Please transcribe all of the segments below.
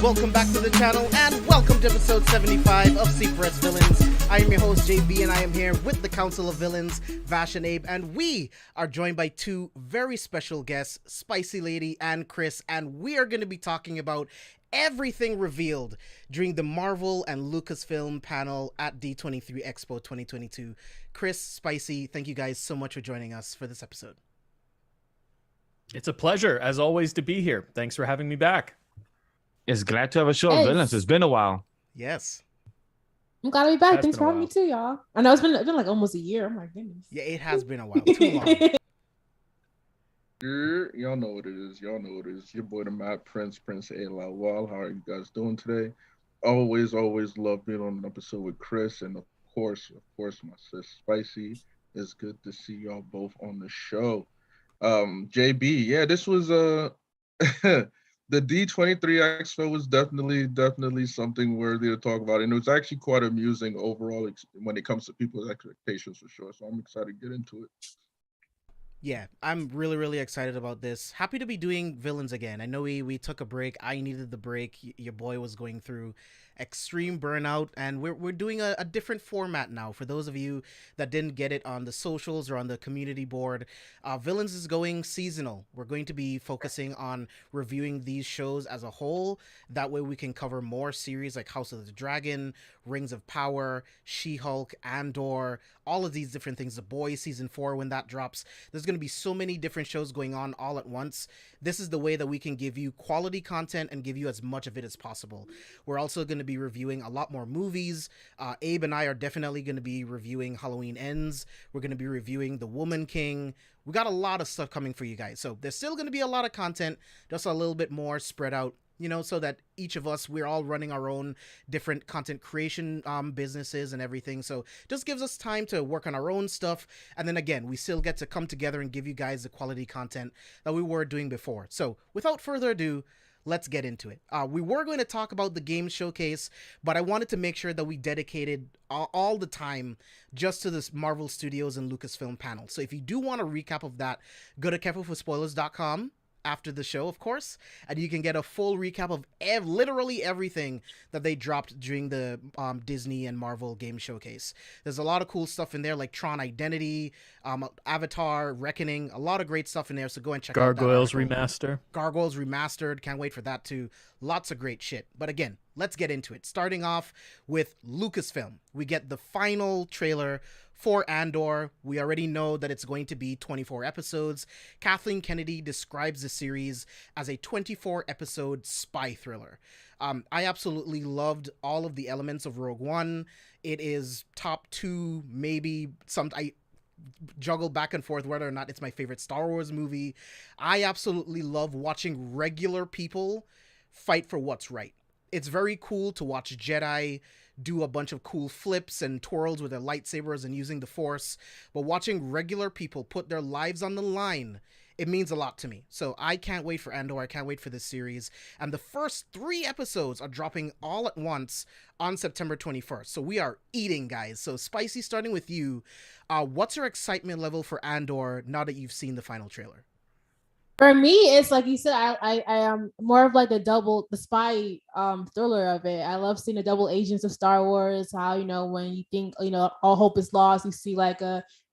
Welcome back to the channel and welcome to episode 75 of C4SVillains. I am your host JB and I am here with the Council of Villains, Vash and Abe, and we are joined by two very special guests, SpicyLady and Chris, and we are going to be talking about everything revealed during the Marvel and Lucasfilm panel at D23 Expo 2022. Chris, Spicy, thank you guys so much for joining us for this episode. It's a pleasure, as always, to be here. Thanks for having me back. It's glad to have a show of villains. It's been a while. Yes. I'm glad to be back. Thanks for having me too, y'all. I know it's been like almost a year. Oh my goodness. Yeah, it has been a while. Too long. Y'all know what it is. Y'all know what it is. Your boy, the Mad Prince A. Lawal. How are you guys doing today? Always love being on an episode with Chris, and of course, my sis Spicy. It's good to see y'all both on the show. JB, yeah, this was the D23 Expo was definitely something worthy to talk about, and it was actually quite amusing overall when it comes to people's expectations, for sure. So I'm excited to get into it. Yeah, I'm really excited about this. Happy to be doing villains again. I know we took a break. I needed the break. Your boy was going through extreme burnout, and we're doing a different format now. For those of you that didn't get it on the socials or on the community board, Villains is going seasonal. We're going to be focusing on reviewing these shows as a whole. That way we can cover more series like House of the Dragon, Rings of Power, She-Hulk, Andor, all of these different things. The Boys season 4 when that drops. There's going to be so many different shows going on all at once. This is the way that we can give you quality content and give you as much of it as possible. We're also going to be reviewing a lot more movies. Abe and I are definitely going to be reviewing Halloween Ends. We're going to be reviewing The Woman King. We got a lot of stuff coming for you guys. So there's still going to be a lot of content, just a little bit more spread out, you know, so that each of us, we're all running our own different content creation businesses and everything. So just gives us time to work on our own stuff. And then again, we still get to come together and give you guys the quality content that we were doing before. So without further ado, let's get into it. We were going to talk about the game showcase, but I wanted to make sure that we dedicated all the time just to this Marvel Studios and Lucasfilm panel. So if you do want a recap of that, go to carefulforspoilers.com after the show, of course, and you can get a full recap of literally everything that they dropped during the Disney and Marvel game showcase. There's a lot of cool stuff in there, like Tron Identity, Avatar, Reckoning, a lot of great stuff in there, so go and check out that Gargoyles article. Remaster. Gargoyles Remastered, can't wait for that too. Lots of great shit. But again, let's get into it. Starting off with Lucasfilm. We get the final trailer for Andor. We already know that it's going to be 24 episodes. Kathleen Kennedy describes the series as a 24-episode spy thriller. I absolutely loved all of the elements of Rogue One. It is top 2, maybe I juggle back and forth whether or not it's my favorite Star Wars movie. I absolutely love watching regular people fight for what's right. It's very cool to watch Jedi do a bunch of cool flips and twirls with their lightsabers and using the Force, but watching regular people put their lives on the line, it means a lot to me. So I can't wait for Andor. I can't wait for this series. And the first 3 episodes are dropping all at once on September 21st. So we are eating, guys. So Spicy, starting with you, what's your excitement level for Andor now that you've seen the final trailer? For me, it's like you said, I am more of like the spy thriller of it. I love seeing the double agents of Star Wars, how, you know, when you think, you know, all hope is lost, you see like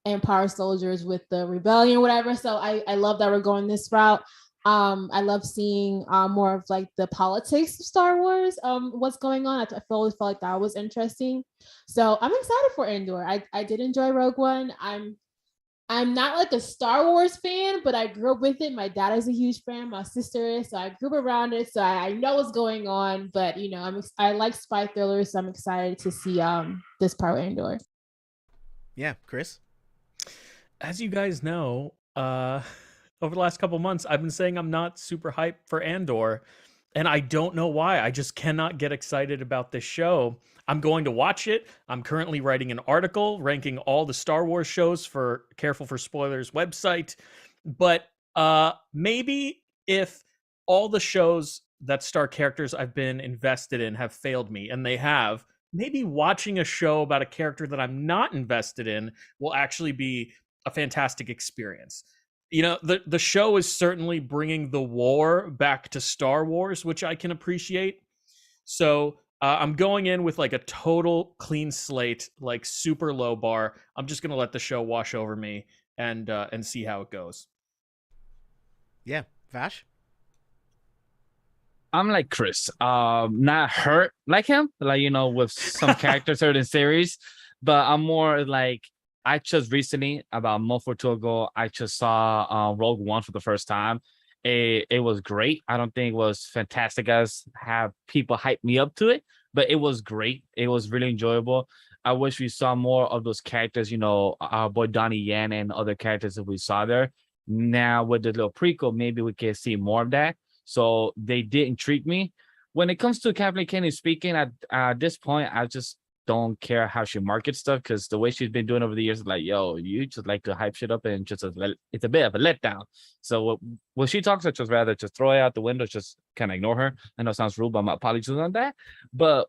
Empire soldiers with the rebellion, whatever. So I love that we're going this route. I love seeing more of like the politics of Star Wars, what's going on. I always felt like that was interesting. So I'm excited for Andor. I did enjoy Rogue One. I'm not like a Star Wars fan, but I grew up with it. My dad is a huge fan. My sister is, so I grew up around it. So I know what's going on. But you know, I like spy thrillers, so I'm excited to see this part of Andor. Yeah, Chris. As you guys know, over the last couple months, I've been saying I'm not super hyped for Andor, and I don't know why. I just cannot get excited about this show. I'm going to watch it. I'm currently writing an article ranking all the Star Wars shows for Careful for Spoilers website. But maybe if all the shows that star characters I've been invested in have failed me, and they have, maybe watching a show about a character that I'm not invested in will actually be a fantastic experience. You know, the show is certainly bringing the war back to Star Wars, which I can appreciate. So I'm going in with like a total clean slate, like super low bar. I'm just gonna let the show wash over me and see how it goes. Yeah, Vash. I'm like Chris, not hurt like him, like with some characters certain series, but I'm more like I just recently, about a month or two ago, I just saw Rogue One for the first time. It was great. I don't think it was fantastic as have people hype me up to it, but it was great. It was really enjoyable. I wish we saw more of those characters, our boy Donnie Yen and other characters that we saw there. Now with the little prequel, maybe we can see more of that. So they did intrigue me. When it comes to Kathleen Kennedy speaking, at this point, I just don't care how she markets stuff, because the way she's been doing over the years is like, yo, you just like to hype shit up and it's a bit of a letdown. So when she talks, I just rather just throw it out the window, just kind of ignore her. I know it sounds rude, but my apologies on that. But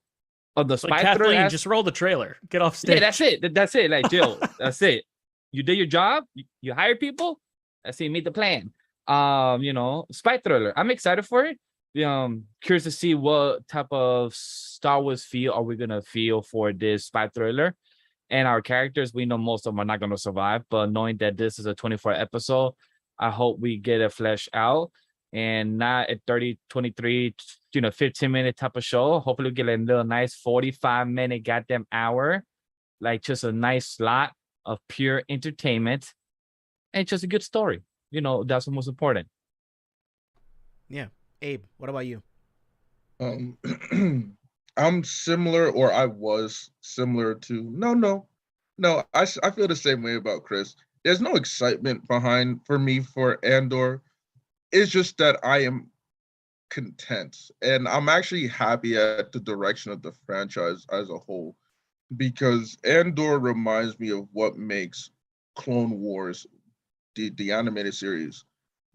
on the Like spy Kathleen, just roll the trailer. Get off stage. yeah, that's it. That's it. Like Jill, that's it. You did your job. You hire people. That's it. Meet the plan. Spy thriller. I'm excited for it. Curious to see what type of Star Wars feel are we gonna feel for this spy thriller. And our characters, we know most of them are not gonna survive, but knowing that this is a 24 episode, I hope we get it fleshed out and not a 30, 23, 15-minute type of show. Hopefully we get a little nice 45-minute goddamn hour, like just a nice slot of pure entertainment and just a good story. That's the most important. Yeah, Abe. What about you? I'm similar, or I was similar to no. I feel the same way about Chris. There's no excitement for me for Andor. It's just that I am content, and I'm actually happy at the direction of the franchise as a whole, because Andor reminds me of what makes Clone Wars, the animated series,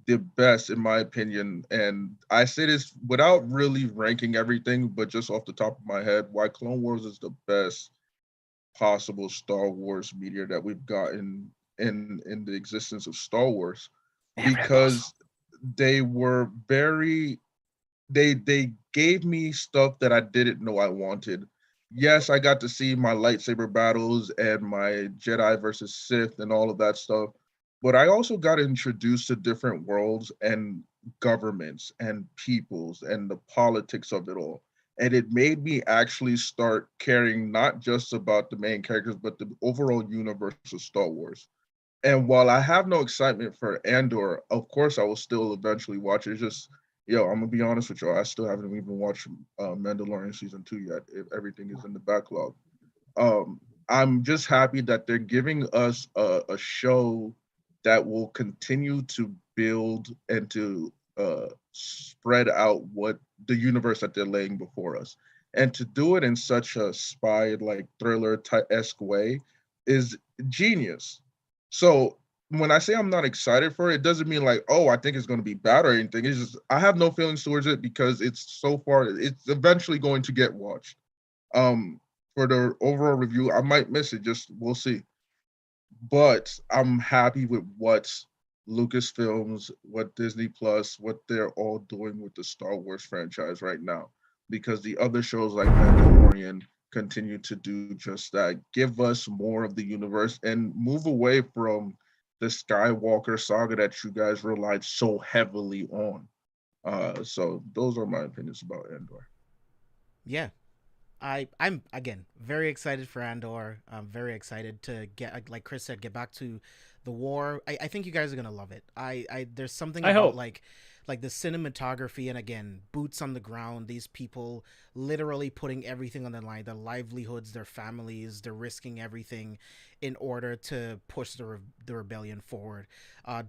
the best in my opinion. And I say this without really ranking everything, but just off the top of my head, why Clone Wars is the best possible Star Wars media that we've gotten in the existence of Star Wars, because they were very they gave me stuff that I didn't know I wanted. Yes, I got to see my lightsaber battles and my Jedi versus Sith and all of that stuff, but I also got introduced to different worlds and governments and peoples and the politics of it all. And it made me actually start caring not just about the main characters, but the overall universe of Star Wars. And while I have no excitement for Andor, of course I will still eventually watch it. It's just, I'm gonna be honest with y'all, I still haven't even watched Mandalorian season 2 yet. Everything is in the backlog. I'm just happy that they're giving us a show that will continue to build and to spread out what the universe that they're laying before us. And to do it in such a spy like thriller-esque way is genius. So when I say I'm not excited for it, it doesn't mean like, oh, I think it's going to be bad or anything. It's just I have no feelings towards it because it's eventually going to get watched. For the overall review, I might miss it. Just we'll see. But I'm happy with what Lucasfilms, what Disney Plus, what they're all doing with the Star Wars franchise right now, because the other shows like Mandalorian continue to do just that. Give us more of the universe and move away from the Skywalker saga that you guys relied so heavily on. So those are my opinions about Andor. Yeah, I'm again very excited for Andor. I'm very excited to get, like Chris said, get back to the war. I think you guys are gonna love it. I there's something about like the cinematography, and again, boots on the ground, these people literally putting everything on the line, their livelihoods, their families, they're risking everything in order to push the rebellion forward.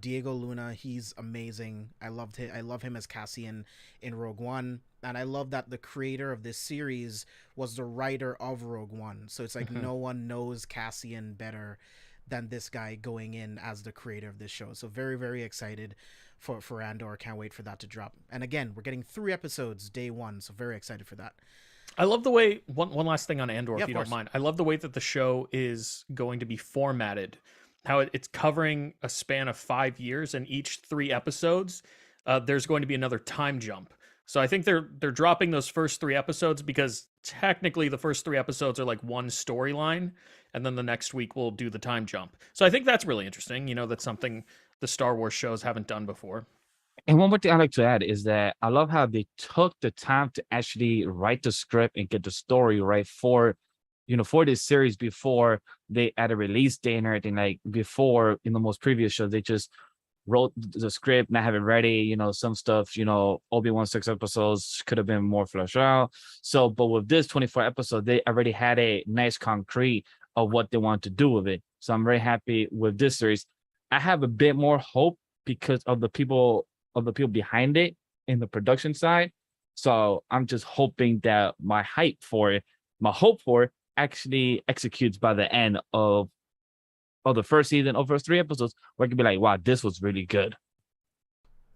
Diego Luna, he's amazing. I love him as Cassian in Rogue One, and I love that the creator of this series was the writer of Rogue One. So it's like no one knows Cassian better than this guy going in as the creator of this show. So very, very excited for Andor. Can't wait for that to drop. And again, we're getting 3 episodes day 1, so very excited for that. I love the way, one last thing on Andor, Yeah, if you of don't course. mind. I love the way that the show is going to be formatted, how it's covering a span of 5 years, and each 3 episodes, there's going to be another time jump. So I think they're dropping those first 3 episodes because technically the first 3 episodes are like one storyline, and then the next week we'll do the time jump. So I think that's really interesting. You know, that's something the Star Wars shows haven't done before. And one more thing I like to add is that I love how they took the time to actually write the script and get the story right for, for this series before they add a release date and everything. Like before in the most previous shows, they just wrote the script, not have it ready. Some stuff, Obi-Wan 6 episodes could have been more fleshed out. So, but with this 24 episode, they already had a nice concrete of what they want to do with it. So I'm very happy with this series. I have a bit more hope because of the people behind it in the production side. So I'm just hoping that my hope for it actually executes by the end of the first season, of first 3 episodes, where I can be like, wow, this was really good.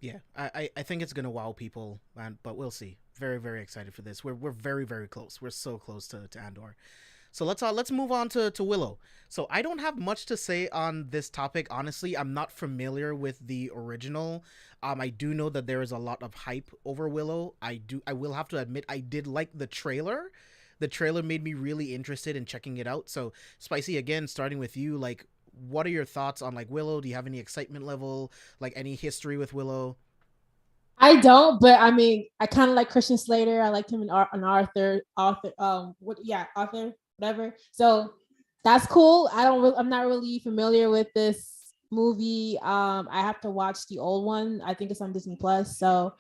Yeah, I think it's gonna wow people, but we'll see. Very, very excited for this. We're very, very close. We're so close to Andor. So let's move on to Willow. So I don't have much to say on this topic. Honestly, I'm not familiar with the original. I do know that there is a lot of hype over Willow. I will have to admit I did like the trailer. The trailer made me really interested in checking it out. So Spicy, again, starting with you, like, what are your thoughts on like Willow? Do you have any excitement level, like any history with Willow? I don't, but I mean, I kind of like Christian Slater. I liked him in Arthur, whatever. So that's cool. I'm not really familiar with this movie. I have to watch the old one. I think it's on Disney Plus. So,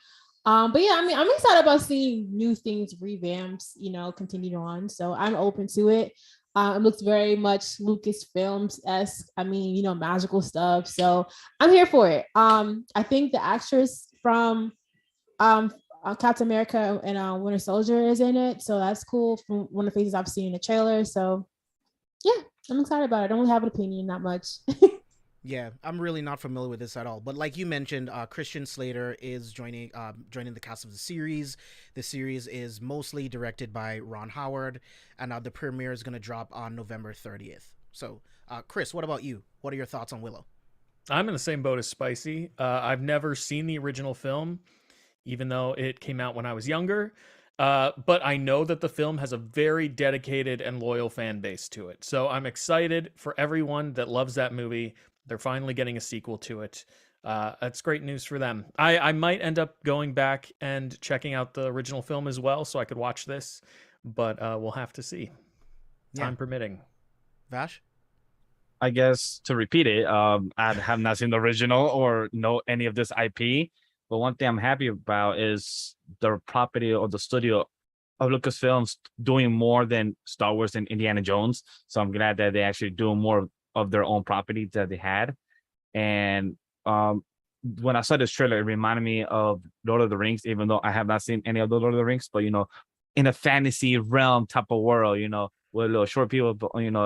but yeah, I mean, I'm excited about seeing new things revamped, continued on. So I'm open to it. It looks very much Lucasfilms-esque. I mean, magical stuff. So I'm here for it. I think the actress from Captain America and Winter Soldier is in it, so that's cool. From one of the faces I've seen in the trailer, so yeah, I'm excited about it. I don't have an opinion, not much. Yeah, I'm really not familiar with this at all. But like you mentioned, Christian Slater is joining the cast of the series. The series is mostly directed by Ron Howard, and the premiere is going to drop on November 30th. So, Chris, what about you? What are your thoughts on Willow? I'm in the same boat as Spicy. I've never seen the original film, even though it came out when I was younger. But I know that the film has a very dedicated and loyal fan base to it. So I'm excited for everyone that loves that movie. They're finally getting a sequel to it. That's great news for them. I might end up going back and checking out the original film as well so I could watch this, but we'll have to see. Time permitting. Vash? I guess to repeat it, I have not seen the original or know any of this IP. But one thing I'm happy about is the property or the studio of Lucasfilms doing more than Star Wars and Indiana Jones. So I'm glad that they actually do more of their own property that they had. And when I saw this trailer, it reminded me of Lord of the Rings, even though I have not seen any of the Lord of the Rings. But, in a fantasy realm type of world, with little short people,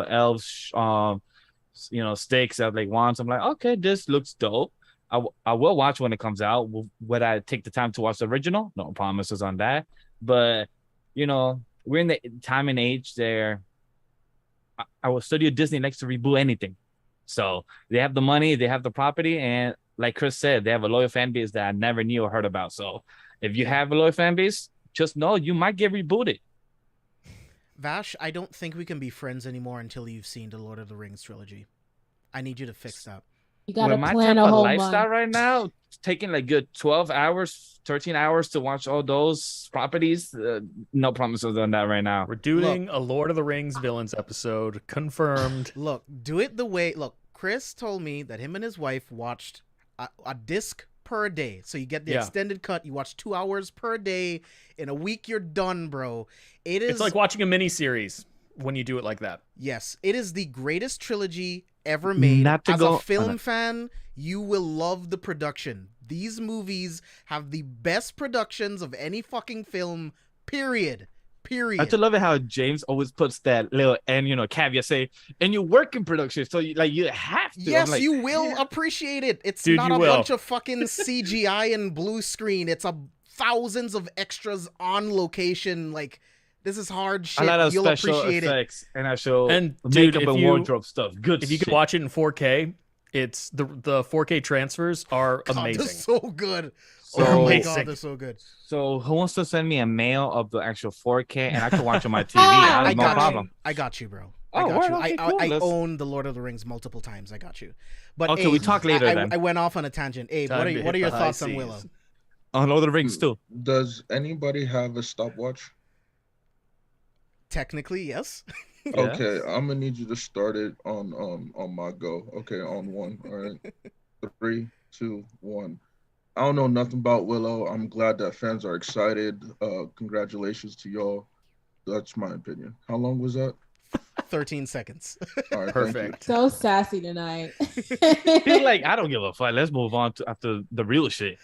elves, sticks, like wands. I'm like, okay, this looks dope. I will watch when it comes out. Would I take the time to watch the original? No promises on that. But, we're in the time and age there. Our studio Disney likes to reboot anything. So they have the money, they have the property, and like Chris said, they have a loyal fan base that I never knew or heard about. So if you have a loyal fan base, just know you might get rebooted. Vash, I don't think we can be friends anymore until you've seen the Lord of the Rings trilogy. I need you to fix that. You gotta plan a whole lifestyle month. right now, taking like good 12 hours, 13 hours to watch all those properties. No promises on that right now. We're doing a Lord of the Rings villains episode. Confirmed. Look, do it the way... Look, Chris told me that him and his wife watched a disc per day. So you get the extended cut. You watch 2 hours per day. In a week, you're done, bro. It's like watching a miniseries when you do it like that. Yes, it is the greatest trilogy ever made. As a film fan, you will love the production. These movies have the best productions of any fucking film, period. I just love it how James always puts that little caveat, say, and you work in production, so you have to. Yes, like, you will appreciate it. It's not a bunch of fucking CGI and blue screen. It's thousands of extras on location. Like, this is hard shit. A lot of You'll special appreciate effects and actual and makeup and wardrobe stuff. Good. If you could watch it in 4K, It's the 4K transfers are God, amazing. they're so good. So, Oh my amazing. God, they're so good. So who wants to send me a mail of the actual 4K and I can watch on my TV? Ah, I I have no got problem. you. I got you, bro. Oh, I got word, you. okay, I cool. I Let's- own the Lord of the Rings multiple times. I got you. But Okay, Abe, we talk later I, then. I went off on a tangent. Abe, Time what to are hit your the high thoughts on seas. Willow? Oh, Lord of the Rings too. Does anybody have a stopwatch? Technically, yes. Okay, I'm gonna need you to start it on my go. Okay, on one. All right. 3, 2, 1. I don't know nothing about Willow. I'm glad that fans are excited. Congratulations to y'all. That's my opinion. How long was that? 13 seconds. All right, Perfect. So sassy tonight. He's like, I don't give a fuck. Let's move on to after the real shit.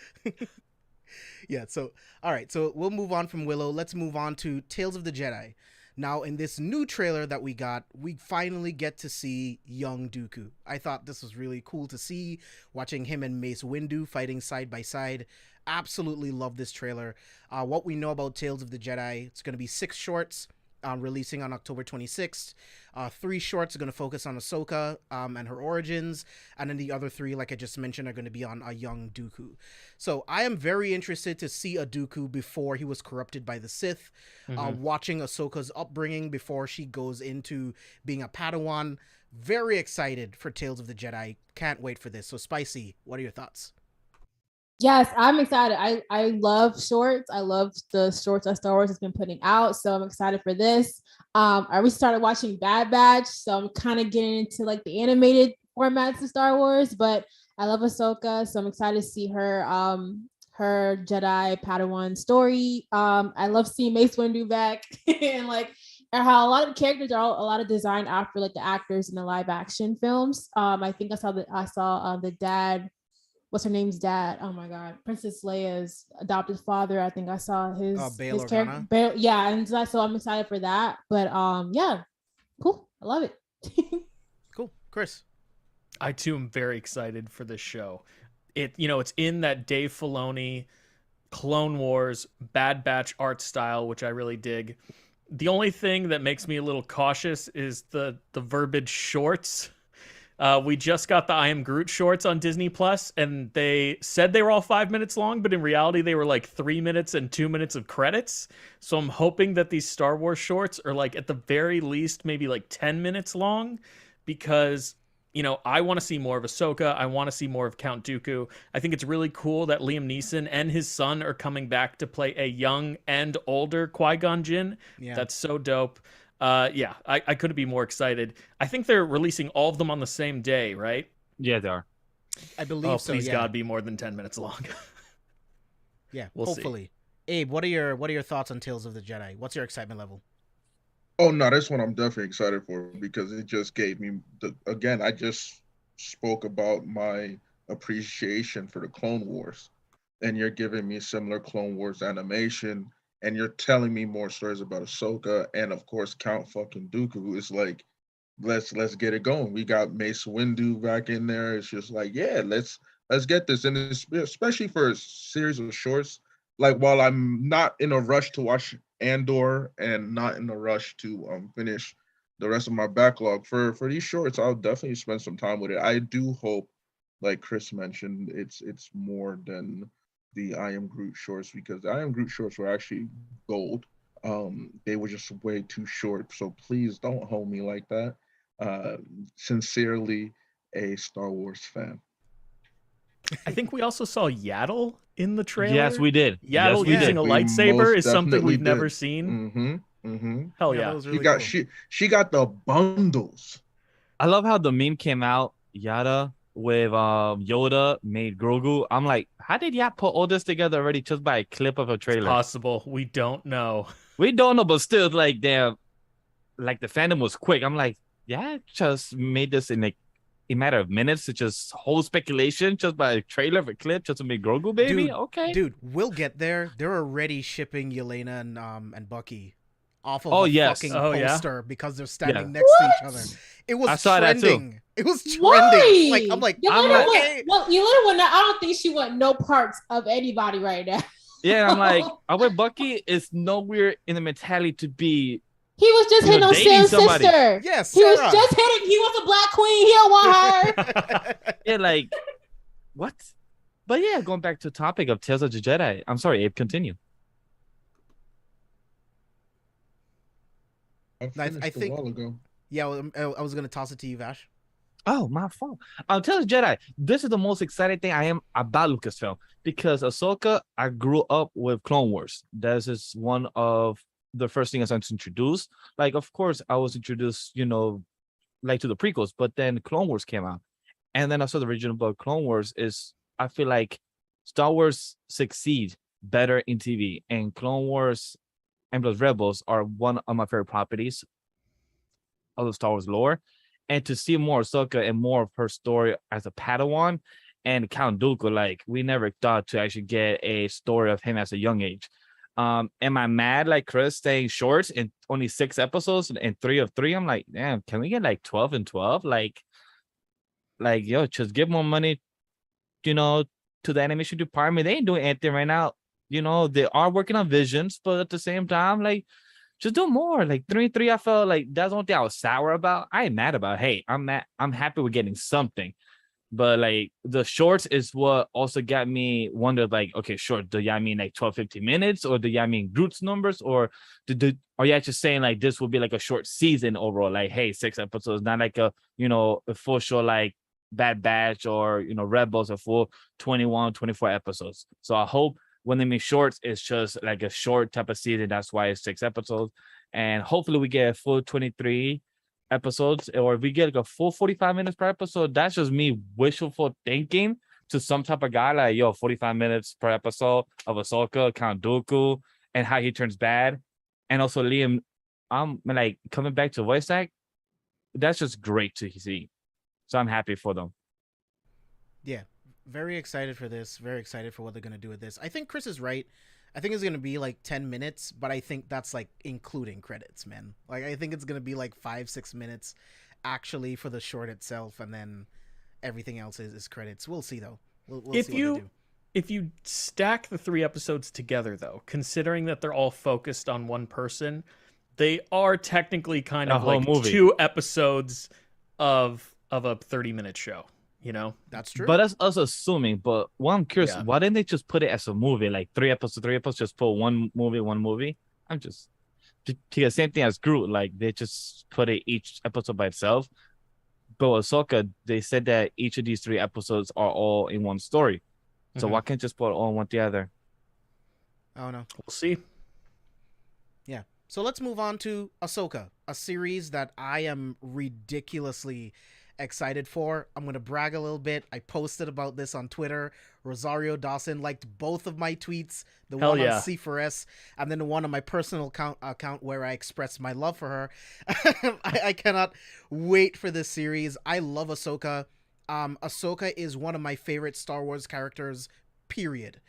Yeah, so all right, so we'll move on from Willow. Let's move on to Tales of the Jedi. Now, in this new trailer that we got, we finally get to see young Dooku. I thought this was really cool to see, watching him and Mace Windu fighting side by side. Absolutely love this trailer. What we know about Tales of the Jedi, it's going to be 6 shorts. Releasing on October 26th. 3 shorts are going to focus on Ahsoka and her origins, and then the other 3, like I just mentioned, are going to be on a young Dooku. So I am very interested to see a Dooku before he was corrupted by the Sith, watching Ahsoka's upbringing before she goes into being a Padawan. Very excited for Tales of the Jedi. Can't wait for this. So Spicy, what are your thoughts? Yes, I'm excited. I love shorts. I love the shorts that Star Wars has been putting out. So I'm excited for this. I already started watching Bad Batch, so I'm kind of getting into like the animated formats of Star Wars, but I love Ahsoka, so I'm excited to see her her Jedi Padawan story. I love seeing Mace Windu back and like how a lot of characters are a lot of designed after like the actors in the live action films. I think I saw the dad. What's her name's dad? Oh my God, Princess Leia's adopted father. I think I saw his Bail character. Organa? Yeah, and so I'm excited for that. But yeah, cool. I love it. Cool. Chris? I too am very excited for this show. It's in that Dave Filoni, Clone Wars, Bad Batch art style, which I really dig. The only thing that makes me a little cautious is the verbiage shorts. We just got the I Am Groot shorts on Disney Plus, and they said they were all 5 minutes long, but in reality, they were like 3 minutes and 2 minutes of credits. So I'm hoping that these Star Wars shorts are like at the very least maybe like 10 minutes long, because I want to see more of Ahsoka. I want to see more of Count Dooku. I think it's really cool that Liam Neeson and his son are coming back to play a young and older Qui-Gon Jinn. Yeah. That's so dope. I couldn't be more excited. I think they're releasing all of them on the same day, right? Yeah, they are. I believe so. Please Yeah. God, be more than 10 minutes long. Yeah, We'll see. hopefully. Abe, what are your thoughts on Tales of the Jedi? What's your excitement level? Oh no, this one I'm definitely excited for because it just gave me again. I just spoke about my appreciation for the Clone Wars, and you're giving me similar Clone Wars animation, and you're telling me more stories about Ahsoka, and of course Count fucking Dooku. It's like, let's get it going. We got Mace Windu back in there. It's just like, yeah, let's get this, and especially for a series of shorts. Like, while I'm not in a rush to watch Andor and not in a rush to finish the rest of my backlog, for these shorts, I'll definitely spend some time with it. I do hope, like Chris mentioned, it's more than the I Am Groot shorts, because the I Am Groot shorts were actually gold. They were just way too short, so please don't hold me like that. Sincerely, a Star Wars fan. I think we also saw Yaddle in the trailer. Yes, we did. Yaddle Yes, we using did. a We lightsaber most is something definitely we've never did. seen. Mm-hmm. Hell Yeah, yeah. that was really She got cool. she got the bundles. I love how the meme came out. Yada with Yoda made Grogu. I'm like, how did Yap put all this together already just by a clip of a It's trailer? possible. We don't know. We don't know, but still, like, damn, like the fandom was quick. I'm like, yeah, just made this in a matter of minutes. It's just whole speculation just by a trailer of a clip just to make Grogu, baby. Dude, Okay. Dude, we'll get there. They're already shipping Yelena and Bucky off of Oh, a yes. fucking Oh, yeah? poster because they're standing Yeah. next to each other. It was I saw that too. trending. It was trending. Why? Like, I'm like, Yelena okay. Yelena would not. I don't think she want no parts of anybody right now. Yeah, I'm like, our Bucky is nowhere in the mentality to be He was just hitting on dating Sam's somebody. sister. Yes, He was Sarah. just hitting. He was a black queen. He don't want her. Yeah, like what? But yeah, going back to the topic of Tales of the Jedi. I'm sorry, Abe, continue. I I finished think- a while ago. Yeah, I was gonna toss it to you, Vash. Oh, my fault. Tales of the Jedi. This is the most excited thing I am about Lucasfilm because Ahsoka, I grew up with Clone Wars. This is one of the first things I was introduced. Like, of course, I was introduced, like to the prequels, but then Clone Wars came out. And then I saw the original book. Clone Wars is, I feel like Star Wars succeed better in TV. And Clone Wars and plus Rebels are one of my favorite properties of the Star Wars lore. And to see more Ahsoka and more of her story as a Padawan and Count Dooku, like we never thought to actually get a story of him as a young age. Am I mad like Chris staying short in only 6 episodes and 3 of 3? I'm like, damn, can we get like 12 and 12? Like, yo, just give more money, to the animation department. They ain't doing anything right now. They are working on visions, but at the same time, like, just do more. Like 3 I felt like that's the only thing I was sour about. I ain't mad about. Hey, I'm happy we're getting something. But like the shorts is what also got me wondered, like, okay, short, do y'all mean like 12, 15 minutes, or do y'all mean Groot's numbers, or are you actually saying like this will be like a short season overall? Like, hey, 6 episodes, not like a full show like Bad Batch or Rebels, a full 21, 24 episodes. So I hope when they make shorts, it's just like a short type of season. That's why it's 6 episodes. And hopefully we get a full 23 episodes, or if we get like a full 45 minutes per episode. That's just me wishful thinking to some type of guy like, 45 minutes per episode of Ahsoka, Count Dooku, and how he turns bad. And also Liam, like coming back to voice act. That's just great to see. So I'm happy for them. Yeah, very excited for this. Very excited for what they're gonna do with this. I think Chris is right. I think it's gonna be like 10 minutes, but I think that's like including credits, man. Like I think it's gonna be like 5-6 minutes actually for the short itself, and then everything else is credits. We'll see though. We'll see what they do. If you stack the 3 episodes together, though, considering that they're all focused on one person, they are technically kind of like movie. 2 episodes of a 30-minute show. That's true. But that's us assuming. But what I'm curious, Yeah. why didn't they just put it as a movie, like 3 episodes, just put one movie? I'm just to the same thing as Groot, like they just put it each episode by itself. But Ahsoka, they said that each of these 3 episodes are all in one story. So why can't just put all in one together? Oh no. We'll see. Yeah. So let's move on to Ahsoka, a series that I am ridiculously excited for. I'm going to brag a little bit. I posted about this on Twitter. Rosario Dawson liked both of my tweets, the Hell one yeah. on C4S and then the one on my personal account where I expressed my love for her. I cannot wait for this series. I love Ahsoka. Ahsoka is one of my favorite Star Wars characters, period.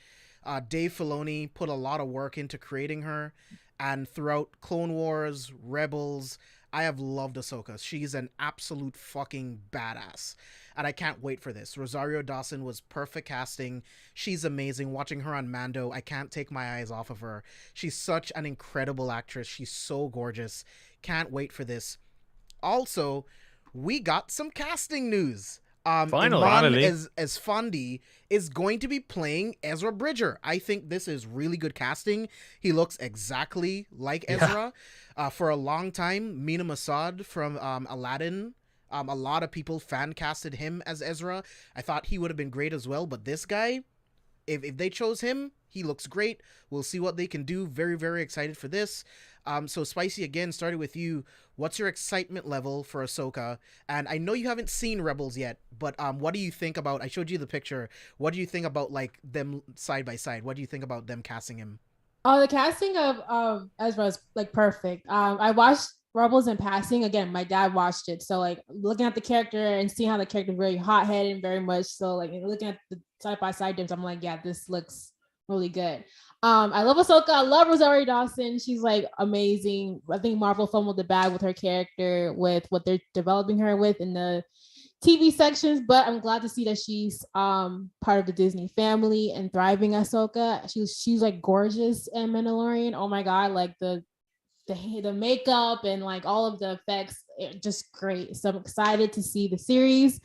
Dave Filoni put a lot of work into creating her, and throughout Clone Wars, Rebels, I have loved Ahsoka. She's an absolute fucking badass. And I can't wait for this. Rosario Dawson was perfect casting. She's amazing. Watching her on Mando, I can't take my eyes off of her. She's such an incredible actress. She's so gorgeous. Can't wait for this. Also, we got some casting news. Finally. As Fondi is going to be playing Ezra Bridger. I think this is really good casting. He looks exactly like Ezra. For a long time, Mina Masad from Aladdin, a lot of people fan casted him as Ezra. I thought he would have been great as well, but this guy, if they chose him, he looks great. We'll see what they can do. Very, very excited for this. So Spicy, again, started with you. What's your excitement level for Ahsoka? And I know you haven't seen Rebels yet, but what do you think about, I showed you the picture. What do you think about like them side by side? What do you think about them casting him? Oh, the casting of Ezra is like perfect. I watched Rebels in passing. Again, my dad watched it. So like looking at the character and seeing how the character is very hot-headed and very much so, like looking at the side by side dims, I'm like, yeah, this looks really good. I love Ahsoka. I love Rosario Dawson. She's like amazing. I think Marvel fumbled the bag with her character, with what they're developing her with in the TV sections, but I'm glad to see that she's part of the Disney family and thriving. Ahsoka, she's like gorgeous in Mandalorian. Oh my god, like the the makeup and like all of the effects, just great. So I'm excited to see the series.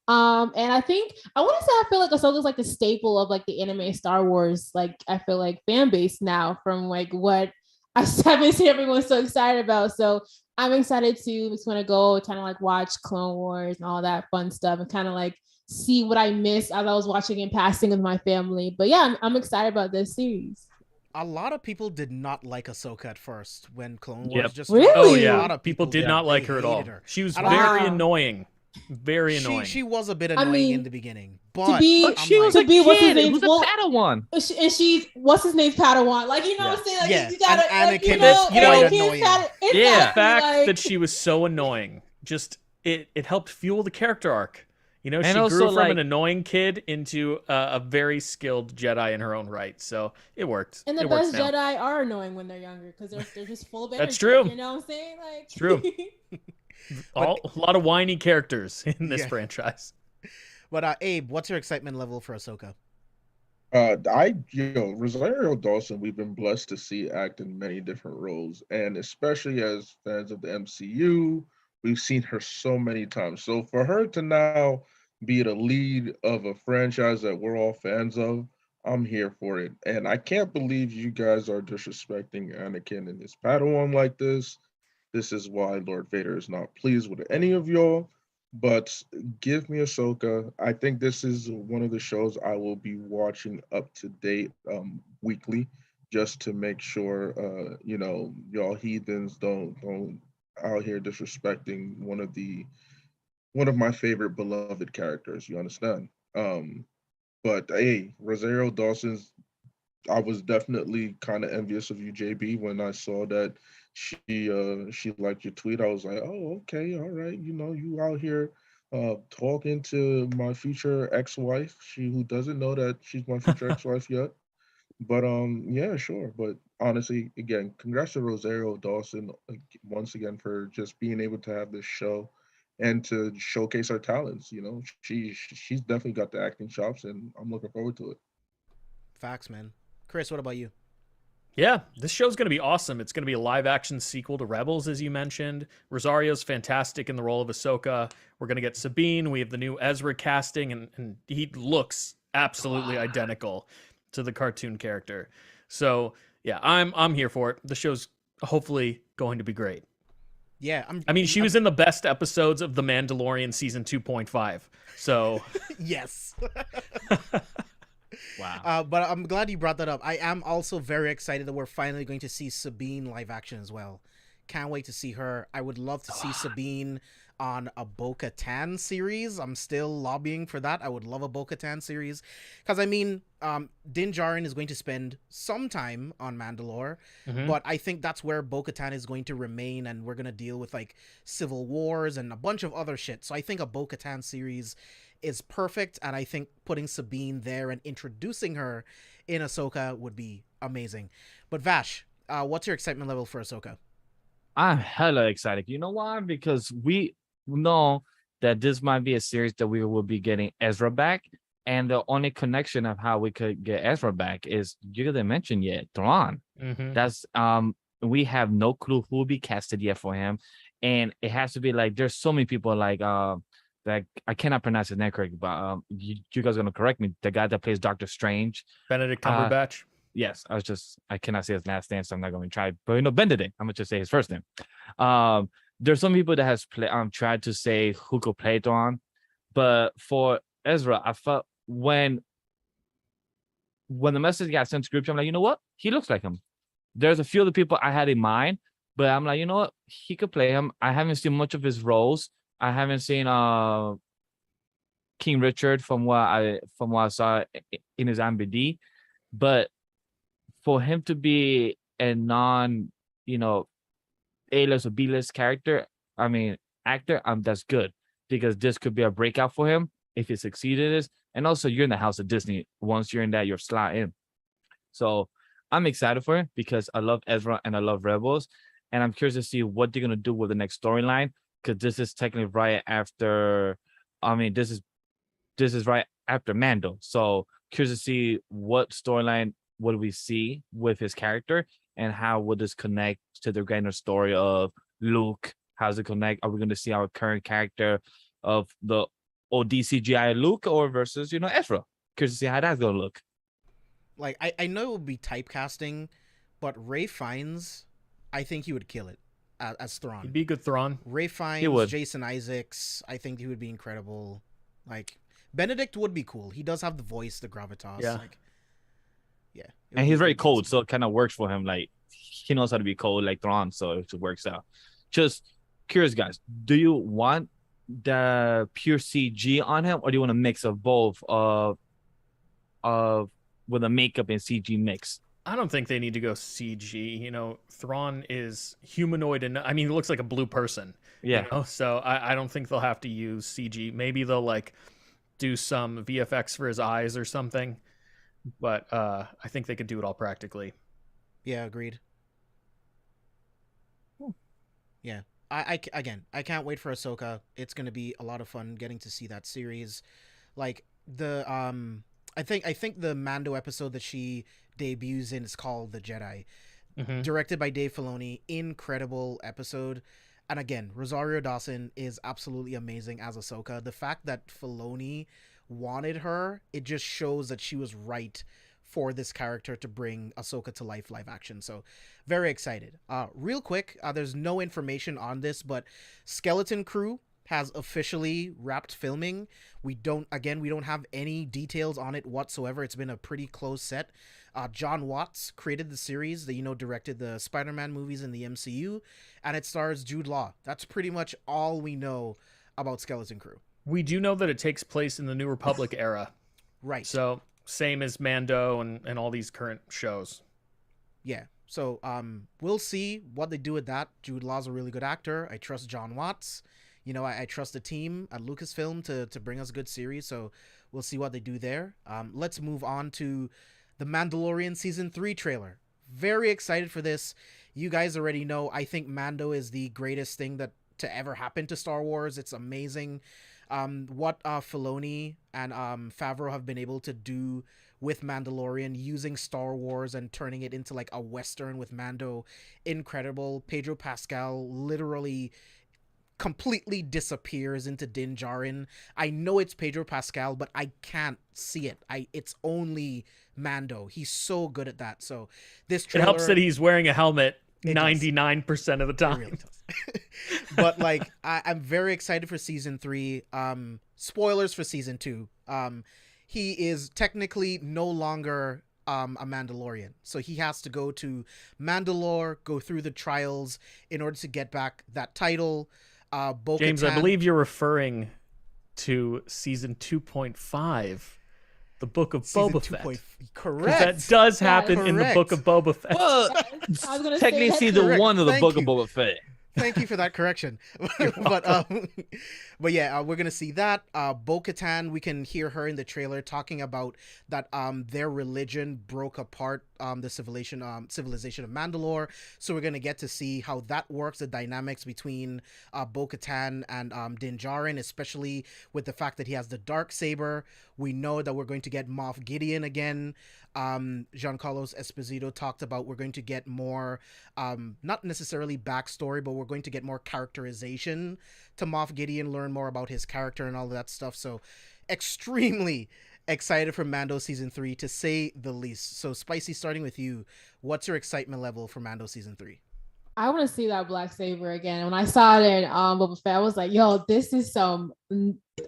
And I think I want to say I feel like Ahsoka's like the staple of like the anime Star Wars, like I feel like fan base now from like what I've been seeing everyone so excited about. So I'm excited to just want to go kind of like watch Clone Wars and all that fun stuff and kind of like see what I missed as I was watching in passing with my family. But yeah, I'm excited about this series. A lot of people did not like Ahsoka at first when Clone Yep. Wars just Really? Oh a yeah, lot of people did not they like her at all. hated her. She was I don't very Wow. annoying. Very annoying. She was a bit I annoying mean, in the beginning, to but be But I'm she was a to be what's his kid. It name? was a Well, Padawan. and she's what's his name's Padawan. Like you know what I'm saying? Like Yeah, you gotta and like, you Anakin know, is quite Anakin's annoying. Exactly, the fact like, that she was so annoying, just it helped fuel the character arc. You know, And she also, grew from like- an annoying kid into a very skilled Jedi in her own right. So it worked. and the It works best now. Jedi are annoying when they're younger because they're just full of energy. That's true. You know what I'm saying? Like It's true. A lot of whiny characters in this Yeah. franchise. But Abe, what's your excitement level for Ahsoka? Rosario Dawson, we've been blessed to see act in many different roles, and especially as fans of the MCU, we've seen her so many times. So for her to now be the lead of a franchise that we're all fans of, I'm here for it. And I can't believe you guys are disrespecting Anakin and his Padawan like this. This is why Lord Vader is not pleased with any of y'all. But give me Ahsoka. I think this is one of the shows I will be watching up to date weekly, just to make sure y'all heathens don't out here disrespecting one of my favorite beloved characters. You understand? But hey, Rosario Dawson's. I was definitely kind of envious of you, JB, when I saw that she liked your tweet. I was like, oh, okay, all right. You out here talking to my future ex-wife, she who doesn't know that she's my future ex-wife yet. But yeah, sure. But honestly, again, congrats to Rosario Dawson once again for just being able to have this show and to showcase her talents. She's definitely got the acting chops, and I'm looking forward to it. Facts, man. Chris, what about you? Yeah, this show's going to be awesome. It's going to be a live-action sequel to Rebels, as you mentioned. Rosario's fantastic in the role of Ahsoka. We're going to get Sabine. We have the new Ezra casting, and he looks absolutely identical to the cartoon character. So, yeah, I'm here for it. The show's hopefully going to be great. Yeah, I mean, she was in the best episodes of The Mandalorian season 2.5. So, yes. Wow. But I'm glad you brought that up. I am also very excited that we're finally going to see Sabine live action as well. Can't wait to see her. I would love to see Sabine on a Bo-Katan series. I'm still lobbying for that. I would love a Bo-Katan series. Because, I mean, Din Djarin is going to spend some time on Mandalore. But I think that's where Bo-Katan is going to remain. And we're going to deal with, like, civil wars and a bunch of other shit. So I think a Bo-Katan series is perfect. And I think putting Sabine there and introducing her in Ahsoka would be amazing. But Vash, what's your excitement level for Ahsoka? I'm hella excited. You know why? Because we know that this might be a series that we will be getting Ezra back. And the only connection of how we could get Ezra back is you didn't mention yet, Thrawn. That's we have no clue who will be casted yet for him. And it has to be like there's so many people like I cannot pronounce his name correctly, but you guys are gonna correct me. The guy that plays Doctor Strange. Benedict Cumberbatch. Yes, I cannot say his last name, so I'm not going to try. But Benedict, I'm gonna just say his first name. There's some people that has tried to say who could play Thrawn, but for Ezra, I felt when the message got sent to group, I'm like, you know what? He looks like him. There's a few of the people I had in mind, but I'm like, you know what? He could play him. I haven't seen much of his roles. I haven't seen King Richard from what I saw in his MBD, but for him to be a non, A-list or B-list character, actor, that's good because this could be a breakout for him if he succeeded in this. And also, you're in the house of Disney. Once you're in that, you're slot in. So I'm excited for it because I love Ezra and I love Rebels, and I'm curious to see what they're gonna do with the next storyline because this is technically right after. This is right after Mando. So curious to see what storyline would we see with his character, and how would this connect to the grander story of Luke? How's it connect? Are we going to see our current character of the OD CGI Luke, or versus Ezra? Curious to see how that's going to look. Like I know it would be typecasting, but Ray Fiennes, I think he would kill it as Thrawn. He'd be a good Thrawn. Ray Fiennes, Jason Isaacs, I think he would be incredible. Like Benedict would be cool. He does have the voice, the gravitas. Yeah. Like, yeah. And he's very cold, so it kind of works for him. Like he knows how to be cold like Thrawn, so it works out. Just curious, guys, do you want the pure CG on him, or do you want a mix of both of with a makeup and CG mix? I don't think they need to go CG. Thrawn is humanoid, and I mean, he looks like a blue person. Yeah. So I don't think they'll have to use CG. Maybe they'll like do some VFX for his eyes or something. But I think they could do it all practically. Yeah, agreed. Yeah. I can't wait for Ahsoka. It's gonna be a lot of fun getting to see that series. Like the I think the Mando episode that she debuts in is called The Jedi. Mm-hmm. Directed by Dave Filoni. Incredible episode. And again, Rosario Dawson is absolutely amazing as Ahsoka. The fact that Filoni wanted her, it just shows that she was right for this character to bring Ahsoka to live action. So very excited. Real quick, there's no information on this, but Skeleton Crew has officially wrapped filming. We don't have any details on it whatsoever. It's been a pretty close set. John Watts created the series that directed the Spider-Man movies in the MCU, and it stars Jude Law. That's pretty much all we know about Skeleton Crew. We do know that it takes place in the New Republic era. Right. So same as Mando and all these current shows. Yeah. So we'll see what they do with that. Jude Law's a really good actor. I trust John Watts. I trust the team at Lucasfilm to bring us a good series. So we'll see what they do there. Let's move on to the Mandalorian Season 3 trailer. Very excited for this. You guys already know, I think Mando is the greatest thing that to ever happen to Star Wars. It's amazing. What Filoni and Favreau have been able to do with Mandalorian, using Star Wars and turning it into like a Western with Mando. Incredible. Pedro Pascal literally completely disappears into Din Djarin. I know it's Pedro Pascal, but I can't see it. It's only Mando. He's so good at that. So this trailer, it helps that he's wearing a helmet 99% of the time. Really but like I'm very excited for season 3. Spoilers for season 2. He is technically no longer a Mandalorian, so he has to go to Mandalore, go through the trials in order to get back that title. James, I believe you're referring to season 2.5, the Book of Boba Fett. Correct. That does happen in the Book of Boba Fett. Well, I was gonna technically say season 1 of the Thank Book you. of Boba Fett. Thank you for that correction. but yeah, we're gonna see that. Bo-Katan, we can hear her in the trailer talking about that their religion broke apart the civilization of Mandalore. So we're gonna get to see how that works, the dynamics between Bo-Katan and Din Djarin, especially with the fact that he has the dark saber. We know that we're going to get Moff Gideon again. Giancarlo Esposito talked about we're going to get more, not necessarily backstory, but we're going to get more characterization to Moff Gideon, learn more about his character and all of that stuff. So extremely excited for Mando Season 3, to say the least. So Spicy, starting with you, what's your excitement level for Mando Season 3? I want to see that black saber again. When I saw it in Boba Fett, I was like, yo, this is some...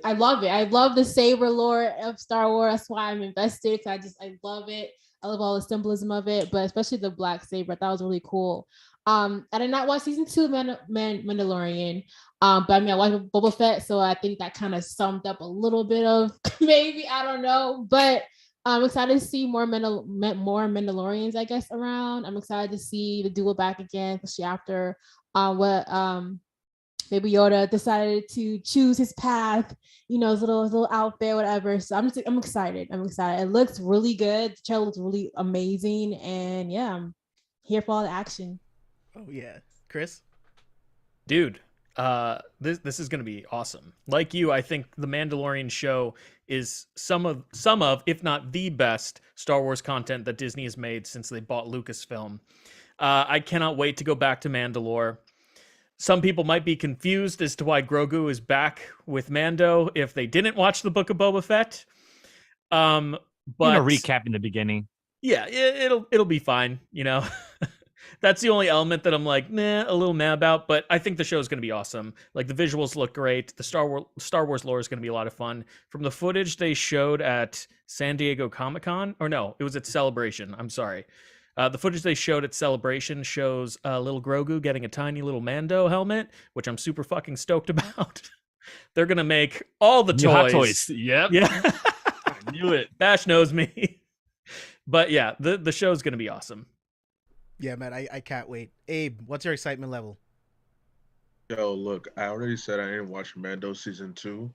I love it. I love the saber lore of Star Wars. That's why I'm invested. I love it. I love all the symbolism of it, but especially the black saber. I thought it was really cool. I did not watch season 2 of Mandalorian, but I mean, I watched Boba Fett, so I think that kind of summed up a little bit of maybe, I don't know, but I'm excited to see more Mandalorians, I guess, around. I'm excited to see the duo back again, especially after what Baby Yoda decided to choose his path, his little outfit, whatever. So I'm excited. It looks really good. The trailer looks really amazing, and yeah, I'm here for all the action. Oh yeah, Chris. Dude, This is going to be awesome. Like you, I think the Mandalorian show is some of, if not the best Star Wars content that Disney has made since they bought Lucasfilm. I cannot wait to go back to Mandalore. Some people might be confused as to why Grogu is back with Mando if they didn't watch the Book of Boba Fett. But recap in the beginning. Yeah, it'll be fine. That's the only element that I'm like, a little mad about. But I think the show is going to be awesome. Like, the visuals look great. The Star Wars lore is going to be a lot of fun. From the footage they showed at San Diego Comic-Con, or no, it was at Celebration. I'm sorry. The footage they showed at Celebration shows little Grogu getting a tiny little Mando helmet, which I'm super fucking stoked about. They're going to make all the New Hot toys. Toys. Yep. Yeah. I knew it. Bash knows me. But yeah, the show's going to be awesome. Yeah, man, I can't wait. Abe, what's your excitement level? Yo, look, I already said I didn't watch Mando season 2.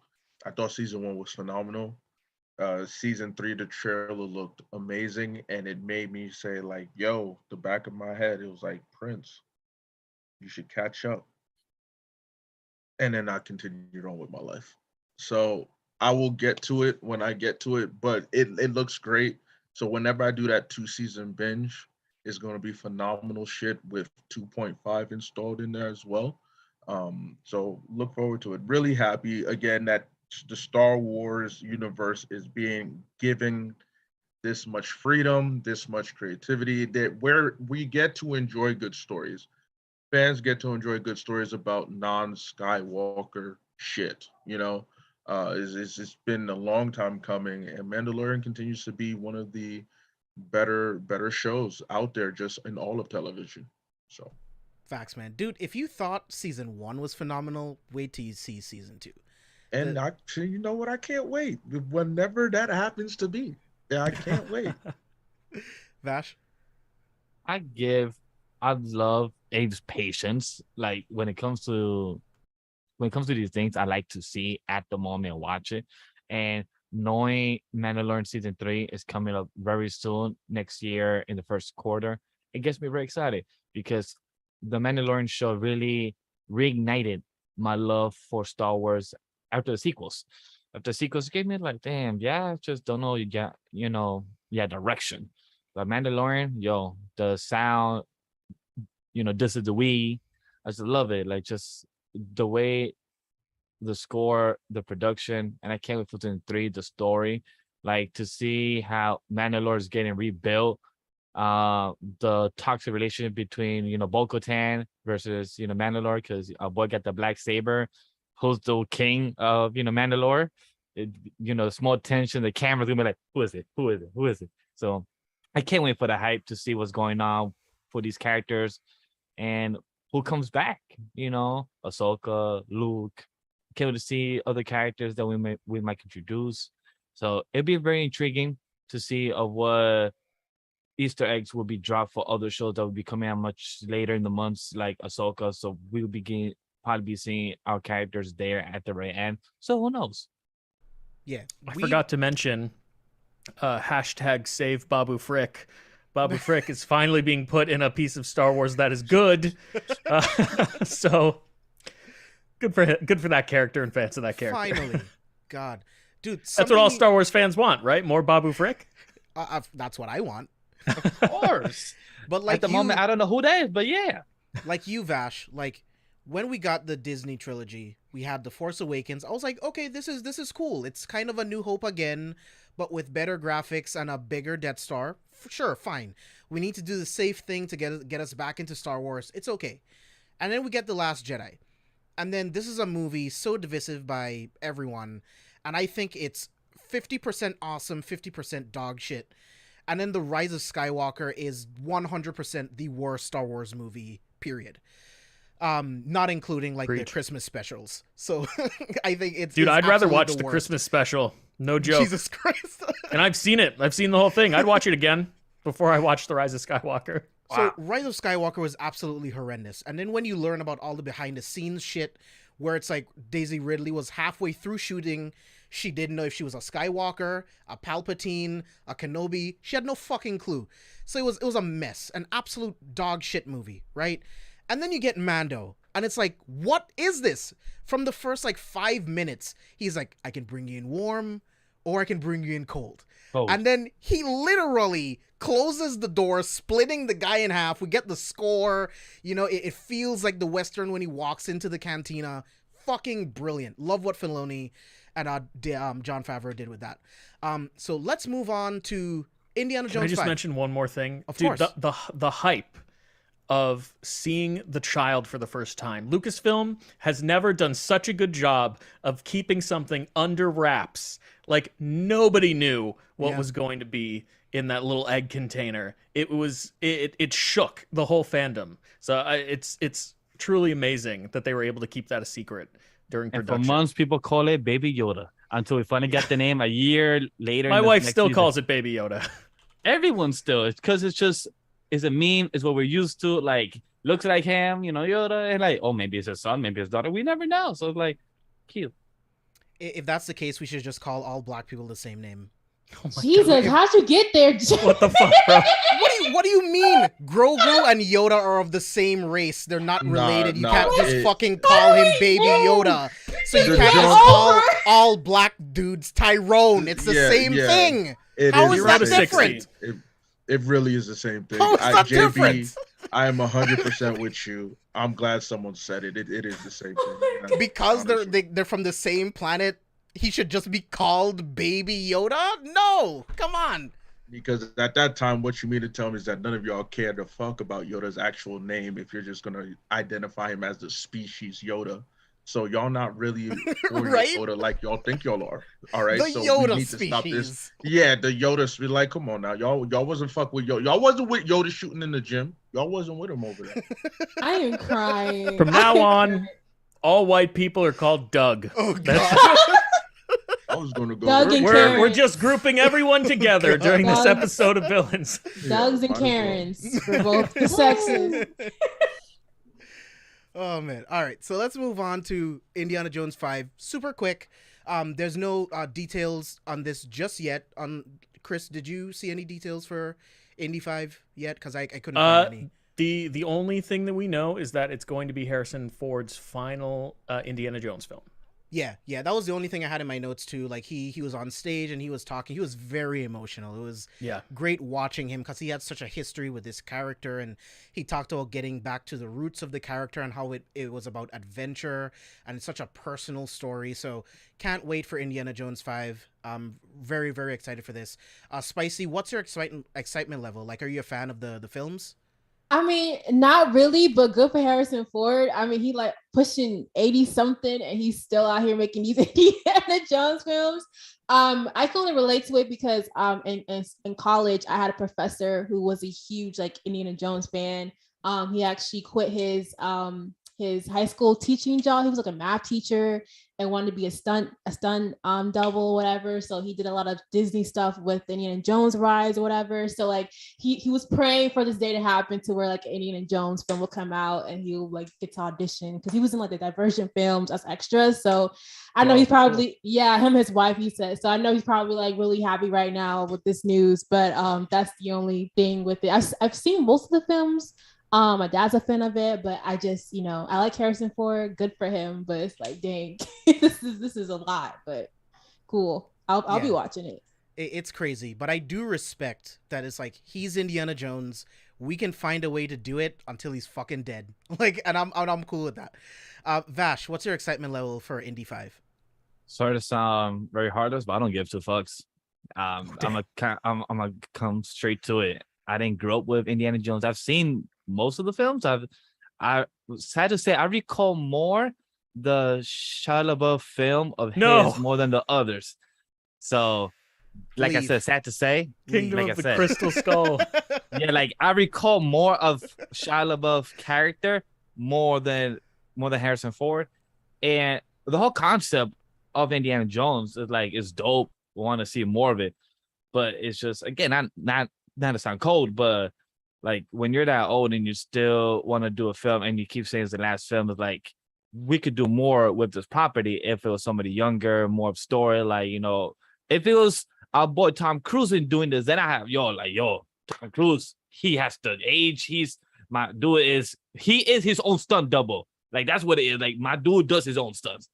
I thought season 1 was phenomenal. Season 3, the trailer looked amazing, and it made me say, like, yo, the back of my head, it was like, Prince, you should catch up. And then I continued on with my life. So I will get to it when I get to it, but it looks great. So whenever I do that 2-season binge, it's going to be phenomenal shit with 2.5 installed in there as well. So look forward to it. Really happy, again, that the Star Wars universe is being given this much freedom, this much creativity, that where we get to enjoy good stories. Fans get to enjoy good stories about non-Skywalker shit, It's been a long time coming, and Mandalorian continues to be one of the better shows out there just in all of television. So Facts, man. Dude, if you thought season 1 was phenomenal, wait till you see season 2. And actually, you know what? I can't wait. Whenever that happens to be. Yeah, I can't wait. Vash? I love Abe's patience. Like, when it comes to these things, I like to see at the moment and watch it. And knowing Mandalorian season 3 is coming up very soon next year in the first quarter, it gets me very excited because the Mandalorian show really reignited my love for Star Wars after the sequels. After the sequels gave me like, damn, yeah, just don't know, direction. But Mandalorian, the sound, this is the we. I just love it. Like, just the way the score, the production, and I can't wait for season 3, the story, like to see how Mandalore is getting rebuilt, the toxic relationship between Bo-Katan versus Mandalore, because our boy got the black saber, who's the king of Mandalore. Small tension, the camera's gonna be like, who is it? So I can't wait for the hype to see what's going on for these characters and who comes back. Ahsoka, Luke. Can't wait to see other characters that we might introduce. So it'd be very intriguing to see of what Easter eggs will be dropped for other shows that will be coming out much later in the months, like Ahsoka. So we'll probably be seeing our characters there at the very end. So who knows? Yeah. I forgot to mention hashtag save Babu Frick. Babu Frick is finally being put in a piece of Star Wars that is good. So good for that character and fans of that character. Finally. God. Dude, that's what all Star Wars fans want, right? More Babu Frick? That's what I want. Of course. But like at the moment, I don't know who that is, but yeah. Like you, Vash, like when we got the Disney trilogy, we had The Force Awakens. I was like, okay, this is cool. It's kind of a New Hope again, but with better graphics and a bigger Death Star. Sure, fine. We need to do the safe thing to get us back into Star Wars. It's okay. And then we get The Last Jedi. And then this is a movie so divisive by everyone. And I think it's 50% awesome, 50% dog shit. And then The Rise of Skywalker is 100% the worst Star Wars movie, period. Not including like the Christmas specials. So I think it's dude, I'd rather watch the worst. Christmas special. No joke. Jesus Christ. And I've seen it. I've seen the whole thing. I'd watch it again before I watch The Rise of Skywalker. So Rise of Skywalker was absolutely horrendous. And then when you learn about all the behind the scenes shit, where it's like Daisy Ridley was halfway through shooting, she didn't know if she was a Skywalker, a Palpatine, a Kenobi. She had no fucking clue. So it was a mess, an absolute dog shit movie, right? And then you get Mando, And it's like, what is this? From the first like 5 minutes, he's like, I can bring you in warm or I can bring you in cold. And then he literally closes the door, splitting the guy in half. We get the score. You know, it feels like the Western when he walks into the cantina. Fucking brilliant. Love what Filoni and Jon Favreau did with that. So let's move on to Indiana Jones 5. Can I just mention one more thing? Of Dude, course. The hype of seeing the child for the first time. Lucasfilm has never done such a good job of keeping something under wraps. Like, nobody knew what was going to be in that little egg container. It shook the whole fandom. So it's truly amazing that they were able to keep that a secret during production. And for months, people call it Baby Yoda until we finally get the name a year later. My wife still calls it Baby Yoda. Everyone still. It's because it's a meme. It's what we're used to. Like, looks like him, you know, Yoda. And like, oh, maybe it's his son, maybe his daughter. We never know. So it's like, cute. If that's the case, we should just call all black people the same name. Oh my Jesus, God. how'd you get there? What the fuck, bro? What do you mean? Grogu and Yoda are of the same race. They're not related. You can't just fucking call him Baby Yoda. So you can't just call all black dudes Tyrone. It's the same thing. How is that different? It really is the same thing. How is that different? I am 100% with you. I'm glad someone said it. It is the same thing. Because they're from the same planet, he should just be called Baby Yoda? No, come on. Because at that time, what you mean to tell me is that none of y'all care to fuck about Yoda's actual name if you're just going to identify him as the species Yoda. So y'all not really right? Yoda like y'all think y'all are. All right. The so Yoda we need species. to stop this. Yeah, the Yoda species. Like, come on now. Y'all wasn't fuck with Yoda. Y'all wasn't with Yoda shooting in the gym. Y'all wasn't with him over there. I am crying. From now on, all white people are called Doug. Oh, God. I was going to go. Doug and We're just grouping everyone together during this Doug. episode of Villains. Dougs and Karens for both the sexes. Oh man. All right. So let's move on to Indiana Jones 5. Super quick. There's no details on this just yet. Chris, did you see any details for Indy 5 yet? Because I couldn't find any. The only thing that we know is that it's going to be Harrison Ford's final Indiana Jones film. Yeah, that was the only thing I had in my notes too. Like he was on stage and he was talking. He was very emotional. It was great watching him because he had such a history with this character, and he talked about getting back to the roots of the character and how it was about adventure, and it's such a personal story. So can't wait for Indiana Jones 5. I'm very, very excited for this. Spicy, what's your excitement level? Like, are you a fan of the films? I mean, not really, but good for Harrison Ford. I mean, he like pushing 80 something and he's still out here making these Indiana Jones films. I can only relate to it because in college I had a professor who was a huge like Indiana Jones fan. He actually quit his high school teaching job. He was like a math teacher and wanted to be a stunt double, whatever. So he did a lot of Disney stuff with Indiana Jones rides or whatever. So like he was praying for this day to happen to where like Indiana Jones film will come out and he'll like get to audition because he was in like the Divergent films as extras. So I know he's probably him and his wife, he said. So I know he's probably like really happy right now with this news. But that's the only thing with it. I've seen most of the films. My dad's a fan of it, but I just, I like Harrison Ford. Good for him, but it's like, dang, this is a lot. But cool, I'll be watching it. It's crazy, but I do respect that it's like he's Indiana Jones. We can find a way to do it until he's fucking dead. Like, and I'm cool with that. Vash, what's your excitement level for Indy 5? Sorry to sound very heartless, but I don't give two fucks. I'm gonna come straight to it. I didn't grow up with Indiana Jones. I've seen most of the films. I sad to say I recall more the Shia LaBeouf film of his more than the others. So, like I said, sad to say, Kingdom of the Crystal Skull. Yeah, like I recall more of Shia LaBeouf character more than Harrison Ford, and the whole concept of Indiana Jones is dope. We want to see more of it, but it's just again not to sound cold, but like when you're that old and you still want to do a film and you keep saying it's the last film, it's like we could do more with this property if it was somebody younger, more of story. Like, if it was our boy Tom Cruise doing this, then I have Tom Cruise, he has to age. He is his own stunt double. Like that's what it is. Like my dude does his own stunts.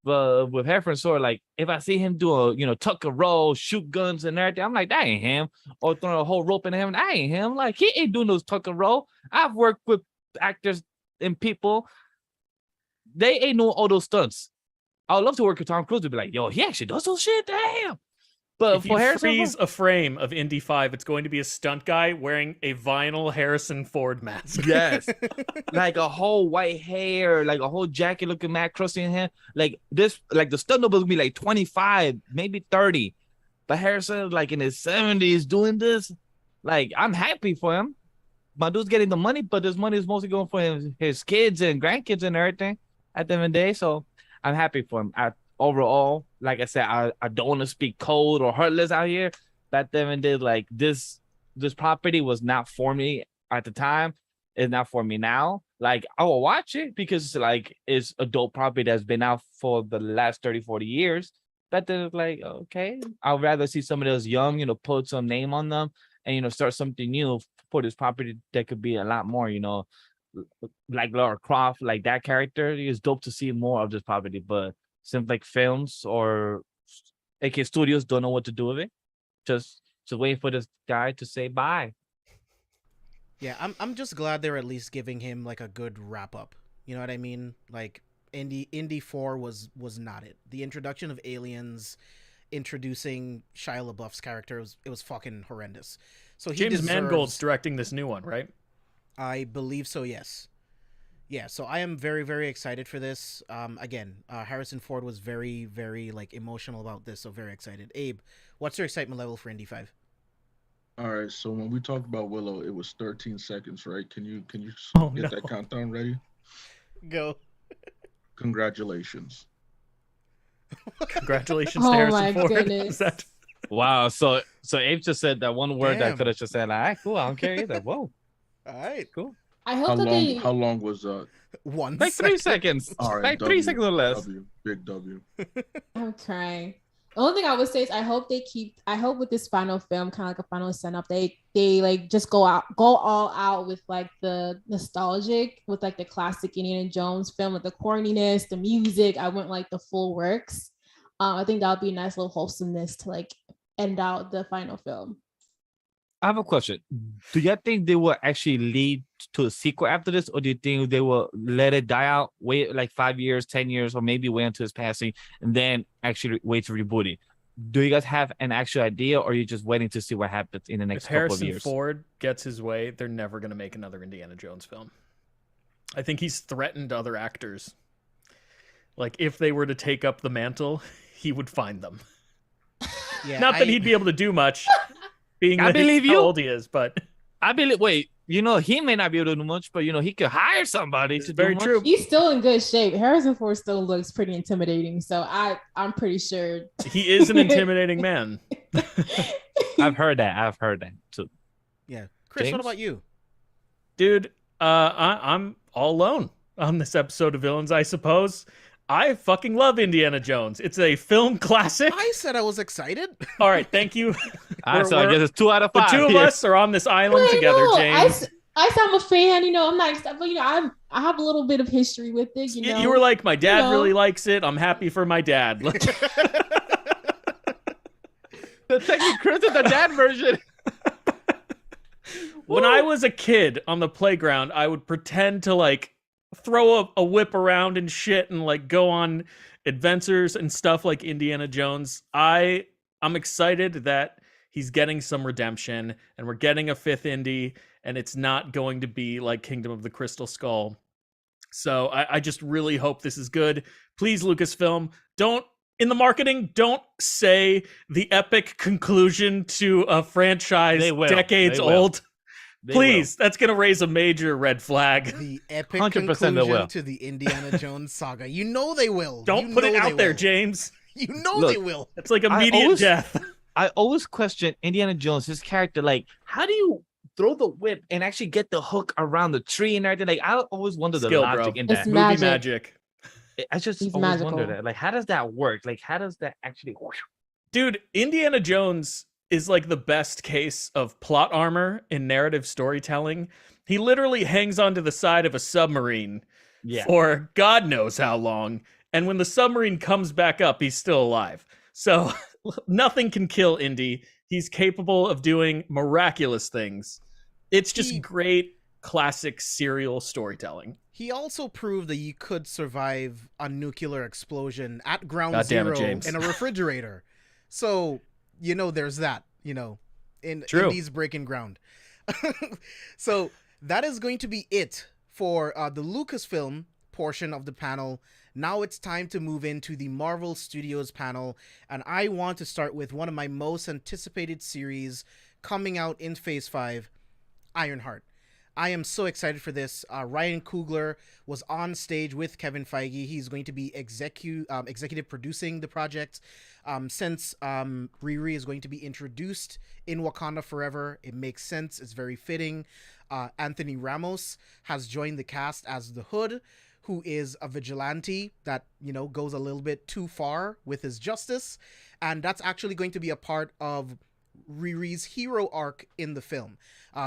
But with Harrison Sword, like if I see him do a tuck a roll, shoot guns and everything, I'm like, that ain't him. Or throwing a whole rope in him, that ain't him. Like he ain't doing those tuck and roll. I've worked with actors and people, they ain't doing all those stunts. I would love to work with Tom Cruise to be like, yo, he actually does those shit. Damn. But if for you Harrison freeze a frame of Indy 5, it's going to be a stunt guy wearing a vinyl Harrison Ford mask. yes, like a whole white hair, like a whole jacket looking mad crusty in him. Like this, like the stunt double will be like 25, maybe 30. But Harrison, like in his 70s, doing this, like I'm happy for him. My dude's getting the money, but this money is mostly going for his kids and grandkids and everything at the end of the day. So I'm happy for him. Overall, like I said, I don't want to speak cold or heartless out here. But at the end of the day, like this property was not for me at the time. It's not for me now. Like I will watch it because like it's a dope property that's been out for the last 30, 40 years. But then it's like, okay, I'd rather see some of those young, put some name on them and start something new for this property that could be a lot more, like Lara Croft, like that character. It's dope to see more of this property, but since like films or AK Studios don't know what to do with it, just wait for this guy to say bye. Yeah, I'm just glad they're at least giving him like a good wrap up. You know what I mean? Like Indy 4 was not it. The introduction of aliens, introducing Shia LaBeouf's character, it was fucking horrendous. So James Mangold's directing this new one, right? I believe so, yes. Yeah, so I am very, very excited for this. Again, Harrison Ford was very, very like emotional about this, so very excited. Abe, what's your excitement level for Indy 5? All right, so when we talked about Willow, it was 13 seconds, right? Can you get that countdown ready? Go. Congratulations. Congratulations to Harrison Ford. Goodness. Wow, so Abe just said that one word that Damn. could have just said, all right, cool, I don't care either. Whoa. All right. Cool. I hope How long was 1 Like 3 seconds. all right, Like 3 seconds or less. Big W. I'm trying. The only thing I would say is I hope with this final film, kind of like a final setup, they like just go all out with like the nostalgic, with like the classic Indiana Jones film, with the corniness, the music. I went like the full works. I think that would be a nice little wholesomeness to like end out the final film. I have a question. Do you think they will actually lead to a sequel after this, or do you think they will let it die out, wait like 5 years, 10 years, or maybe wait until his passing and then actually wait to reboot it? Do you guys have an actual idea, or are you just waiting to see what happens in the next couple of years? If Harrison Ford gets his way, they're never going to make another Indiana Jones film. I think he's threatened other actors. Like, if they were to take up the mantle, he would find them. Yeah, Not that he'd be able to do much, being I believe you. how old he is, but I believe. Wait, he may not be able to do much, but he could hire somebody to do very much. true. He's still in good shape. Harrison Ford still looks pretty intimidating, so I'm pretty sure He is an intimidating man. I've heard that too. Yeah. Chris, James? what about you? Dude, I'm all alone on this episode of Villains, I suppose. I fucking love Indiana Jones. It's a film classic. I said I was excited. All right, thank you. I guess it's 2 out of 5. The two of us are on this island together, no, James. I said I'm a fan. I'm not, but I have a little bit of history with it. You were like, my dad really likes it. I'm happy for my dad. Technically, Chris is the dad version. When I was a kid on the playground, I would pretend to like throw a whip around and shit and like go on adventures and stuff like Indiana Jones. I'm excited that he's getting some redemption and we're getting a 5th Indy, and it's not going to be like Kingdom of the Crystal Skull. So I just really hope this is good. Please, Lucasfilm, in the marketing, don't say the epic conclusion to a franchise decades old. Please, that's going to raise a major red flag. The epic 100% conclusion to the Indiana Jones saga. You know they will. Don't put it out there, James. You know they will. It's like immediate death. I always question Indiana Jones, his character. Like, how do you throw the whip and actually get the hook around the tree and everything? Like, I always wonder the logic in that. It's Movie magic. I just He's always magical. wonder that. Like, how does that work? Like, how does that actually... Dude, Indiana Jones is like the best case of plot armor in narrative storytelling. He literally hangs onto the side of a submarine for God knows how long. And when the submarine comes back up, he's still alive. So nothing can kill Indy. He's capable of doing miraculous things. It's just great classic serial storytelling. He also proved that you could survive a nuclear explosion at ground God damn zero it, James. in a refrigerator. So, there's that, in Indy's breaking ground. So that is going to be it for the Lucasfilm portion of the panel. Now it's time to move into the Marvel Studios panel, and I want to start with one of my most anticipated series coming out in Phase 5, Ironheart. I am so excited for this. Ryan Coogler was on stage with Kevin Feige. He's going to be executive producing the project. Since Riri is going to be introduced in Wakanda Forever, it makes sense. It's very fitting. Anthony Ramos has joined the cast as the Hood, who is a vigilante that, goes a little bit too far with his justice. And that's actually going to be a part of Riri's hero arc in the film.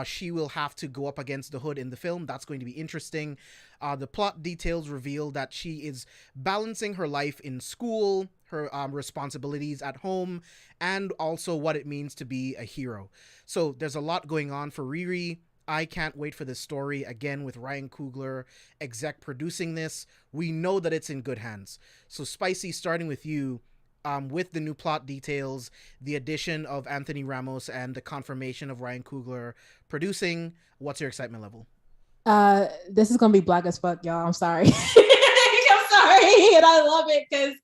She will have to go up against the Hood in the film. That's going to be interesting. The plot details reveal that she is balancing her life in school, her responsibilities at home, and also what it means to be a hero. So there's a lot going on for Riri. I can't wait for this story, again, with Ryan Coogler exec producing this. We know that it's in good hands. So Spicy, starting with you, with the new plot details, the addition of Anthony Ramos, and the confirmation of Ryan Coogler producing, what's your excitement level? This is gonna be black as fuck, y'all. I'm sorry. I'm sorry, and I love it because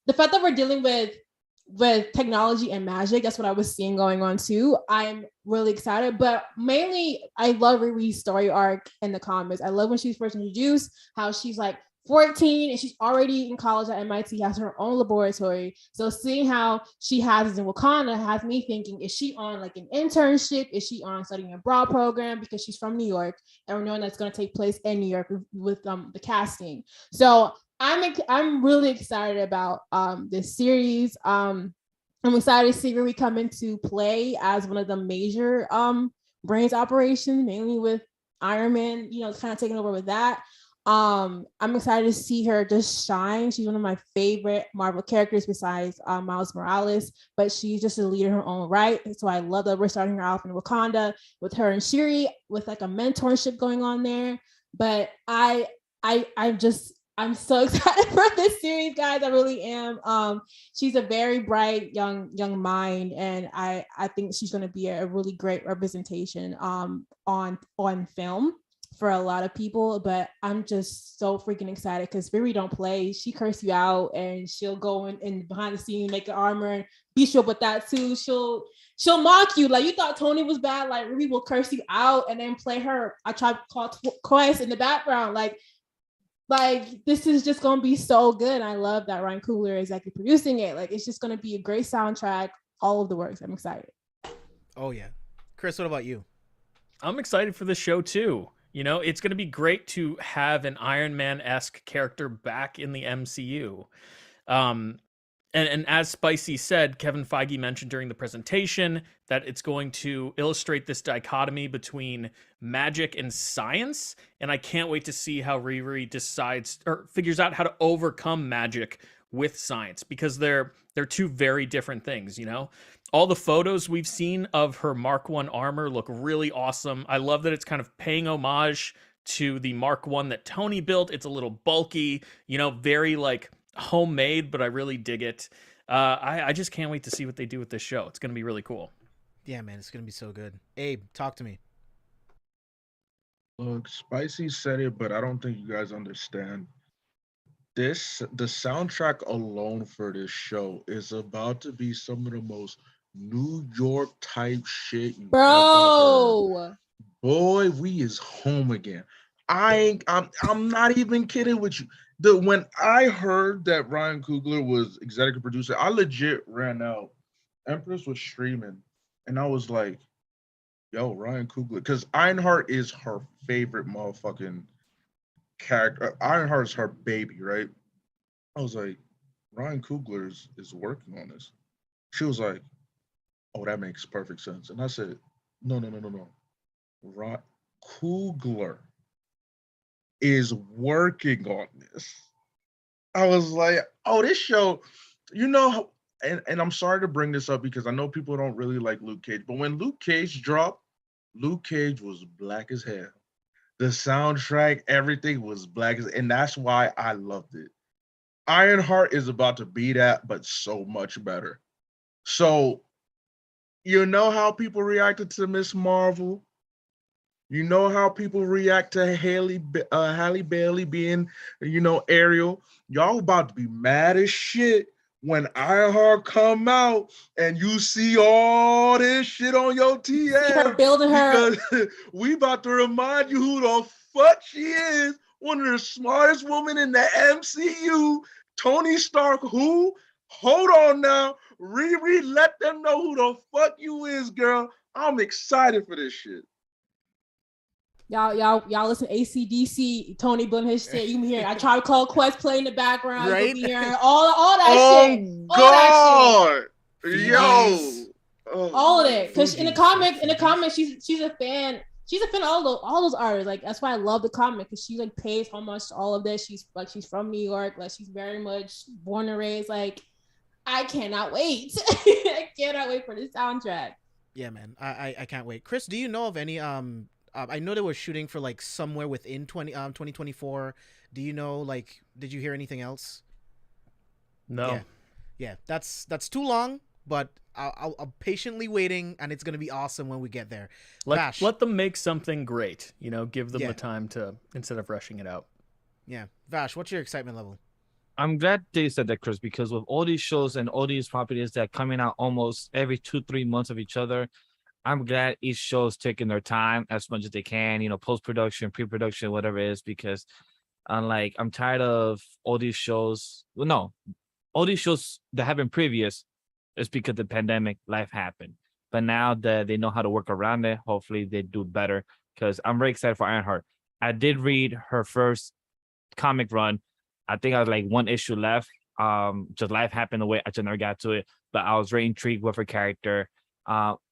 the fact that we're dealing with technology and magic, that's what I was seeing going on too. I'm really excited, but mainly I love Riri's story arc in the comics. I love when she's first introduced, how she's like 14 and she's already in college at MIT, has her own laboratory. So seeing how she has this in Wakanda has me thinking, is she on like an internship? Is she on studying abroad program? Because she's from New York, and we're knowing that's going to take place in New York with the casting. So I'm really excited about this series. I'm excited to see Riri come into play as one of the major brains operations, mainly with Iron Man, kind of taking over with that. I'm excited to see her just shine. She's one of my favorite Marvel characters besides Miles Morales, but she's just a leader in her own right. So I love that we're starting her off in Wakanda with her and Shuri with like a mentorship going on there. But I'm so excited for this series, guys. I really am. She's a very bright young mind, and I think she's going to be a really great representation on film for a lot of people. But I'm just so freaking excited because Riri don't play. She curse you out, and she'll go in behind the scene, make an armor, and beat you up with that too. She'll mock you like you thought Tony was bad. Like Riri will curse you out and then play her I tried to call twice in the background. Like this is just gonna be so good. I love that Ryan Coogler is actually producing it. Like it's just gonna be a great soundtrack, all of the works. I'm excited. Oh yeah. Chris, what about you? I'm excited for the show too. It's going to be great to have an Iron Man-esque character back in the MCU. And as Spicy said, Kevin Feige mentioned during the presentation that it's going to illustrate this dichotomy between magic and science. And I can't wait to see how Riri decides or figures out how to overcome magic with science, because they're two very different things, All the photos we've seen of her Mark I armor look really awesome. I love that it's kind of paying homage to the Mark I that Tony built. It's a little bulky, very like homemade, but I really dig it. I just can't wait to see what they do with this show. It's going to be really cool. Yeah, man, it's going to be so good. Abe, talk to me. Look, Spicy said it, but I don't think you guys understand. The soundtrack alone for this show is about to be some of the most New York type shit you Bro. ever heard. Boy, we is home again. I'm not even kidding with you. When I heard that Ryan Coogler was executive producer, I legit ran out. Empress was streaming, and I was like, yo, Ryan Coogler, because Ironheart is her favorite motherfucking character. Ironheart is her baby, right? I was like, Ryan Coogler is working on this. She was like, oh, that makes perfect sense. And I said, no. Coogler is working on this. I was like, oh, this show, you know, and I'm sorry to bring this up because I know people don't really like Luke Cage, but when Luke Cage dropped, Luke Cage was black as hell. The soundtrack, everything was black, and that's why I loved it. Ironheart is about to be that, but so much better. So, you know how people reacted to Miss Marvel? You know how people react to Halle Bailey being, Ariel? Y'all about to be mad as shit when Ironheart come out and you see all this shit on your TM. Her building her. Because we about to remind you who the fuck she is. One of the smartest women in the MCU. Tony Stark, who? Hold on now. Riri, let them know who the fuck you is, girl. I'm excited for this shit. Y'all listen to AC/DC, Tony Blunt his shit. You can hear I try to call Quest play in the background. Right? You'll be hearing all that shit. All God. that shit. Yo. All of it. Because in the comic, she's a fan. She's a fan of all those artists. Like that's why I love the comic because she like pays homage to all of this. She's from New York. Like she's very much born and raised. Like I cannot wait. I cannot wait for this soundtrack. Yeah, man. I can't wait. Chris, do you know of any I know they were shooting for like somewhere within 2024. Do you know, like, did you hear anything else? No. Yeah. That's too long, but I'm patiently waiting, and it's gonna be awesome when we get there. Let them make something great. Give them Yeah. the time to, instead of rushing it out. Yeah, Vash, what's your excitement level? I'm glad they said that, Chris, because with all these shows and all these properties that are coming out almost every 2-3 months of each other, I'm glad each show is taking their time as much as they can, post-production, pre-production, whatever it is, because I'm tired of all these shows. Well, no, all these shows that have been previous is because the pandemic, life happened. But now that they know how to work around it, hopefully they do better, because I'm very excited for Ironheart. I did read her first comic run. I think I was like one issue left. Just life happened the way I just never got to it, but I was very intrigued with her character.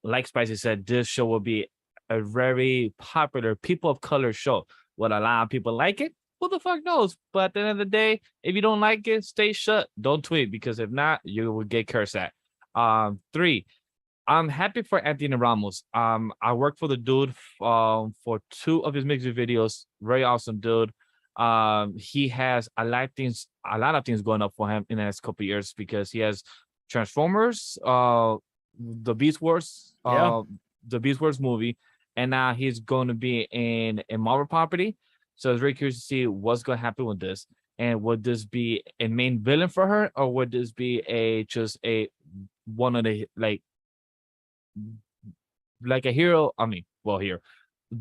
Like Spicy said, this show will be a very popular people of color show. Will a lot of people like it? Who the fuck knows? But at the end of the day, if you don't like it, stay shut. Don't tweet, because if not, you will get cursed at. 3, I'm happy for Anthony Ramos. I worked for the dude for 2 of his music videos. Very awesome dude. He has a lot of things going up for him in the next couple of years, because he has Transformers, the Beast Wars, the Beast Wars movie, and now he's going to be in a Marvel property. So I was very curious to see what's going to happen with this, and would this be a main villain for her, or would this be just one of the like a hero? I mean, here,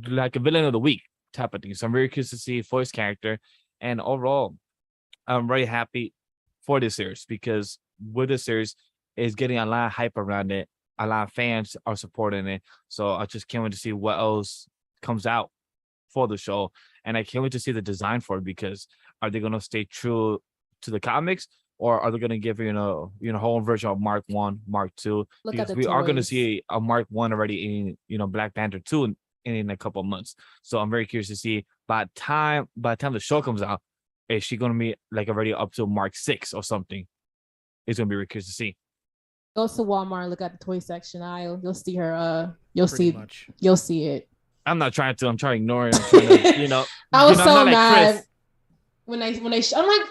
like a villain of the week type of thing. So I'm very curious to see for his character, and overall, I'm very happy for this series, because with this series, is getting a lot of hype around it. A lot of fans are supporting it. So I just can't wait to see what else comes out for the show. And I can't wait to see the design for it, because are they going to stay true to the comics, or are they going to give whole whole version of Mark 1, Mark 2? Because we are going to see a Mark 1 already in Black Panther 2 in a couple of months. So I'm very curious to see by the time the show comes out, is she going to be like already up to Mark 6 or something? It's going to be very curious to see. Go to Walmart, look at the toy section aisle. You'll see her. You'll see it. I'm not trying to. I'm trying to ignore it. I'm trying to, I was so mad Chris. when they. I'm like,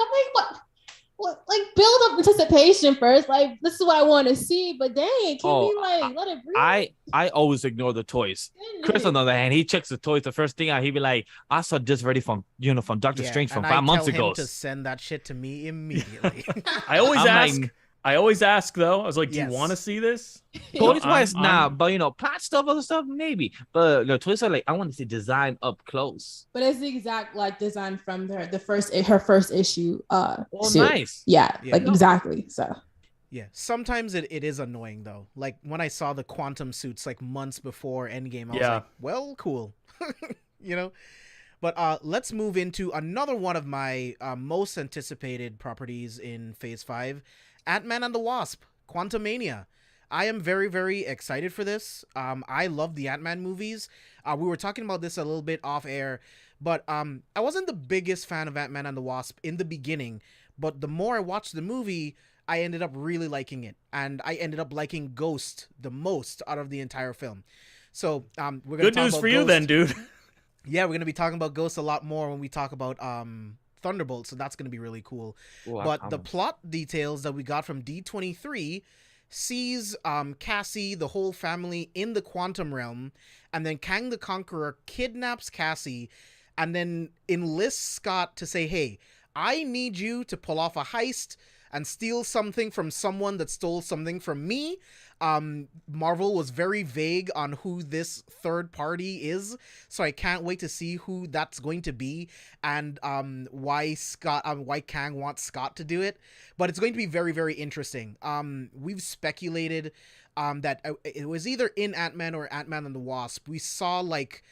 what? Like, build up anticipation first. Like, this is what I want to see. But dang, can we let it breathe? I always ignore the toys. Chris, on the other hand, he checks the toys. The first thing he'd be like, I saw this ready from Doctor Strange from 5 months ago. To send that shit to me immediately. I always ask though. I was like, do you want to see this? Toys wise, nah, but plot stuff, other stuff, maybe. But the toys are like, I want to see design up close. But it's the exact design from her first issue. Nice. Yeah, exactly. So yeah, sometimes it is annoying though. Like when I saw the quantum suits like months before Endgame, I was like, well, cool. But let's move into another one of my most anticipated properties in Phase 5, Ant-Man and the Wasp, Quantumania. I am very, very excited for this. I love the Ant-Man movies. We were talking about this a little bit off air, But I wasn't the biggest fan of Ant-Man and the Wasp in the beginning, but the more I watched the movie, I ended up really liking it, and I ended up liking Ghost the most out of the entire film. So we're gonna Good talk news about for you Ghost. then, dude. Yeah, we're gonna be talking about Ghost a lot more when we talk about Thunderbolts, so that's gonna be really cool. Ooh, But the plot details that we got from D23 sees Cassie, the whole family in the quantum realm, and then Kang the Conqueror kidnaps Cassie and then enlists Scott to say, hey, I need you to pull off a heist and steal something from someone that stole something from me. Marvel was very vague on who this third party is, so I can't wait to see who that's going to be and why Kang wants Scott to do it. But it's going to be very, very interesting. We've speculated that it was either in Ant-Man or Ant-Man and the Wasp. We saw like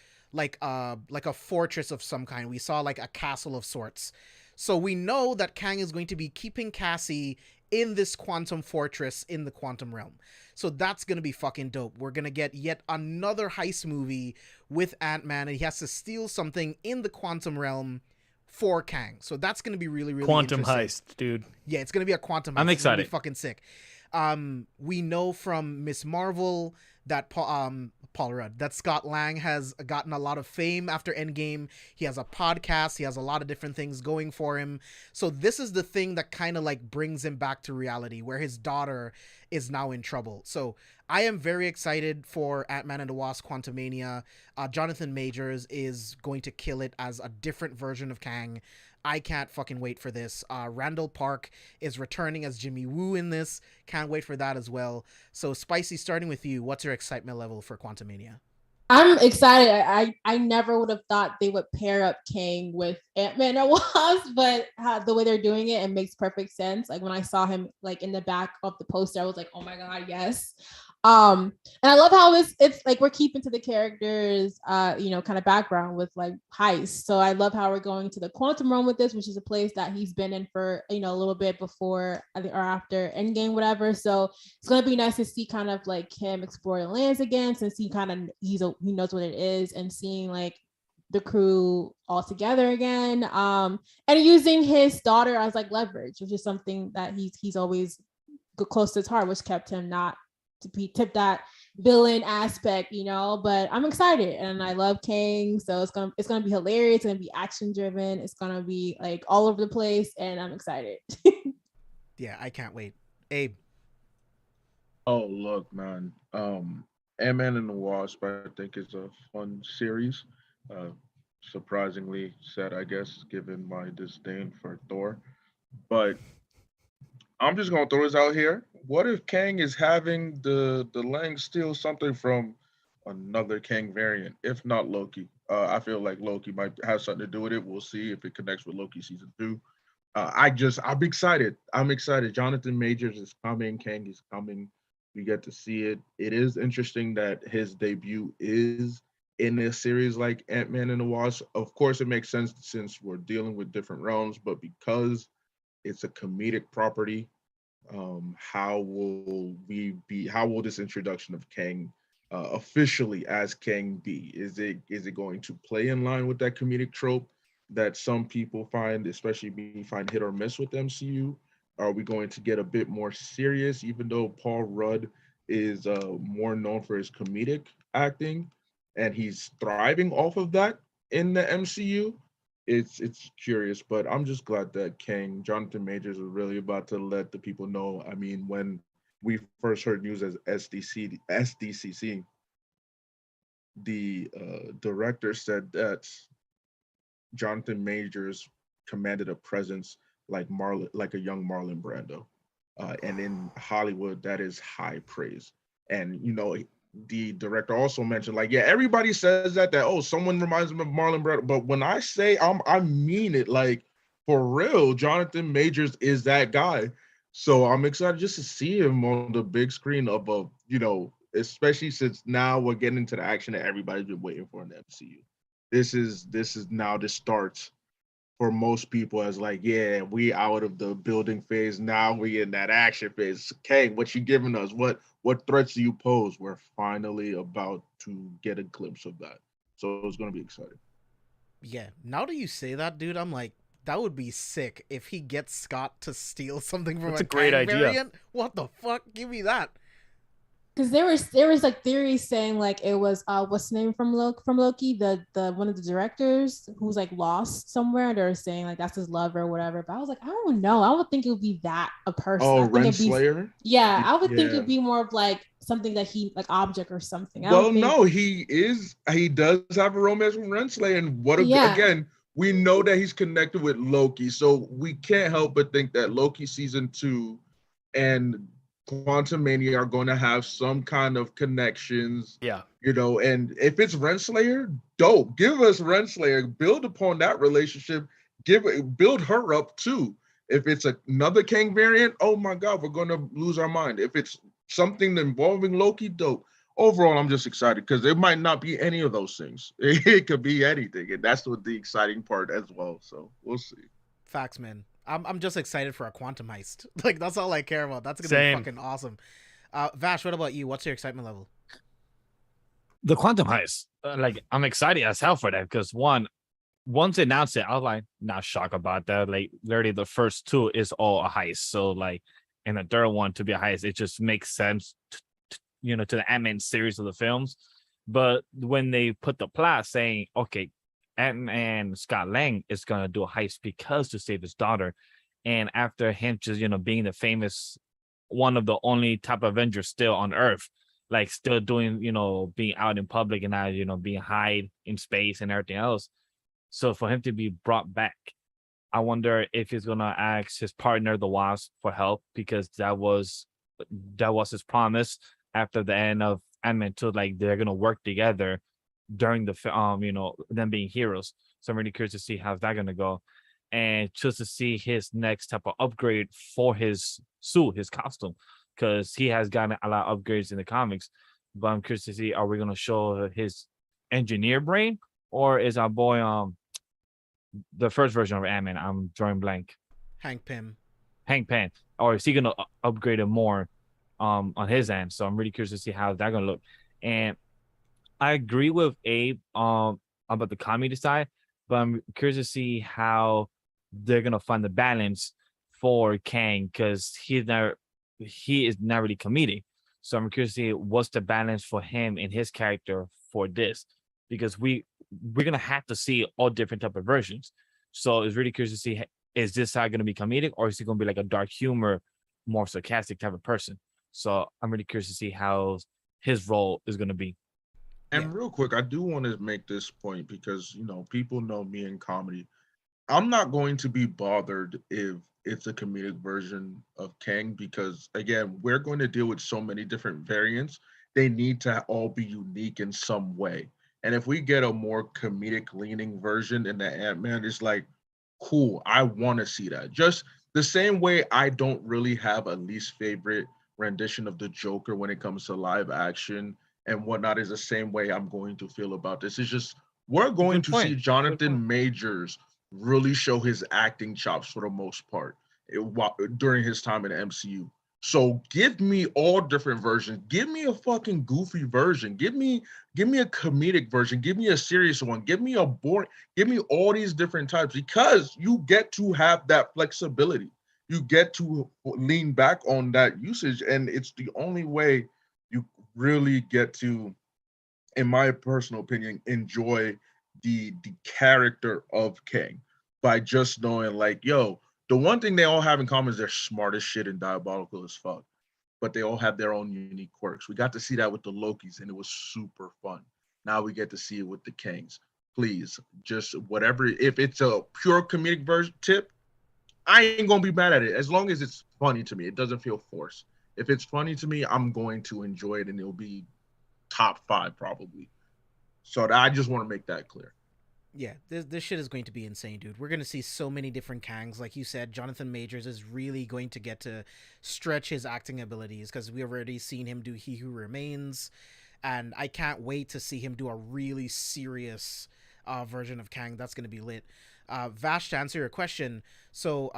a fortress of some kind. We saw like a castle of sorts. So we know that Kang is going to be keeping Cassie in this quantum fortress in the quantum realm. So that's going to be fucking dope. We're going to get yet another heist movie with Ant-Man, and he has to steal something in the quantum realm for Kang. So that's going to be really, really Quantum interesting. heist, dude. Yeah, it's going to be a quantum heist. I'm It's gonna be excited. fucking sick. We know from Miss Marvel that Paul Rudd, that Scott Lang has gotten a lot of fame after Endgame. He has a podcast. He has a lot of different things going for him. So this is the thing that kind of like brings him back to reality, where his daughter is now in trouble. So I am very excited for Ant-Man and the Wasp: Quantumania. Jonathan Majors is going to kill it as a different version of Kang. I can't fucking wait for this. Randall Park is returning as Jimmy Woo in this. Can't wait for that as well. So, Spicy, starting with you, what's your excitement level for Quantumania? I'm excited. I never would have thought they would pair up Kang with Ant-Man or Wasp, but the way they're doing it makes perfect sense. Like when I saw him like in the back of the poster, I was like, oh my God, yes. And I love how it's like we're keeping to the characters, kind of background with like heist. So I love how we're going to the quantum realm with this, which is a place that he's been in for a little bit before or after Endgame, whatever. So it's gonna be nice to see kind of like him explore the lands again, since he knows what it is, and seeing like the crew all together again, and using his daughter as like leverage, which is something that he's always close to his heart, which kept him not to be tip that villain aspect, but I'm excited and I love Kang, so it's gonna be hilarious. It's gonna be action driven. It's gonna be like all over the place, and I'm excited. Yeah, I can't wait. Abe. Oh, look, man. Ant-Man and the Wasp, I think, is a fun series. Uh, Surprisingly sad, I guess, given my disdain for Thor. But I'm just gonna throw this out here. What if Kang is having the Lang steal something from another Kang variant, if not Loki? I feel like Loki might have something to do with it. We'll see if it connects with Loki season 2. I'm excited. I'm excited. Jonathan Majors is coming. Kang is coming. We get to see it. It is interesting that his debut is in a series like Ant-Man and the Wasp. Of course, it makes sense since we're dealing with different realms, but because it's a comedic property, how will this introduction of Kang officially as Kang be? Is it going to play in line with that comedic trope that some people find, especially me, find hit or miss with MCU? Are we going to get a bit more serious, even though Paul Rudd is more known for his comedic acting and he's thriving off of that in the MCU? It's curious, but I'm just glad that Jonathan Majors, is really about to let the people know. I mean, when we first heard news as SDCC, the director said that Jonathan Majors commanded a presence like a young Marlon Brando, and in Hollywood, that is high praise. And the director also mentioned, like, yeah, everybody says that oh, someone reminds him of Marlon Brando, but when I say I mean it, like for real. Jonathan Majors is that guy, so I'm excited just to see him on the big screen of especially since now we're getting into the action that everybody's been waiting for in the MCU. This is now the start for most people as like, yeah, we out of the building phase. Now we in that action phase. Okay, what you giving us? What threats do you pose? We're finally about to get a glimpse of that. So it's gonna be exciting. Yeah, now that you say that, dude, I'm like, that would be sick if he gets Scott to steal something from That's a a great Kang idea. variant. What the fuck? Give me that. Because there was like theories saying like it was what's the name from Loki, the one of the directors who's like lost somewhere. They're saying like that's his lover or whatever. But I was like, I don't know. I would think it would be that a person. Oh, I think it'd be, Renslayer. yeah, I would think Yeah. it'd be more of like something that he like object or something. I Well, don't think. no, he does have a romance with Renslayer, and Yeah, again, we know that he's connected with Loki, so we can't help but think that Loki season 2 and Quantumania are going to have some kind of connections, Yeah. and if it's Renslayer, dope. Give us Renslayer, build upon that relationship, build her up too. If it's another Kang variant, oh my God, we're going to lose our mind. If it's something involving Loki, dope. Overall, I'm just excited because it might not be any of those things. It could be anything, and that's what the exciting part as well. So we'll see. Facts, man. I'm just excited for a quantum heist. Like that's all I care about. That's gonna Same. be fucking awesome. Vash, what about you? What's your excitement level? The Quantum Heist. Like, I'm excited as hell for that because once they announced it, I was like, not shocked about that. Like, literally, the first two is all a heist. So, like, and the third one to be a heist, it just makes sense, to the Ant-Man series of the films. But when they put the plot saying, okay, Ant-Man Scott Lang is gonna do a heist because to save his daughter, and after him just being the famous one of the only type of Avengers still on Earth, like still doing being out in public and not being hide in space and everything else. So for him to be brought back, I wonder if he's gonna ask his partner, the Wasp, for help because that was his promise after the end of Ant-Man 2. Like they're gonna work together during the them being heroes. So I'm really curious to see how's that gonna go, and just to see his next type of upgrade for his suit, his costume, because he has gotten a lot of upgrades in the comics. But I'm curious to see, are we gonna show his engineer brain, or is our boy the first version of Ant-Man, I'm drawing blank, Hank Pym. Hank Pym, or is he gonna upgrade it more on his end? So I'm really curious to see how that gonna look. And I agree with Abe about the comedy side, but I'm curious to see how they're gonna find the balance for Kang because he is not really comedic. So I'm curious to see what's the balance for him and his character for this, because we're gonna have to see all different type of versions. So it's really curious to see, is this guy gonna be comedic or is he gonna be like a dark humor, more sarcastic type of person? So I'm really curious to see how his role is gonna be. And Yeah. real quick, I do want to make this point because people know me in comedy. I'm not going to be bothered if it's a comedic version of Kang because again, we're going to deal with so many different variants. They need to all be unique in some way. And if we get a more comedic leaning version in the Ant-Man, it's like, cool, I want to see that. Just the same way I don't really have a least favorite rendition of the Joker when it comes to live action and whatnot is the same way I'm going to feel about this. It's just we're going Good to point. see Good Jonathan point. Majors really show his acting chops for the most part during his time in the MCU. So give me all different versions. Give me a fucking goofy version. Give me a comedic version. Give me a serious one. Give me a boring. Give me all these different types because you get to have that flexibility. You get to lean back on that usage, and it's the only way you really get to, in my personal opinion, enjoy the character of Kang by just knowing like, yo, the one thing they all have in common is they're smart as shit and diabolical as fuck, but they all have their own unique quirks. We got to see that with the Lokis, and it was super fun. Now we get to see it with the Kangs. Please, just whatever. If it's a pure comedic version tip, I ain't gonna be mad at it as long as it's funny to me. It doesn't feel forced. If it's funny to me, I'm going to enjoy it, and it'll be top 5 probably. So I just want to make that clear. Yeah, this shit is going to be insane, dude. We're going to see so many different Kangs. Like you said, Jonathan Majors is really going to get to stretch his acting abilities because we've already seen him do He Who Remains, and I can't wait to see him do a really serious version of Kang. That's going to be lit. Vash, to answer your question, so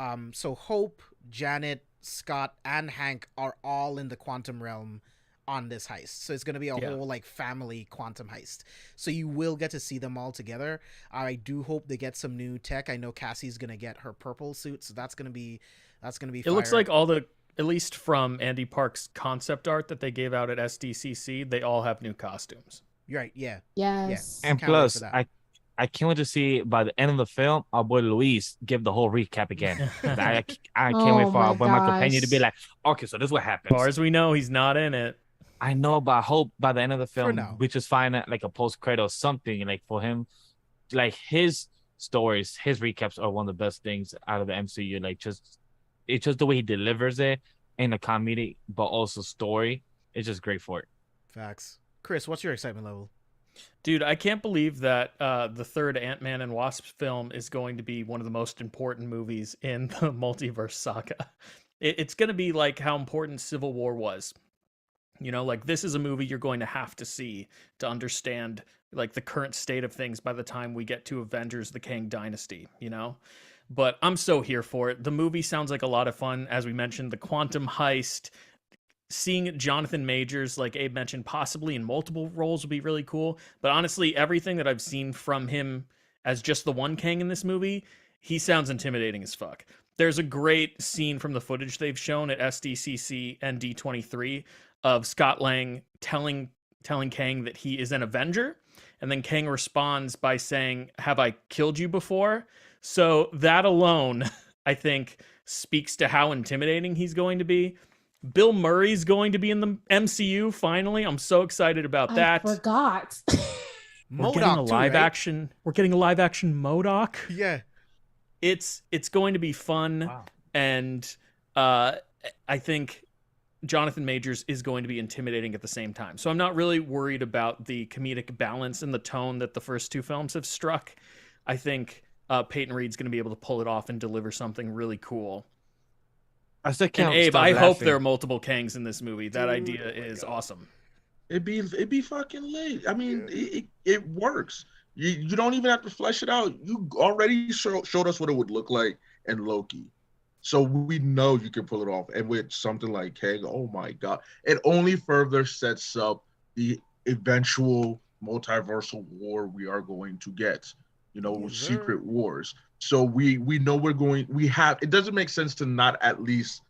Hope, Janet, Scott, and Hank are all in the quantum realm on this heist. So it's going to be a whole like family quantum heist. So you will get to see them all together. I do hope they get some new tech. I know Cassie's going to get her purple suit, so that's going to be It fire. looks like all the, at least from Andy Park's concept art that they gave out at SDCC, they all have new costumes. You're right. Yeah. Yes. And Can't wait plus, for that. I can't wait to see by the end of the film, our boy Luis give the whole recap again. I can't wait for our boy Michael Pena to be like, okay, so this is what happens. As far as we know, he's not in it. I know, but I hope by the end of the For film, now. we just find like a post credit or something like for him, like his stories, his recaps are one of the best things out of the MCU. Like it's just the way he delivers it in a comedy, but also story. It's just great for it. Facts. Chris, what's your excitement level? Dude, I can't believe that the third Ant-Man and Wasp film is going to be one of the most important movies in the multiverse saga. It's going to be like how important Civil War was. You know, like this is a movie you're going to have to see to understand like the current state of things by the time we get to Avengers: The Kang Dynasty, you know? But I'm so here for it. The movie sounds like a lot of fun. As we mentioned, the quantum heist, seeing Jonathan Majors, like Abe mentioned, possibly in multiple roles would be really cool. But honestly, everything that I've seen from him as just the one Kang in this movie, he sounds intimidating as fuck. There's a great scene from the footage they've shown at SDCC and D23 of Scott Lang telling Kang that he is an Avenger. And then Kang responds by saying, "Have I killed you before?" So that alone, I think, speaks to how intimidating he's going to be. Bill Murray's going to be in the MCU finally. I'm so excited about that. I forgot. We're getting a live right? action. We're getting a live action MODOK. Yeah. It's going to be fun. Wow. And I think Jonathan Majors is going to be intimidating at the same time. So I'm not really worried about the comedic balance and the tone that the first two films have struck. I think Peyton Reed's going to be able to pull it off and deliver something really cool. I still can't. And Abe, stop I hope laughing. there are multiple Kangs in this movie. That Dude, idea oh my is God. awesome. It'd be fucking lit. I mean, it works. You don't even have to flesh it out. You already showed us what it would look like in Loki. So we know you can pull it off. And with something like Kang, oh my God, it only further sets up the eventual multiversal war we are going to get, Yes, sir. secret wars. So we know it doesn't make sense to not at least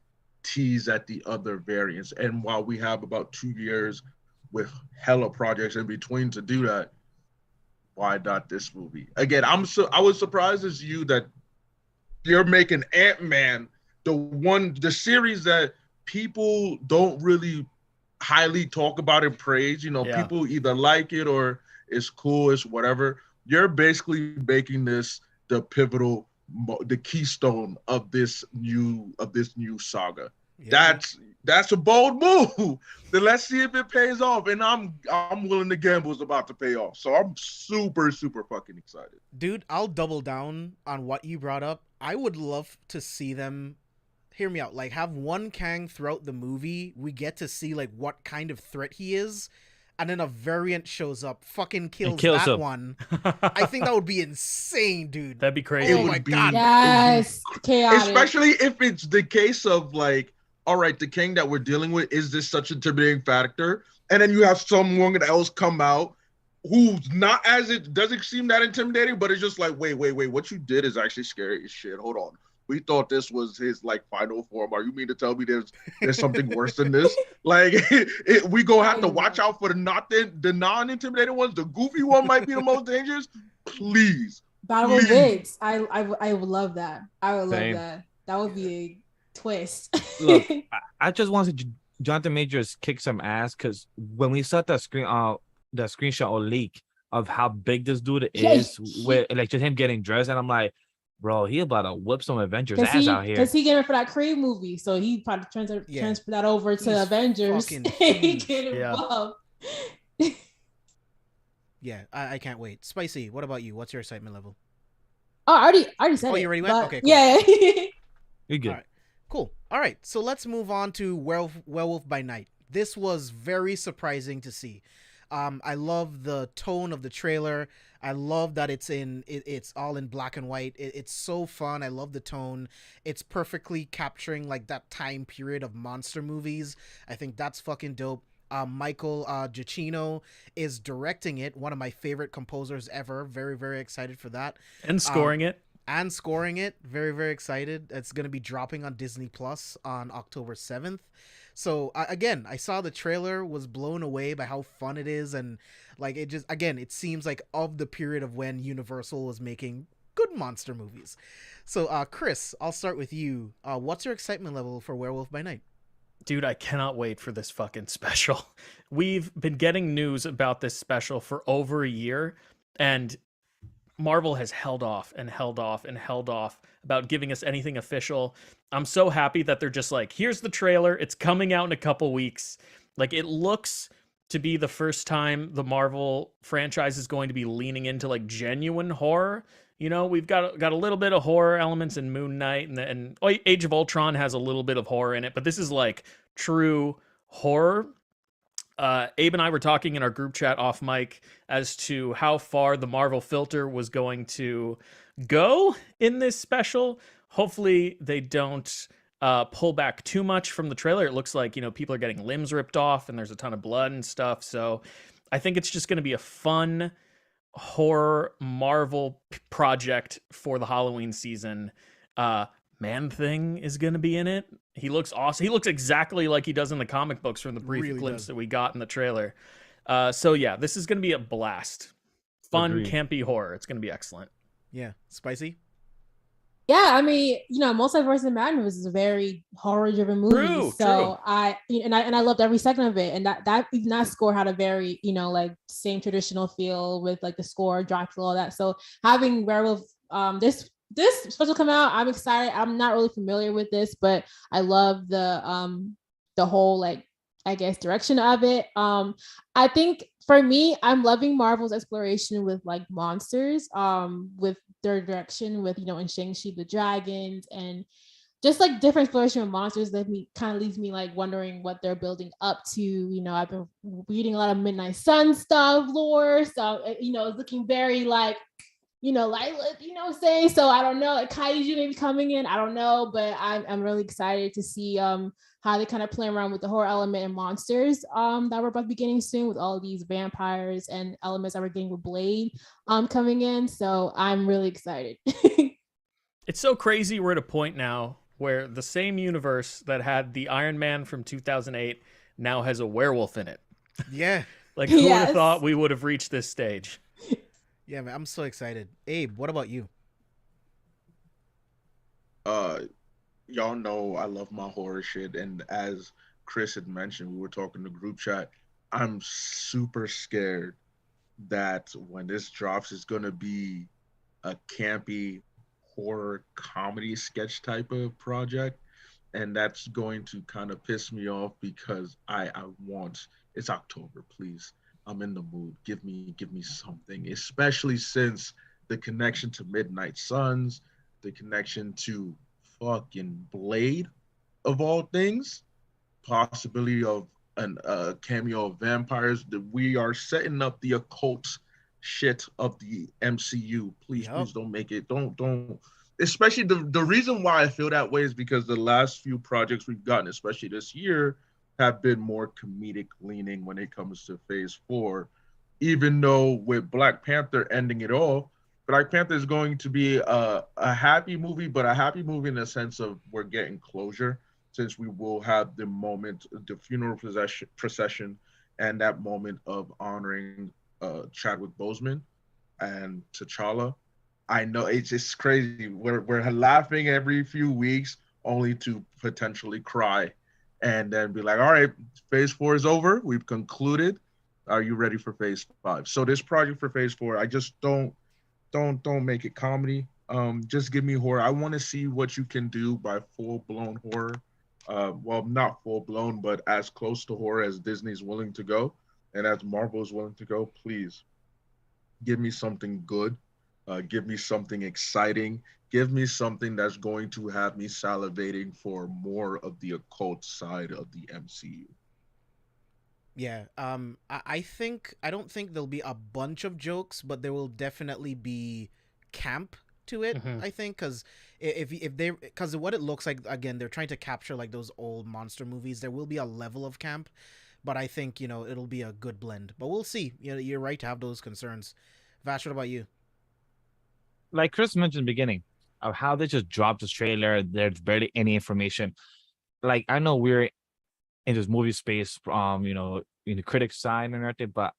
tease at the other variants. And while we have about 2 years with hella projects in between to do that, why not this movie? Again, I was surprised as you that you're making Ant-Man the series that people don't really highly talk about and praise. Yeah. People either like it or it's cool, it's whatever. You're basically making this the pivotal, the keystone of this new saga. Yeah. That's a bold move. Then let's see if it pays off. And I'm willing to gamble it's about to pay off. So I'm super, super fucking excited. Dude, I'll double down on what you brought up. I would love to see them, hear me out, like have one Kang throughout the movie. We get to see like what kind of threat he is. And then a variant shows up, fucking kills that him. one. I think that would be insane, dude. That'd be crazy. Oh my God. Yes, chaotic. Especially if it's the case of like, all right, the King that we're dealing with, is this such an intimidating factor? And then you have someone else come out who's not it doesn't seem that intimidating, but it's just like, wait, what you did is actually scary as shit. Hold on. We thought this was his like final form. Are you mean to tell me there's something worse than this? Like we go have to watch out for the non-intimidating ones. The goofy one might be the most dangerous. Please. Battle of Wigs. I would love that. I would love Same. that. That would be a twist. Look, I just wanted Jonathan Majors kick some ass because when we saw that screenshot or leak of how big this dude is, with like just him getting dressed, and I'm like, bro, he about to whip some Avengers ass out here. Because he getting for that Creed movie, so he probably transfer that over to He's Avengers. fucking He huge. get involved. Yeah, I can't wait. Spicy, what about you? What's your excitement level? Oh, I already said it. Oh, you already went? but- Okay, cool. Yeah. You're good. All right. Cool. All right, so let's move on to Werewolf by Night. This was very surprising to see. I love the tone of the trailer. I love that it's all in black and white. It's so fun. I love the tone. It's perfectly capturing like that time period of monster movies. I think that's fucking dope. Michael Giacchino is directing it. One of my favorite composers ever. Very, very excited for that. And scoring it. And scoring it. Very, very excited. It's going to be dropping on Disney Plus on October 7th. So again, I saw the trailer, was blown away by how fun it is, and like it just, again, it seems like of the period of when Universal was making good monster movies. So Chris, I'll start with you. What's your excitement level for Werewolf by Night? Dude, I cannot wait for this fucking special. We've been getting news about this special for over a year, and Marvel has held off and held off and held off about giving us anything official. I'm so happy that they're just like, here's the trailer. It's coming out in a couple weeks. Like, it looks to be the first time the Marvel franchise is going to be leaning into like genuine horror. You know, we've got a little bit of horror elements in Moon Knight, and Age of Ultron has a little bit of horror in it, but this is like true horror. Abe and I were talking in our group chat off mic as to how far the Marvel filter was going to go in this special. Hopefully they don't pull back too much from the trailer. It looks like, you know, people are getting limbs ripped off and there's a ton of blood and stuff. So I think it's just going to be a fun horror Marvel project for the Halloween season. Man-Thing is going to be in it. He looks awesome. He looks exactly like he does in the comic books from the brief Really glimpse does. that we got in the trailer. So yeah, this is going to be a blast. Fun, Agreed. campy horror. It's going to be excellent. Yeah, Spicy. Yeah, I mean, you know, Multiverse of Madness is a very horror-driven movie. True, so true. I loved every second of it. And that score had a very, you know, like same traditional feel with like the score, Dracula, all that. So having Werewolf, this special come out, I'm excited. I'm not really familiar with this, but I love the whole, like, I guess, direction of it. I think for me, I'm loving Marvel's exploration with like monsters, with their direction with, you know, in Shang-Chi, the dragons, and just like different exploration of monsters that kind of leaves me like wondering what they're building up to. You know, I've been reading a lot of Midnight Sun stuff, lore, so, you know, it's looking very like, you know, like, you know what I'm saying? So I don't know, like Kaiju maybe coming in, I don't know, but I'm really excited to see how they kind of play around with the horror element and monsters that we're about to be getting soon, with all of these vampires and elements that we're getting with Blade coming in. So I'm really excited. It's so crazy we're at a point now where the same universe that had the Iron Man from 2008 now has a werewolf in it. Yeah. Like, who would Yes. have thought we would have reached this stage? Yeah, man, I'm so excited. Abe, what about you? Y'all know I love my horror shit, and as Chris had mentioned, we were talking to group chat. I'm super scared that when this drops, it's gonna be a campy horror comedy sketch type of project, and that's going to kind of piss me off because I want, it's October, please. I'm in the mood. Give me something, especially since the connection to Midnight Suns, the connection to fucking Blade, of all things, possibility of a cameo of vampires. That we are setting up the occult shit of the MCU. Please, Yup. please don't make it. Don't. Especially the reason why I feel that way is because the last few projects we've gotten, especially this year, have been more comedic leaning when it comes to Phase 4. Even though with Black Panther ending it all, Black Panther is going to be a happy movie, but a happy movie in the sense of we're getting closure, since we will have the moment, the funeral procession, and that moment of honoring Chadwick Boseman and T'Challa. I know it's just crazy. We're laughing every few weeks only to potentially cry and then be like, all right, Phase 4 is over. We've concluded. Are you ready for Phase 5? So this project for Phase 4, I just don't make it comedy. Just give me horror. I want to see what you can do by full-blown horror. Well, not full-blown, but as close to horror as Disney's willing to go and as Marvel is willing to go. Please give me something good. Give me something exciting. Give me something that's going to have me salivating for more of the occult side of the MCU. Yeah, I don't think there'll be a bunch of jokes, but there will definitely be camp to it. Mhm. I think because because what it looks like, again, they're trying to capture like those old monster movies. There will be a level of camp, but I think it'll be a good blend. But we'll see. You're right to have those concerns. Vash, what about you? Like Chris mentioned in the beginning, of how they just dropped this trailer. There's barely any information. Like I know we're in this movie space, in the critics side and everything, but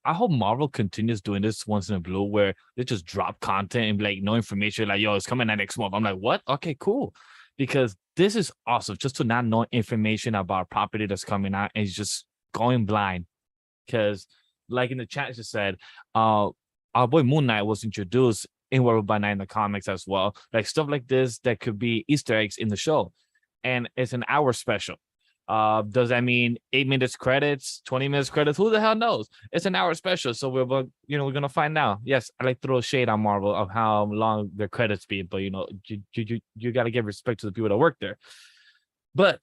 I hope Marvel continues doing this once in a blue, where they just drop content and like no information, like yo, it's coming out next month. I'm like, what? Okay, cool, because this is awesome. Just to not know information about property that's coming out and just going blind. Because like in the chat, it just said, our boy Moon Knight was introduced in World by Night in the comics as well. Like stuff like this that could be Easter eggs in the show, and it's an hour special. Does that mean 8 minutes credits, 20 minutes credits? Who the hell knows? It's an hour special, so we're gonna find out. Yes, I like to throw shade on Marvel of how long their credits be, but you gotta give respect to the people that work there. But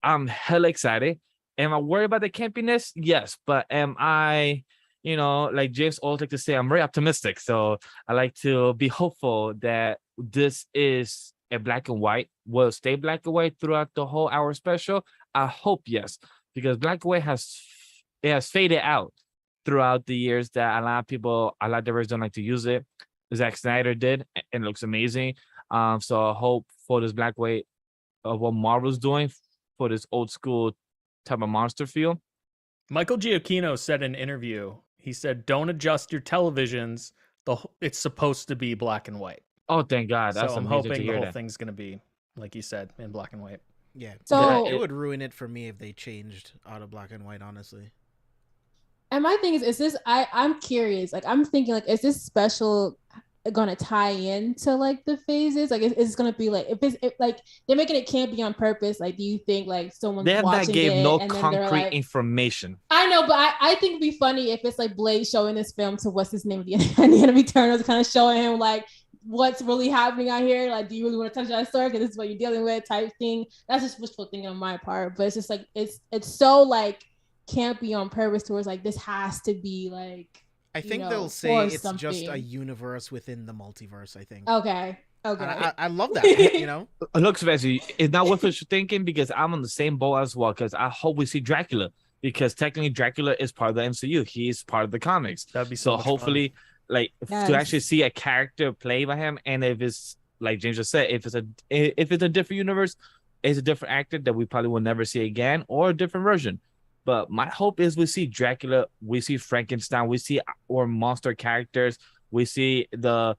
I'm hella excited. Am I worried about the campiness? Yes, but am I? Like James always like to say, I'm very optimistic. So I like to be hopeful that this is a black and white, will stay black and white throughout the whole hour special. I hope yes, because black and white has faded out throughout the years that a lot of directors don't like to use it. Zack Snyder did, and it looks amazing. So I hope for this black and white of what Marvel's doing for this old school type of monster feel. Michael Giacchino said in an interview, he said, "Don't adjust your televisions. It's supposed to be black and white." Oh, thank God! That's so I'm amazing hoping to hear the whole that. thing's gonna be, like you said, in black and white. Yeah. So it would ruin it for me if they changed out of black and white, honestly. And my thing is this? I'm curious. Like I'm thinking, like, is this special gonna tie into like the phases? Like, is gonna be like if like they're making it campy on purpose? Like, do you think like someone's They have not watching gave it no and then concrete they're like, information. I know, but I think it'd be funny if it's like Blade showing this film to what's his name, the end of Eternals, kind of showing him like what's really happening out here. Like, do you really want to touch that story? Because this is what you're dealing with, type thing. That's just wishful thinking on my part, but it's just like it's so like campy on purpose towards like this has to be like. I think they'll say it's just a universe within the multiverse. I think. Okay. I love that. Look, Svezi, it's not worth thinking because I'm on the same boat as well. Because I hope we see Dracula, because technically Dracula is part of the MCU. He's part of the comics. That'd be so hopefully, fun. To actually see a character played by him, and if it's like James just said, if it's a different universe, it's a different actor that we probably will never see again, or a different version. But my hope is we see Dracula, we see Frankenstein, we see our monster characters, we see the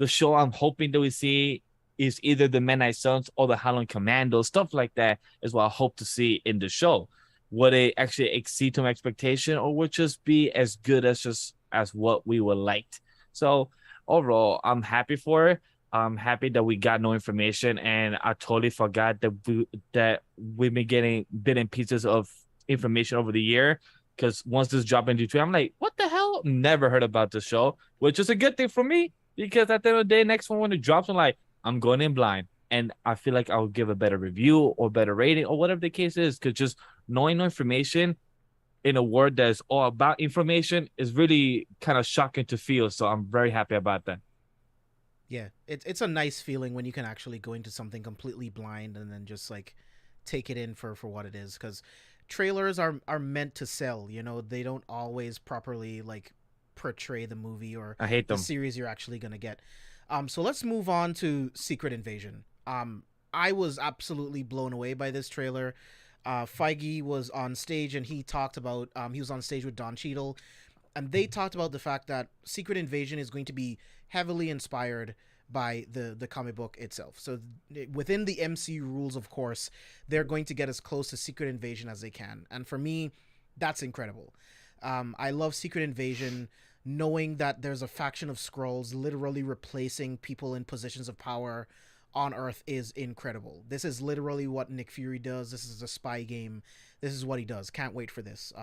show. I'm hoping that we see is either the Midnight Suns or the Howling Commandos, stuff like that is what I hope to see in the show. Would it actually exceed to my expectation, or would just be as good as what we would like? So overall, I'm happy for it. I'm happy that we got no information, and I totally forgot that we've been getting bits and pieces of information over the year, because once this dropped in D23, I'm like, what the hell? Never heard about this show, which is a good thing for me, because at the end of the day, next one when it drops, I'm like, I'm going in blind, and I feel like I'll give a better review or better rating or whatever the case is, because just knowing no information in a world that's all about information is really kind of shocking to feel. So I'm very happy about that. Yeah, it's a nice feeling when you can actually go into something completely blind and then just like take it in for what it is, because trailers are meant to sell. They don't always properly like portray the movie or I hate them. The series you're actually gonna get. So let's move on to Secret Invasion. I was absolutely blown away by this trailer. Feige was on stage and he talked about he was on stage with Don Cheadle, and they talked about the fact that Secret Invasion is going to be heavily inspired by the comic book itself. So within the MCU rules, of course, they're going to get as close to Secret Invasion as they can. And for me, that's incredible. I love Secret Invasion, knowing that there's a faction of Skrulls literally replacing people in positions of power on Earth is incredible. This is literally what Nick Fury does. This is a spy game. This is what he does. Can't wait for this.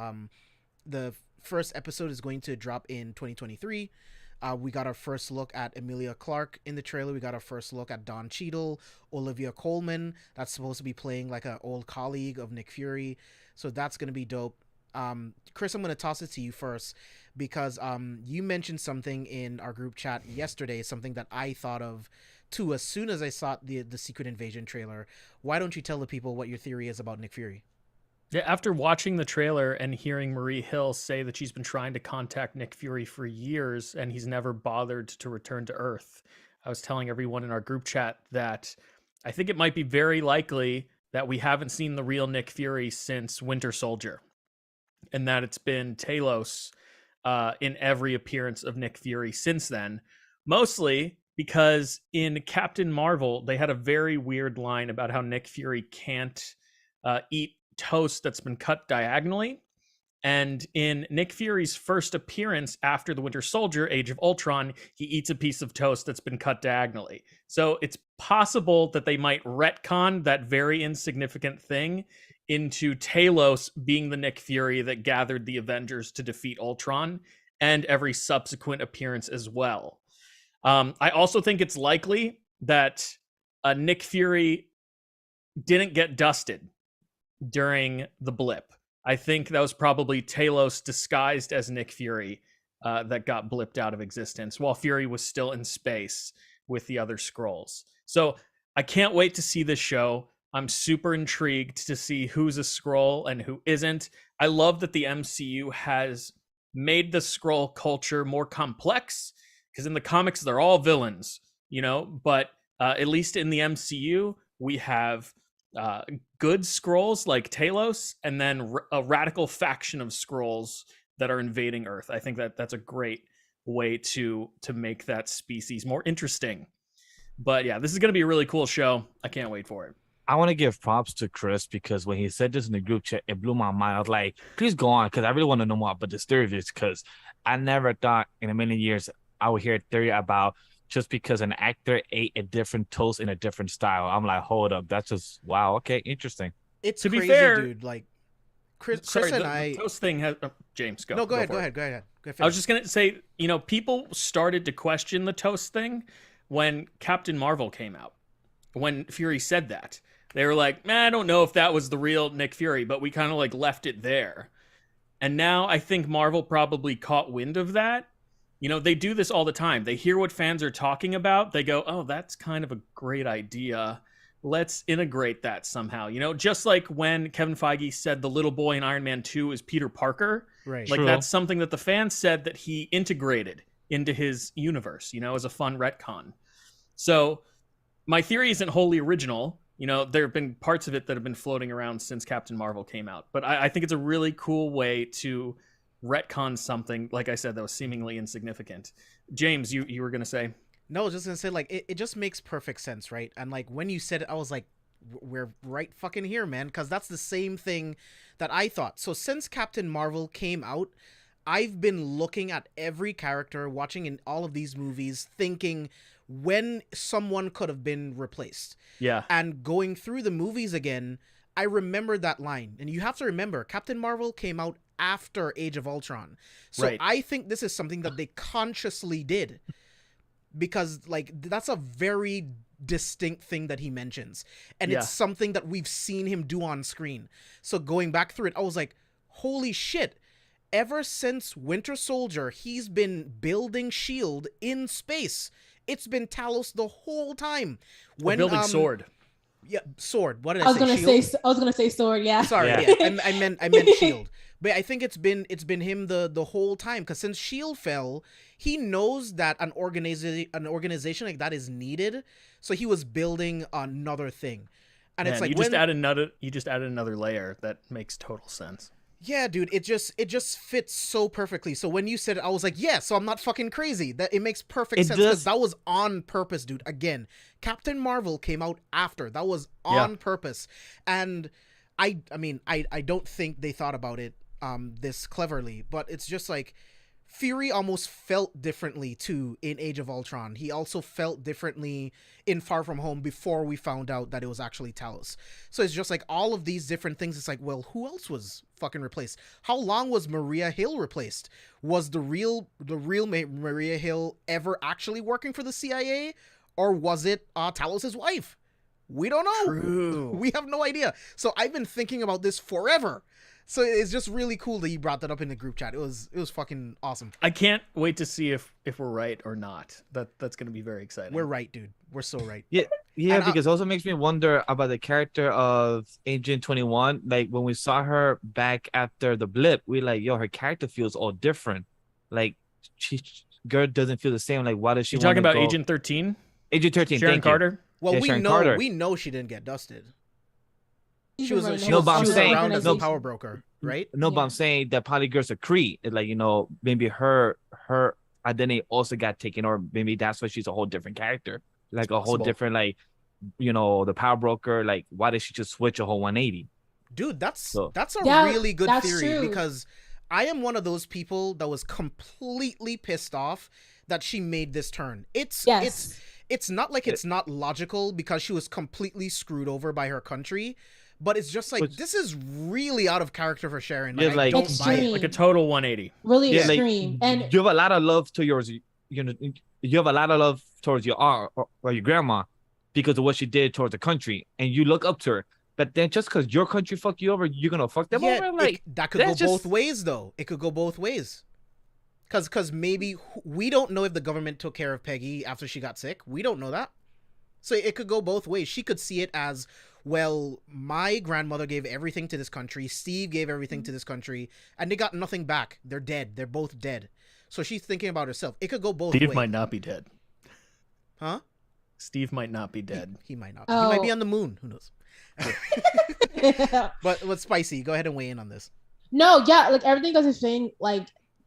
The first episode is going to drop in 2023. We got our first look at Emilia Clarke in the trailer. We got our first look at Don Cheadle, Olivia Colman. That's supposed to be playing like an old colleague of Nick Fury. So that's going to be dope. Chris, I'm going to toss it to you first, because you mentioned something in our group chat yesterday, something that I thought of too as soon as I saw the Secret Invasion trailer. Why don't you tell the people what your theory is about Nick Fury? Yeah, after watching the trailer and hearing Marie Hill say that she's been trying to contact Nick Fury for years and he's never bothered to return to Earth, I was telling everyone in our group chat that I think it might be very likely that we haven't seen the real Nick Fury since Winter Soldier, and that it's been Talos in every appearance of Nick Fury since then, mostly because in Captain Marvel, they had a very weird line about how Nick Fury can't eat toast that's been cut diagonally. And in Nick Fury's first appearance after the Winter Soldier, Age of Ultron, he eats a piece of toast that's been cut diagonally. So it's possible that they might retcon that very insignificant thing into Talos being the Nick Fury that gathered the Avengers to defeat Ultron, and every subsequent appearance as well. I also think it's likely that Nick Fury didn't get dusted during the blip. I think that was probably Talos disguised as Nick Fury that got blipped out of existence while Fury was still in space with the other Skrulls. So I can't wait to see this show. I'm super intrigued to see who's a Skrull and who isn't. I love that the MCU has made the Skrull culture more complex, because in the comics, they're all villains, you know, but at least in the MCU, we have good Skrulls like Talos, and then a radical faction of Skrulls that are invading Earth. I think that that's a great way to make that species more interesting. But yeah, this is going to be a really cool show. I can't wait for it. I want to give props to Chris, because when he said this in the group chat, it blew my mind. I was like, please go on, because I really want to know more about this theory, because I never thought in a million years I would hear a theory about just because an actor ate a different toast in a different style. I'm like, hold up, that's just wow. Okay, interesting. It's To be crazy, fair- dude. Like Chris Sorry, and the toast thing has... James, go. No, go ahead. for Go it. ahead. Go ahead. Go ahead. I was just going to say, you know, people started to question the toast thing when Captain Marvel came out. When Fury said that, they were like, man, I don't know if that was the real Nick Fury, but we kind of like left it there. And now I think Marvel probably caught wind of that. You know, they do this all the time. They hear what fans are talking about. They go, oh, that's kind of a great idea. Let's integrate that somehow. You know, just like when Kevin Feige said the little boy in Iron Man 2 is Peter Parker. Right. Like True. that's something that the fans said that he integrated into his universe, you know, as a fun retcon. So my theory isn't wholly original. You know, there have been parts of it that have been floating around since Captain Marvel came out. But I think it's a really cool way to retcon something, like I said, that was seemingly insignificant. James, you were going to say? No, I was just gonna say, like, it just makes perfect sense, right? And like when you said it, I was like, we're right fucking here, man, because that's the same thing that I thought. So since Captain Marvel came out, I've been looking at every character, watching in all of these movies, thinking when someone could have been replaced. Yeah. And going through the movies again, I remembered that line. And you have to remember, Captain Marvel came out after Age of Ultron. So Right. I think this is something that they consciously did. Because, like, that's a very distinct thing that he mentions. And Yeah. it's something that we've seen him do on screen. So going back through it, I was like, holy shit. Ever since Winter Soldier, he's been building S.H.I.E.L.D. in space. It's been Talos the whole time. We're building Sword. Yeah, Sword. What did I was gonna Shield? say. I was gonna say sword. Yeah. Sorry, Yeah. yeah, I meant Shield. But I think it's been him the whole time, because since Shield fell, he knows that an organization like that is needed. So he was building another thing, and it's Man, like you just added another layer that makes total sense. yeah, dude, it just fits so perfectly. So when you said it, I was like, yeah, so I'm not fucking crazy. That it makes perfect It sense, because does- that was on purpose, dude. Again, Captain Marvel came out after. That was on purpose. And I mean, I don't think they thought about it this cleverly, but it's just like Fury almost felt differently too in Age of Ultron. He also felt differently in Far From Home before we found out that it was actually Talos. So it's just like all of these different things. It's like, well, who else was fucking replaced? How long was Maria Hill replaced? Was the real Maria Hill ever actually working for the CIA, or was it Talos' wife? We don't know. True. We have no idea. So I've been thinking about this forever. So it's just really cool that you brought that up in the group chat. It was fucking awesome. I can't wait to see if we're right or not. That's going to be very exciting. We're right, dude. We're so right. Yeah, Yeah, And because it also makes me wonder about the character of Agent 21. Like when we saw her back after the blip, we like, yo, her character feels all different. Like she girl doesn't feel the same. Like why does she You want talking to about go? Agent 13? Agent 13, Sharon thank you. Carter? well, Yeah, we Sharon know Carter. she didn't get dusted. She's She been was running she the No, was but I'm she was saying- around as a no, power broker, right? No, but Yeah. I'm saying that probably girls are Cree. Like, maybe her identity also got taken, or maybe that's why she's a whole different character. Like a whole Possible. different, like, the power broker. Like, why did she just switch a whole 180? Dude, that's So- a Yeah, really good that's theory true. because I am one of those people that was completely pissed off that she made this turn. Yes. It's not like it's not logical because she was completely screwed over by her country, but it's just like Which- this is really out of character for Sharon. Yeah, Like, I like- don't buy it. Extreme. Like a total 180. Really Yeah, like, extreme. And you have a lot of love to yours. You have a lot of love towards your aunt or your grandma because of what she did towards the country, and you look up to her. But then just because your country fuck you over, you're gonna fuck them Yeah, over. Like that could go that's both just- ways though. It could go both ways. Cause maybe we don't know if the government took care of Peggy after she got sick. We don't know that. So it could go both ways. She could see it as, well, my grandmother gave everything to this country. Steve gave everything to this country, and they got nothing back. They're dead. They're both dead. So she's thinking about herself. It could go both Steve ways. might not be dead. Huh? Steve might not be dead. He might not. He might be Oh. on the moon. Who knows? But Spicy, go ahead and weigh in on this. No, yeah, like everything goes the same. Like,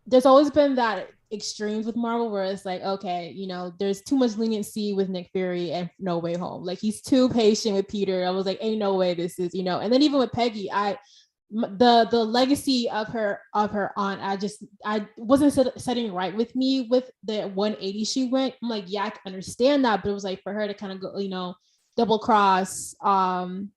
there's always been that extremes with Marvel where it's like, okay, there's too much leniency with Nick Fury and No Way Home. Like, he's too patient with Peter. I was like, ain't no way this is, and then even with Peggy, the legacy of her aunt, I wasn't setting right with me with the 180 she went. I'm like, yeah, I can understand that, but it was like for her to kind of go, double cross, Sam,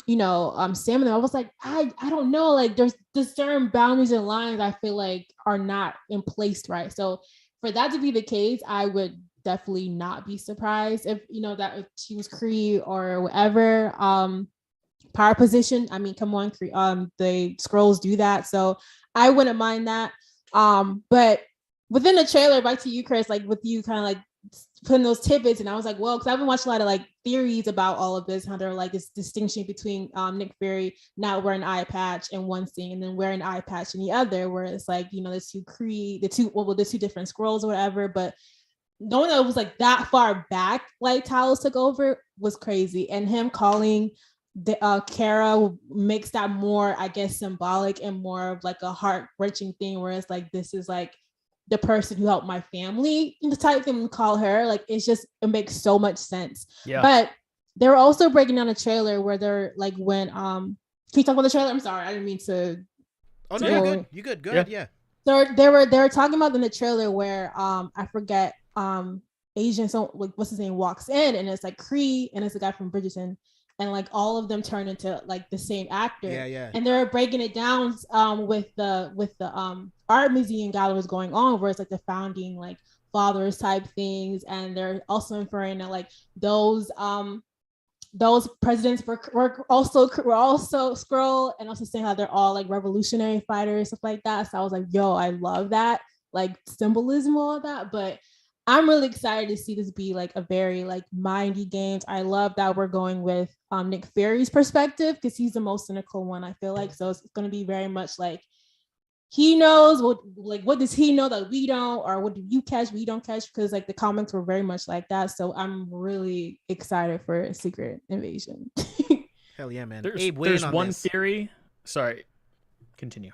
and I was like, I don't know, like there's certain boundaries and lines I feel like are not in place right. So for that to be the case, I would definitely not be surprised if that if she was Kree or whatever. Power position. I mean, come on, the scrolls do that, so I wouldn't mind that. But within the trailer, back to you, Chris, like with you kind of like putting those tidbits, and I was like, well, because I've been watching a lot of like theories about all of this, how they're like this distinction between Nick Fury not wearing an eye patch in one scene and then wearing an eye patch in the other, where it's like, the two different scrolls or whatever. But knowing that it was like that far back, like Talos took over, was crazy. And him calling the Kara makes that more, I guess, symbolic and more of like a heart-wrenching thing, where it's like, this is like the person who helped my family, the type thing we call her. Like, it makes so much sense. Yeah. But they were also breaking down a trailer where they're like, when can you talk about the trailer? I'm sorry, I didn't mean to. Oh no, you're good. You good? Go ahead. Yeah. So they were talking about in the trailer where I forget Asian, so like what's his name, walks in, and it's like Kree, and it's a guy from Bridgerton, and like all of them turn into like the same actor. Yeah. And they're breaking it down with the art museum gallery was going on, where it's like the founding like fathers type things, and they're also inferring that like those presidents were also Skrull, and also saying how they're all like revolutionary fighters, stuff like that. So I was like, yo, I love that, like symbolism, all of that. But I'm really excited to see this be like a very like mindy games. I love that we're going with Nick Fury's perspective, because he's the most cynical one, I feel like. So it's going to be very much like he knows what does he know that we don't, or what do you catch we don't catch, because like the comics were very much like that. So I'm really excited for Secret Invasion. Hell yeah, man. There's, Abe, weigh there's in on one this. theory. Sorry, continue.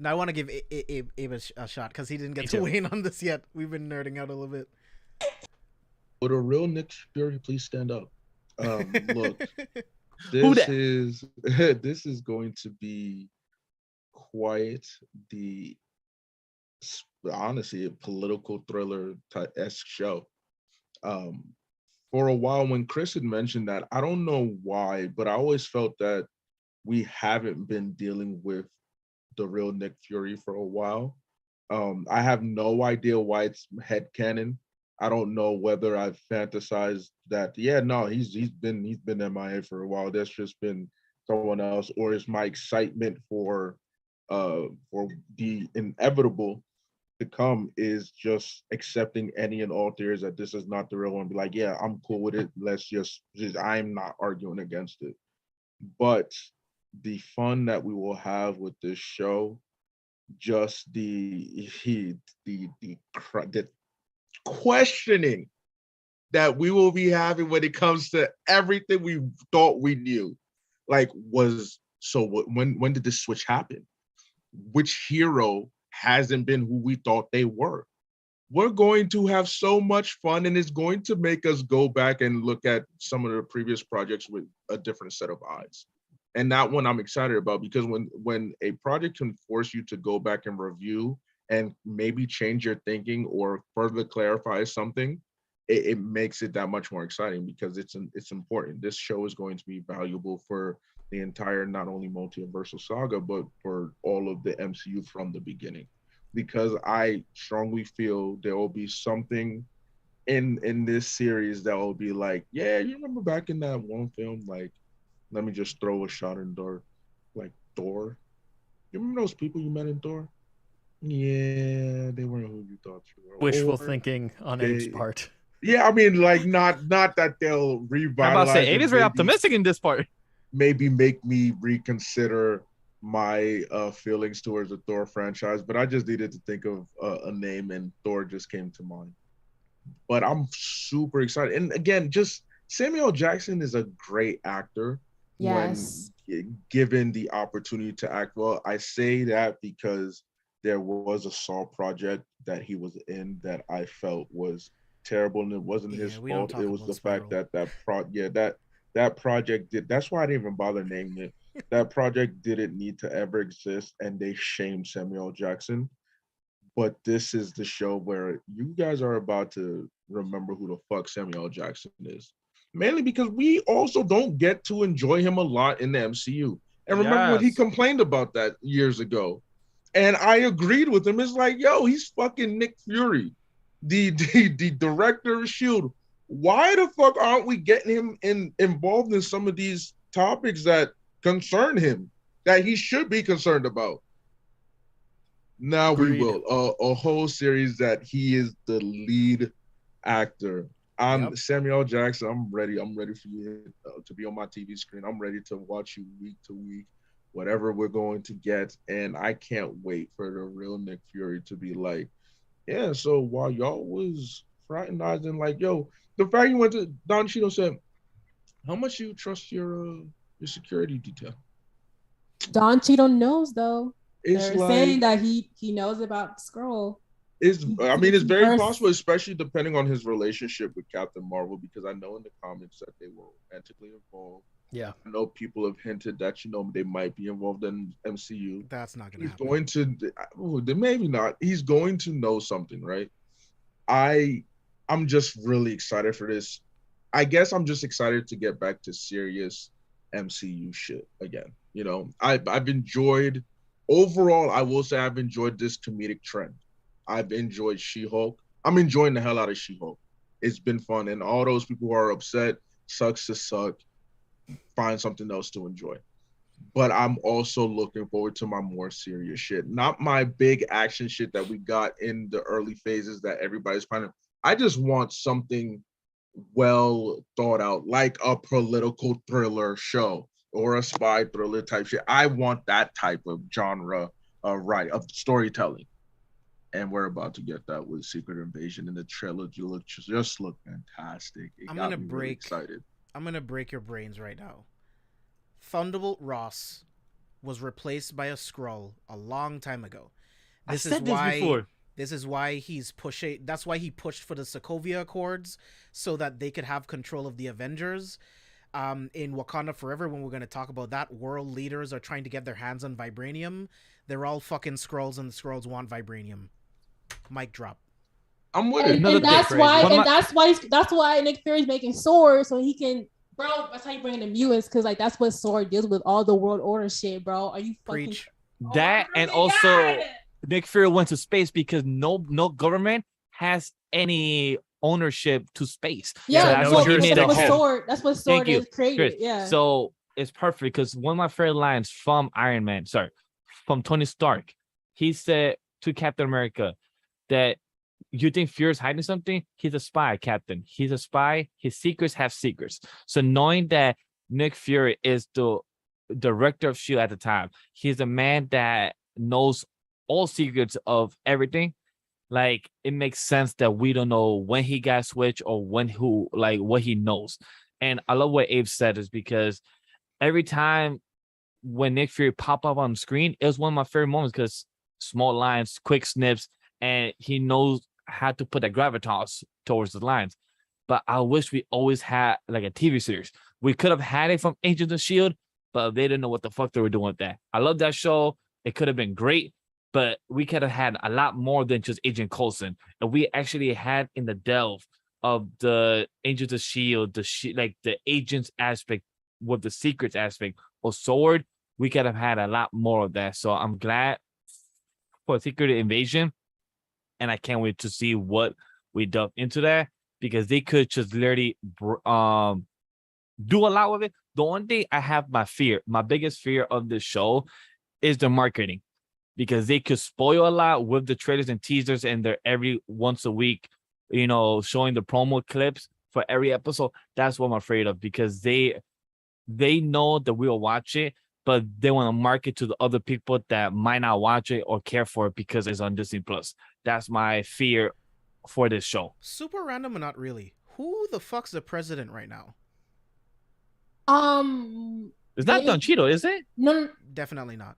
Now I want to give Abe a shot because he didn't get Me to too. weigh in on this yet. We've been nerding out a little bit. Would a real Nick Fury please stand up? Look, Who this that? is going to be quite the, honestly, a political thriller esque show. For a while, when Chris had mentioned that, I don't know why, but I always felt that we haven't been dealing with the real Nick Fury for a while. I have no idea why it's headcanon. I don't know whether I've fantasized that. Yeah, no, he's been MIA for a while. That's just been someone else, or is my excitement for the inevitable to come is just accepting any and all theories that this is not the real one. And be like, yeah, I'm cool with it. Let's just I'm not arguing against it. But the fun that we will have with this show, just the questioning that we will be having when it comes to everything we thought we knew. Like, when did this switch happen? Which hero hasn't been who we thought they were? We're going to have so much fun, and it's going to make us go back and look at some of the previous projects with a different set of eyes. And that one I'm excited about, because when a project can force you to go back and review and maybe change your thinking or further clarify something, it makes it that much more exciting, because it's important. This show is going to be valuable for the entire, not only multiversal saga, but for all of the MCU from the beginning. Because I strongly feel there will be something in this series that will be like, yeah, you remember back in that one film, like, let me just throw a shot in Thor, like Thor. You remember those people you met in Thor? Yeah, they weren't who you thought you were. Wishful thinking on Abe's part. Yeah, I mean, like, not that they'll revitalize. I'm about to say, Abe is very maybe, optimistic in this part. Maybe make me reconsider my feelings towards the Thor franchise, but I just needed to think of a name, and Thor just came to mind. But I'm super excited, and again, just Samuel Jackson is a great actor. Yes. When given the opportunity to act well. I say that because there was a Saw project that he was in that I felt was terrible, and it wasn't his fault. It was the fact that that project did. That's why I didn't even bother naming it. That project didn't need to ever exist, and they shamed Samuel Jackson. But this is the show where you guys are about to remember who the fuck Samuel Jackson is. Mainly because we also don't get to enjoy him a lot in the MCU. And remember when he complained about that years ago. And I agreed with him. It's like, yo, he's fucking Nick Fury, the director of S.H.I.E.L.D. Why the fuck aren't we getting him involved in some of these topics that concern him, that he should be concerned about? Now we will. A whole series that he is the lead actor. Samuel Jackson, I'm ready. I'm ready for you to be on my TV screen. I'm ready to watch you week to week, whatever we're going to get. And I can't wait for the real Nick Fury to be like, yeah, so while y'all was fraternizing, like, yo, the fact you went to Don Cheadle said, how much you trust your security detail? Don Cheadle knows, though. They're saying that he knows about Skrull. It's very possible, especially depending on his relationship with Captain Marvel, because I know in the comics that they were romantically involved. Yeah. I know people have hinted that, they might be involved in MCU. That's not going to happen. He's going to, maybe not. He's going to know something, right? I'm just really excited for this. I guess I'm just excited to get back to serious MCU shit again. I've enjoyed, overall, I will say I've enjoyed this comedic trend. I've enjoyed She-Hulk. I'm enjoying the hell out of She-Hulk. It's been fun. And all those people who are upset, sucks to suck, find something else to enjoy. But I'm also looking forward to my more serious shit. Not my big action shit that we got in the early phases that everybody's finding. I just want something well thought out, like a political thriller show or a spy thriller type shit. I want that type of genre of storytelling. And we're about to get that with Secret Invasion, and the trailer just look fantastic. I'm gonna break your brains right now. Thunderbolt Ross was replaced by a Skrull a long time ago. This is why he's pushing. That's why he pushed for the Sokovia Accords, so that they could have control of the Avengers. In Wakanda Forever, when we're going to talk about that, world leaders are trying to get their hands on vibranium. They're all fucking Skrulls, and the Skrulls want vibranium. Mic drop. I'm with it. And that's why Nick Fury's making swords, so he can, bro. That's how you bring in the mutants, because like that's what sword deals with, all the world order shit, bro. Are you fucking Preach. That and also Nick Fury went to space because no government has any ownership to space. Yeah, so that's what sword is created. Chris. Yeah. So it's perfect because one of my favorite lines from Tony Stark, he said to Captain America, that you think Fury's hiding something. He's a spy, Captain. He's a spy. His secrets have secrets. So knowing that Nick Fury is the director of Shield at the time, he's a man that knows all secrets of everything. Like, it makes sense that we don't know when he got switched or what he knows. And I love what Abe said, is because every time when Nick Fury pop up on screen, it was one of my favorite moments, because small lines, quick snips, and he knows how to put that gravitas towards the lines. But I wish we always had like a TV series. We could have had it from Agents of S.H.I.E.L.D., but they didn't know what the fuck they were doing with that. I love that show. It could have been great, but we could have had a lot more than just Agent Coulson. And we actually had in the delve of the Agents of S.H.I.E.L.D., like the agents aspect with the secrets aspect of Sword, we could have had a lot more of that. So I'm glad for Secret Invasion, and I can't wait to see what we delve into that, because they could just literally do a lot with it. The one thing I have my biggest fear of this show is the marketing, because they could spoil a lot with the trailers and teasers, and they're every once a week, showing the promo clips for every episode. That's what I'm afraid of, because they know that we'll watch it, but they want to market to the other people that might not watch it or care for it because it's on Disney Plus. That's my fear for this show. Super random, or not really. Who the fuck's the president right now? It's not Don Cheeto, is it? No, definitely not.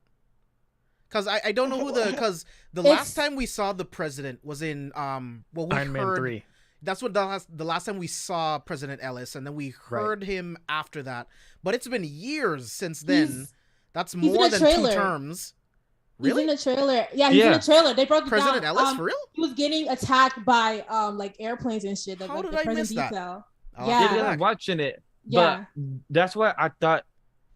Because I don't know who because the last time we saw the president was in Iron Man 3. That's what the last time we saw President Ellis, and then we heard him after that. But it's been years since then. That's more than 2 terms. Really? He's in the trailer. Yeah, he's in the trailer. They broke it President down. Ellis, for real? He was getting attacked by like airplanes and shit. How did I miss that? Yeah, I'm watching it. Yeah. But that's why I thought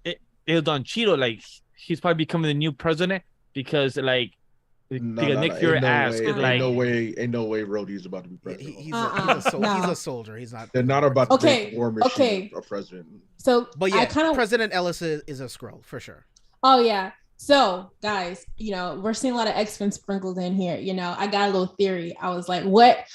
it was Don Cheeto. Like, he's probably becoming the new president, because like Nick Fury asked, ain't no way Rhodey's about to be president. He's a soldier. He's not. They're not about to make war machine a president. So, but yeah, President Ellis is a Skrull for sure. Oh yeah. So guys, we're seeing a lot of X-Men sprinkled in here. I got a little theory. I was like, what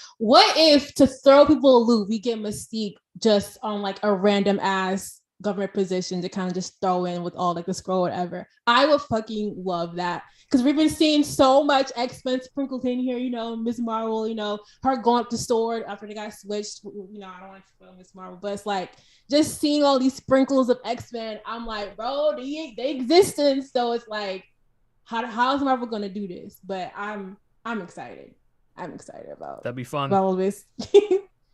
if, to throw people a loop, we get Mystique just on like a random ass government position to kind of just throw in with all like the Skrull or whatever. I would fucking love that, because we've been seeing so much X-Men sprinkled in here. Ms. Marvel, her going up to Sword after they got switched. I don't want to spoil Ms. Marvel, but it's like just seeing all these sprinkles of X-Men. I'm like, bro, they existence. So it's like, how is Marvel gonna do this? But I'm excited. I'm excited about that'd be fun. All of this.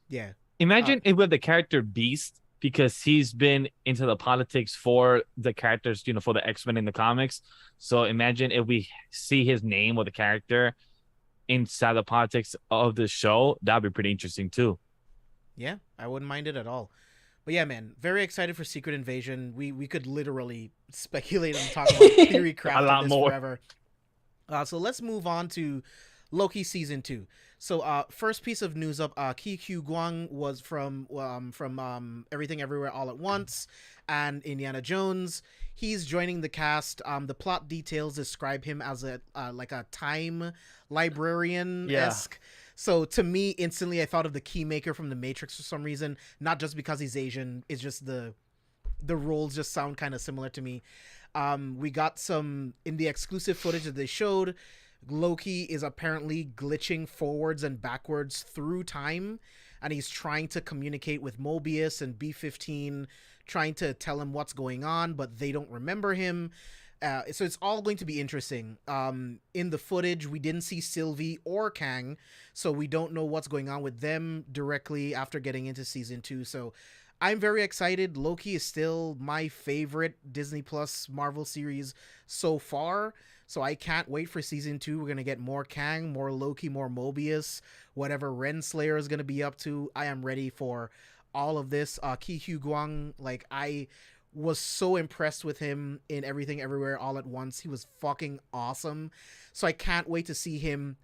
Yeah. Imagine if we have the character Beast, because he's been into the politics for the characters, for the X-Men in the comics. So imagine if we see his name or the character inside the politics of the show. That'd be pretty interesting too. Yeah, I wouldn't mind it at all. But yeah, man, very excited for Secret Invasion. We could literally speculate and talk about theory crap a lot more forever. So let's move on to Loki season 2. So first piece of news up, Ki Q Guang was from Everything Everywhere All at Once and Indiana Jones. He's joining the cast. The plot details describe him as a time librarian-esque. Yeah. So to me, instantly I thought of the Keymaker from The Matrix for some reason. Not just because he's Asian. It's just the roles just sound kind of similar to me. We got some in the exclusive footage that they showed. Loki is apparently glitching forwards and backwards through time, and he's trying to communicate with Mobius and B-15, trying to tell him what's going on, but they don't remember him. So it's all going to be interesting. In the footage, we didn't see Sylvie or Kang, so we don't know what's going on with them directly after getting into season 2. So I'm very excited. Loki is still my favorite Disney Plus Marvel series so far. So I can't wait for season 2. We're going to get more Kang, more Loki, more Mobius, whatever Renslayer is going to be up to. I am ready for all of this. Ki Hu Guang, like, I was so impressed with him in Everything Everywhere All at Once. He was fucking awesome. So I can't wait to see him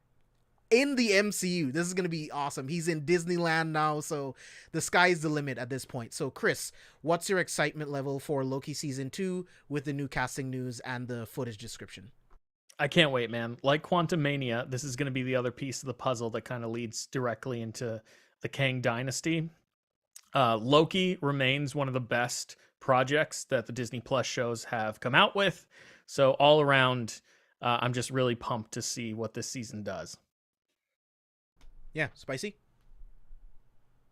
in the MCU. This is going to be awesome. He's in Disneyland now, so the sky's the limit at this point. So Chris, what's your excitement level for Loki season 2 with the new casting news and the footage description? I can't wait, man. Like Quantumania, this is going to be the other piece of the puzzle that kind of leads directly into the Kang dynasty. Loki remains one of the best projects that the Disney Plus shows have come out with. So all around, I'm just really pumped to see what this season does. Yeah, Spicy?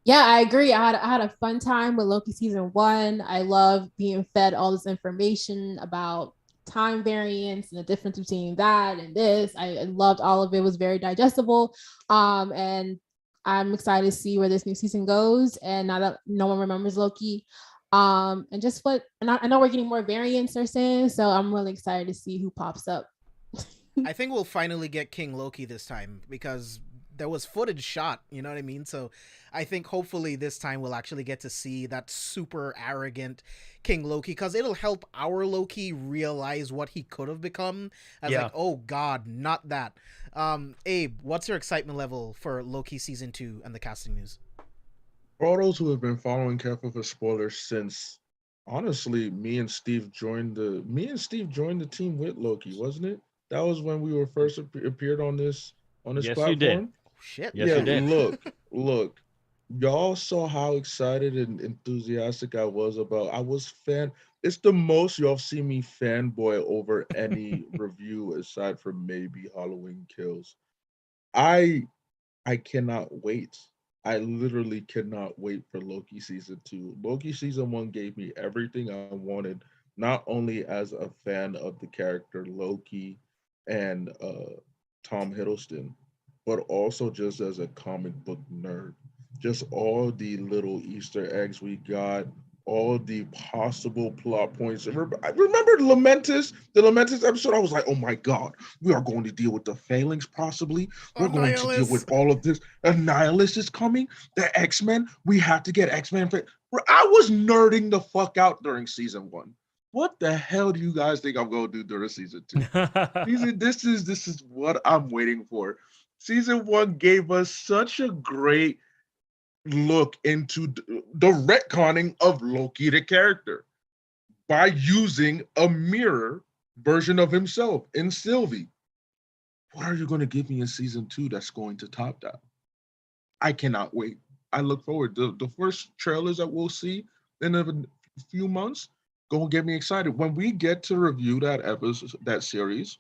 Yeah, I agree. I had a fun time with Loki season 1. I love being fed all this information about time variance and the difference between that and this. I loved all of it. It was very digestible. And I'm excited to see where this new season goes. And now that no one remembers Loki, and just and I know we're getting more variants they're saying, so I'm really excited to see who pops up. I think we'll finally get King Loki this time because there was footage shot, you know what I mean? So I think hopefully this time we'll actually get to see that super arrogant King Loki, because it'll help our Loki realize what he could have become as like, oh God, not that. Abe, what's your excitement level for Loki season 2 and the casting news? For all those who have been following Careful for Spoilers since, honestly, me and Steve joined the team with Loki, wasn't it? That was when we were first appeared on this Yes, platform. you did. Shit. Yes, you did. Look, y'all saw how excited and enthusiastic I was about. It's the most y'all see me fanboy over any review aside from maybe Halloween Kills. I cannot wait. I literally cannot wait for Loki season 2. Loki season 1 gave me everything I wanted, not only as a fan of the character Loki and Tom Hiddleston, but also just as a comic book nerd. Just all the little Easter eggs we got, all the possible plot points. I remember the Lamentus episode. I was like, oh my God, we are going to deal with the Phalanx possibly. We're going to deal with all of this. Annihilus is coming. The X-Men. We have to get X-Men. I was nerding the fuck out during season 1. What the hell do you guys think I'm going to do during season 2? This is what I'm waiting for. Season 1 gave us such a great look into the retconning of Loki, the character, by using a mirror version of himself in Sylvie. What are you going to give me in season 2 that's going to top that? I cannot wait. I look forward. The first trailers that we'll see in a few months gonna get me excited. When we get to review that episode, that series,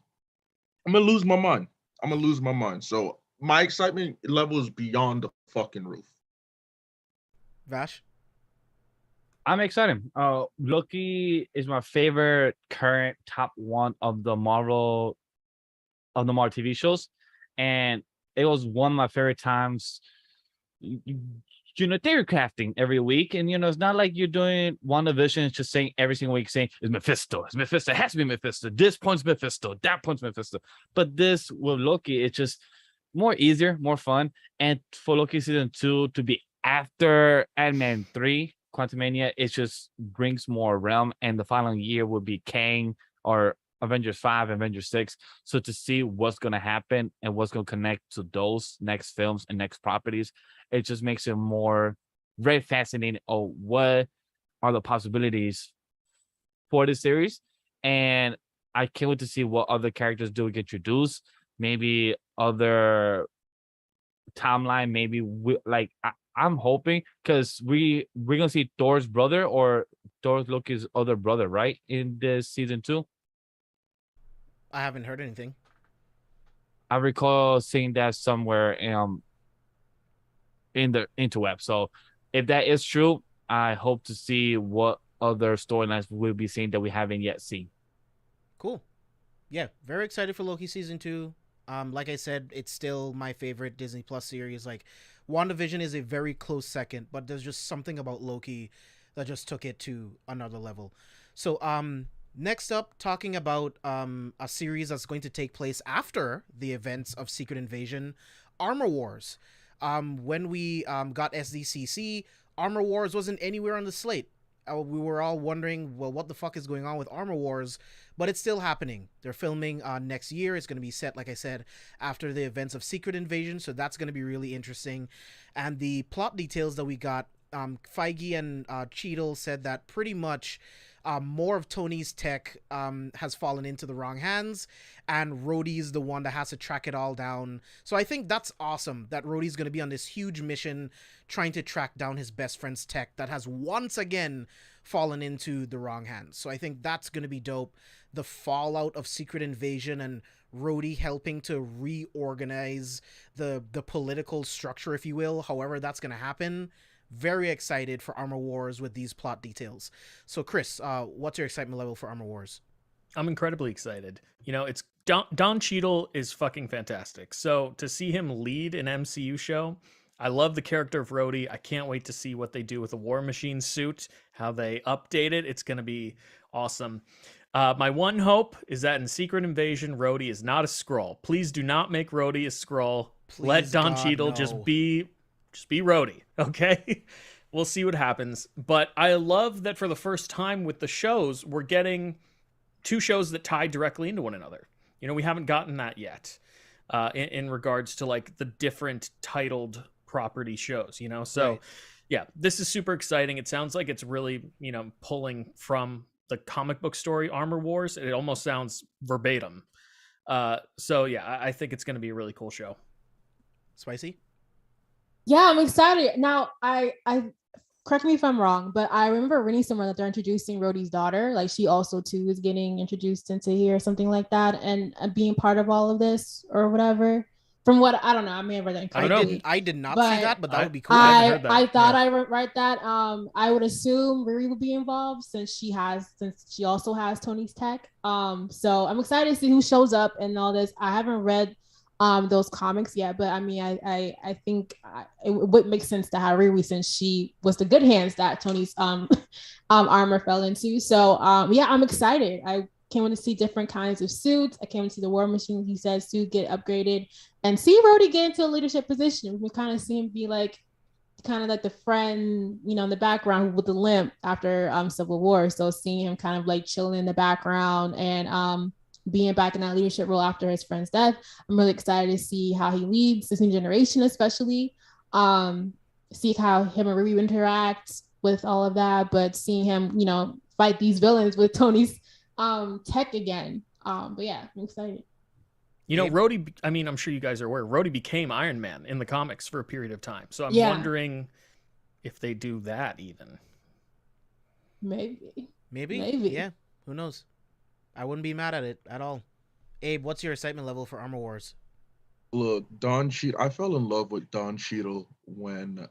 I'm gonna lose my mind. So my excitement level is beyond the fucking roof. Vash? I'm excited. Loki is my favorite current top one of the Marvel TV shows, and it was one of my favorite times. Theory crafting every week, and it's not like you're doing WandaVision. It's just saying every single week, saying it's Mephisto. It has to be Mephisto. This point's Mephisto. That point's Mephisto. But this with Loki, it's just more easier, more fun. And for Loki season 2 to be after Ant-Man 3, Quantumania, it just brings more realm. And the following year will be Kang or Avengers 5, Avengers 6. So to see what's going to happen and what's going to connect to those next films and next properties, it just makes it more very fascinating. Oh, what are the possibilities for this series? And I can't wait to see what other characters do get introduced. Maybe other timeline. Maybe I'm hoping, because we're gonna see Thor's brother or Loki's other brother, right, in this season 2. I haven't heard anything. I recall seeing that somewhere in the interweb. So if that is true, I hope to see what other storylines we'll be seeing that we haven't yet seen. Cool. Yeah, very excited for Loki season 2. Like I said, it's still my favorite Disney Plus series. Like, WandaVision is a very close second, but there's just something about Loki that just took it to another level. So, next up, talking about a series that's going to take place after the events of Secret Invasion, Armor Wars. When we got SDCC, Armor Wars wasn't anywhere on the slate. We were all wondering, well, what the fuck is going on with Armor Wars? But it's still happening. They're filming next year. It's going to be set, like I said, after the events of Secret Invasion. So that's going to be really interesting. And the plot details that we got, Feige and Cheadle said that pretty much more of Tony's tech has fallen into the wrong hands, and Rhodey's the one that has to track it all down. So I think that's awesome that Rhodey's going to be on this huge mission trying to track down his best friend's tech that has once again fallen into the wrong hands. So I think that's going to be dope. The fallout of Secret Invasion and Rhodey helping to reorganize the political structure, if you will, however that's going to happen. Very excited for Armor Wars with these plot details. So Chris, what's your excitement level for Armor Wars? I'm incredibly excited. You know, it's Don Cheadle is fucking fantastic. So to see him lead an MCU show, I love the character of Rhodey. I can't wait to see what they do with the War Machine suit, how they update it. It's going to be awesome. My one hope is that in Secret Invasion, Rhodey is not a Skrull. Please do not make Rhodey a Skrull. Please, let Don God, Cheadle no. just be Rhodey, okay? We'll see what happens. But I love that for the first time with the shows, we're getting two shows that tie directly into one another. You know, we haven't gotten that yet in regards to like the different titled property shows, you know? So Right. yeah, this is super exciting. It sounds like it's really, you know, pulling from the comic book story Armor Wars. It almost sounds verbatim. So yeah, I think it's going to be a really cool show. Spicy? Yeah, I'm excited. Now, I correct me if I'm wrong, but I remember reading somewhere that they're introducing Rhodey's daughter. Like she also too is getting introduced into here, something like that, and being part of all of this or whatever. From what I don't know, I may have read that incorrectly. I did not But see that, but that would be cool. I haven't heard that. I thought Yeah. I read that. I would assume Riri would be involved since she also has Tony's tech. So I'm excited to see who shows up and all this. I haven't read those comics yet, but I mean, I think it would make sense to have Riri since she was the good hands that Tony's armor fell into. So yeah, I'm excited. I can't wait to see different kinds of suits. I can't wait to see the War Machine, he says, suit get upgraded and see Rhodey get into a leadership position. We kind of see him be like kind of like the friend, you know, in the background with the limp after Civil War. So seeing him kind of like chilling in the background and being back in that leadership role after his friend's death. I'm really excited to see how he leads this new generation, especially see how him and Ruby interact with all of that, but seeing him, you know, fight these villains with Tony's tech again. But yeah, I'm excited. You know, Rhodey, I mean, I'm sure you guys are aware, Rhodey became Iron Man in the comics for a period of time. So I'm wondering if they do that even. Maybe. Yeah, who knows? I wouldn't be mad at it at all. Abe, what's your excitement level for Armor Wars? Look, I fell in love with Don Cheadle when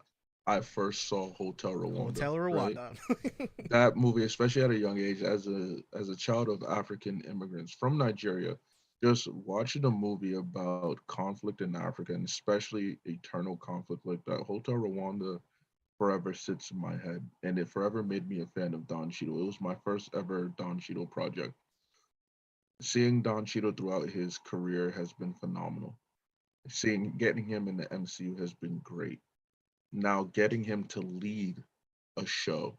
I first saw Hotel Rwanda. Hotel Rwanda. Right? That movie, especially at a young age, as a child of African immigrants from Nigeria, just watching a movie about conflict in Africa and especially eternal conflict like that, Hotel Rwanda forever sits in my head, and it forever made me a fan of Don Cheadle. It was my first ever Don Cheadle project. Seeing Don Cheadle throughout his career has been phenomenal. Getting him in the MCU has been great. Now getting him to lead a show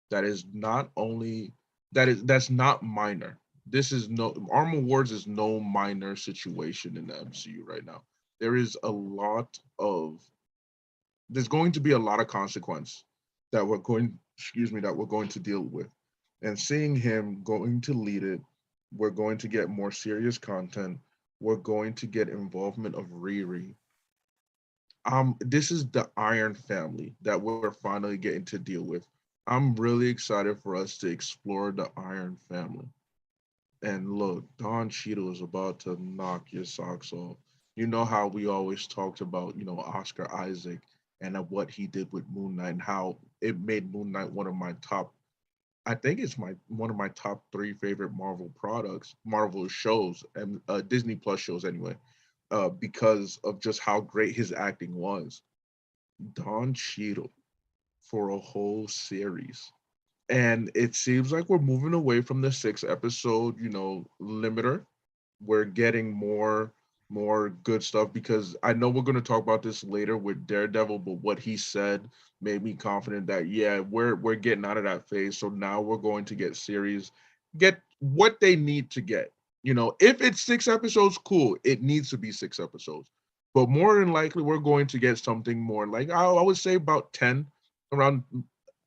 that's not minor. Armor Wars is no minor situation in the MCU right now. There's going to be a lot of consequence that we're going to deal with. And seeing him going to lead it, we're going to get more serious content. We're going to get involvement of Riri. This is the Iron family that we're finally getting to deal with. I'm really excited for us to explore the Iron family. And look, Don Cheadle is about to knock your socks off. You know how we always talked about, you know, Oscar Isaac and what he did with Moon Knight and how it made Moon Knight one of my top three favorite Marvel shows, and Disney Plus shows anyway, because of just how great his acting was. Don Cheadle for a whole series. And it seems like we're moving away from the 6-episode, you know, limiter. We're getting more good stuff, because I know we're going to talk about this later with Daredevil, but what he said made me confident that, yeah, we're getting out of that phase. So now we're going to get what they need to get. You know, if it's 6 episodes, cool. It needs to be 6 episodes. But more than likely, we're going to get something more like, I would say about 10, around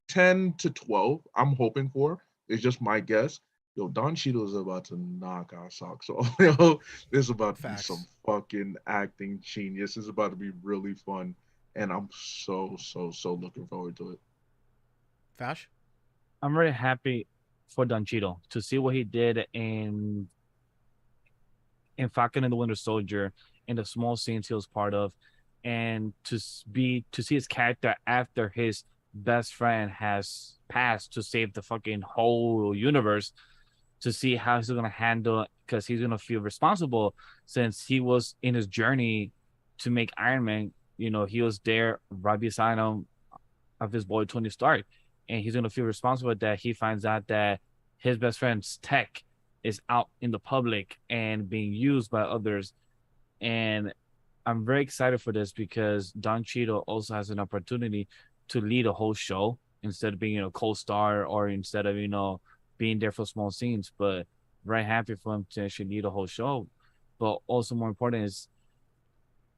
10 to 12, I'm hoping for, It's just my guess. Yo, Don Cheadle is about to knock our socks off. Yo, this is about to be some Facts. fucking acting genius. This is about to be really fun, and I'm so looking forward to it. Vash? I'm very happy for Don Cheadle to see what he did in Falcon and the Winter Soldier, in the small scenes he was part of, and to see his character after his best friend has passed to save the fucking whole universe, to see how he's gonna handle, because he's gonna feel responsible since he was in his journey to make Iron Man. You know, he was there right beside him of his boy Tony Stark, and he's gonna feel responsible that he finds out that his best friend's tech is out in the public and being used by others. And I'm very excited for this because Don Cheadle also has an opportunity to lead a whole show instead of being, co-star, or instead of, being there for small scenes. But very happy for him to actually lead a whole show. But also more important is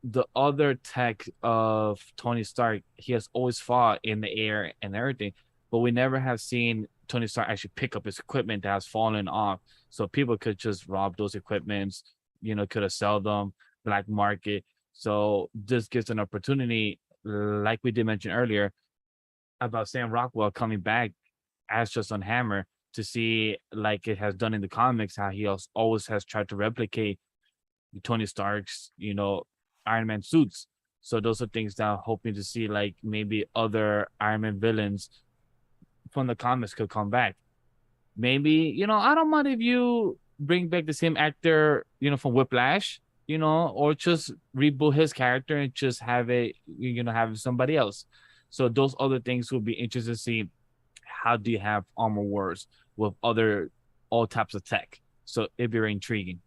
the other tech of Tony Stark. He has always fought in the air and everything, but we never have seen Tony Stark actually pick up his equipment that has fallen off. So people could just rob those equipments, could have sell them, black market. So this gives an opportunity, like we did mention earlier, about Sam Rockwell coming back as just on Hammer, to see, like it has done in the comics, how he always has tried to replicate Tony Stark's, Iron Man suits. So those are things that I'm hoping to see, like maybe other Iron Man villains from the comics could come back. Maybe, I don't mind if you bring back the same actor, from Whiplash, or just reboot his character and just have it, have somebody else. So those other things will be interesting to see. How do you have Armor Wars with all types of tech? So it'd be very intriguing.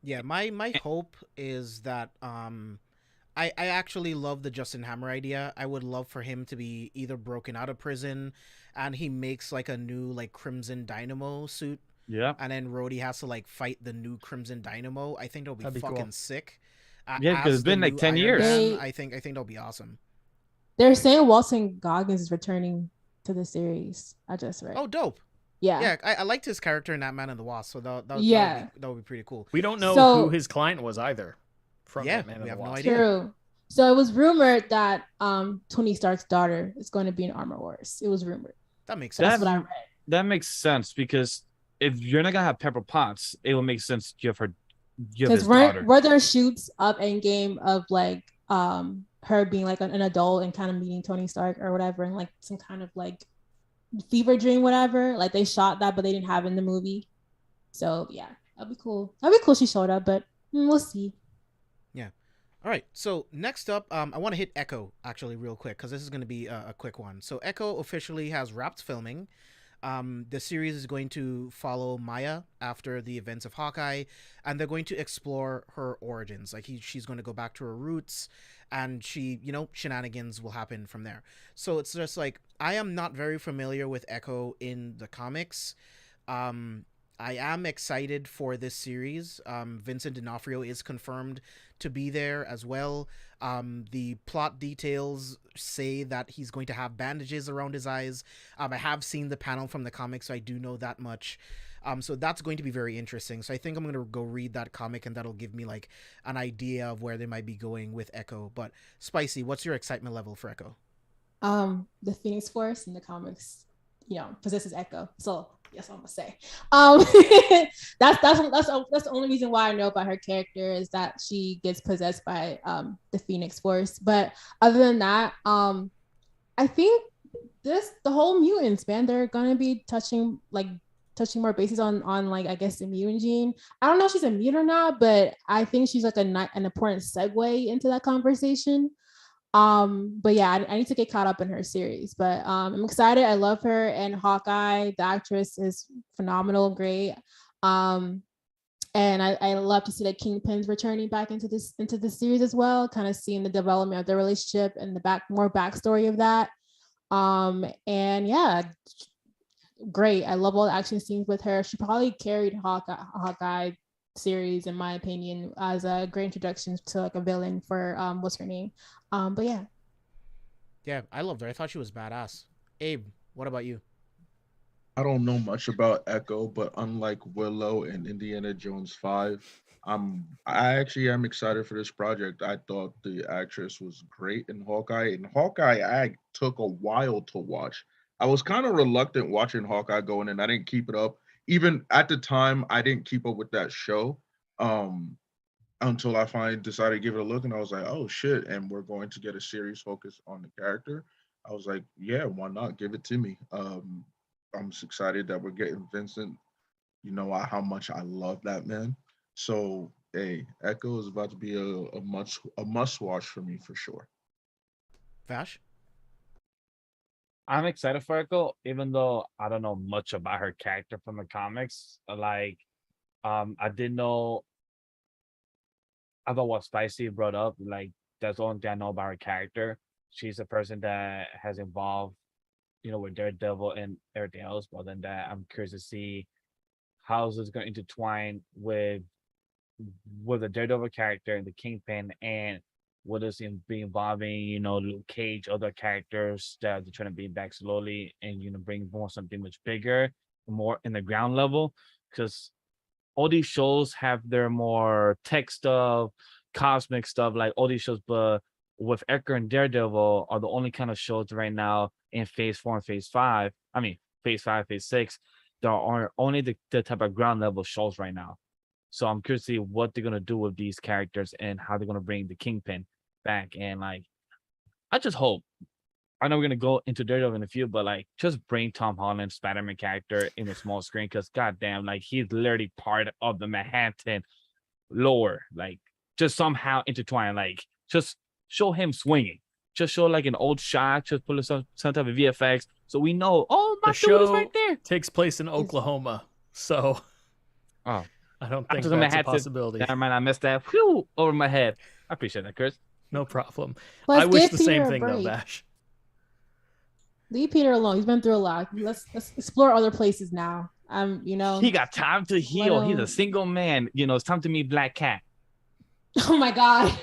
Yeah, my hope is that I actually love the Justin Hammer idea. I would love for him to be either broken out of prison and he makes like a new like Crimson Dynamo suit. Yeah. And then Rhodey has to like fight the new Crimson Dynamo. I think that'll be That'd be fucking cool. sick. Yeah, because it's been like 10 years. I think that'll be awesome. They're saying Walton Goggins is returning to the series. I just read. Oh, dope. Yeah. Yeah, I liked his character in Ant-Man and the Wasp, so that would be pretty cool. We don't know who his client was either. From Ant-Man we and have the no Wasp. idea. True. So it was rumored that Tony Stark's daughter is going to be in Armor Wars. It was rumored. That makes sense. That's what I read. That makes sense, because if you're not gonna have Pepper Potts, it will make sense to have her. Because were there shoots up Endgame of like her being like an adult and kind of meeting Tony Stark or whatever, and like some kind of like fever dream, whatever. Like they shot that, but they didn't have it in the movie. So yeah, that'd be cool. That'd be cool. She showed up, but we'll see. Yeah. All right. So next up, I want to hit Echo actually real quick because this is going to be a quick one. So Echo officially has wrapped filming. The series is going to follow Maya after the events of Hawkeye, and they're going to explore her origins. Like she's going to go back to her roots, and shenanigans will happen from there. So it's just like, I am not very familiar with Echo in the comics. I am excited for this series. Vincent D'Onofrio is confirmed to be there as well. The plot details say that he's going to have bandages around his eyes. I have seen the panel from the comics, so I do know that much. So that's going to be very interesting. So I think I'm going to go read that comic, and that'll give me like an idea of where they might be going with Echo. But Spicy, what's your excitement level for Echo? The Phoenix Force in the comics, possesses Echo. So yes, I'm gonna say. That's the only reason why I know about her character, is that she gets possessed by the Phoenix Force. But other than that, I think the whole mutants, man, they're gonna be touching more bases on like, I guess, the mutant gene. I don't know if she's a mutant or not, but I think she's like an important segue into that conversation. But yeah, I need to get caught up in her series, but I'm excited. I love her, and Hawkeye, the actress, is phenomenal, great. And I love to see that Kingpin's returning back into this series as well, kind of seeing the development of their relationship and the more backstory of that. And yeah, great. I love all the action scenes with her. She probably carried Hawkeye series, in my opinion, as a great introduction to like a villain for what's her name. But yeah, I loved her. I thought she was badass. Abe, what about you? I don't know much about Echo, but unlike Willow and Indiana Jones 5, I actually am excited for this project. I thought the actress was great in Hawkeye. And Hawkeye I took a while to watch. I was kind of reluctant watching Hawkeye going in. I didn't keep it up. Even at the time, I didn't keep up with that show. Um until I finally decided to give it a look, and I was like, "Oh shit!" And we're going to get a series focus on the character. I was like, "Yeah, why not? Give it to me." I'm just excited that we're getting Vincent. You know how much I love that man. So, hey, Echo is about to be a must watch for me for sure. Vash? I'm excited for Echo, even though I don't know much about her character from the comics. Like, I did know about what Spicy brought up. Like, that's the only thing I know about her character. She's a person that has involved, with Daredevil and everything else. But then that, I'm curious to see how is this going to intertwine with the Daredevil character and the Kingpin, and what is be involving, Luke Cage, other characters that they're trying to bring back slowly, and bring more something much bigger, more in the ground level, because all these shows have their more tech stuff, cosmic stuff, like all these shows, but with Echo and Daredevil are the only kind of shows right now in phase 4 and phase 5. I mean, phase 5, phase 6, there are only the type of ground level shows right now. So I'm curious to see what they're gonna do with these characters and how they're gonna bring the Kingpin back. And like, I just hope. I know we're gonna go into Daredevil in a few, but like, just bring Tom Holland's Spider-Man character in a small screen, because goddamn, like, he's literally part of the Manhattan lore. Like, just somehow intertwine. Like, just show him swinging. Just show like an old shot. Just put some type of VFX, so we know. Oh, my The dude is show right there. takes place in Oklahoma, so Oh, I don't I think just that's a Manhattan. possibility. Never mind, I missed that. Whew, over my head. I appreciate that, Chris. No problem. Let's I wish give the Peter same a thing though, break. Vash. Leave Peter alone. He's been through a lot. Let's explore other places now. He got time to heal. He's a him- single man. It's time to meet Black Cat. Oh my god.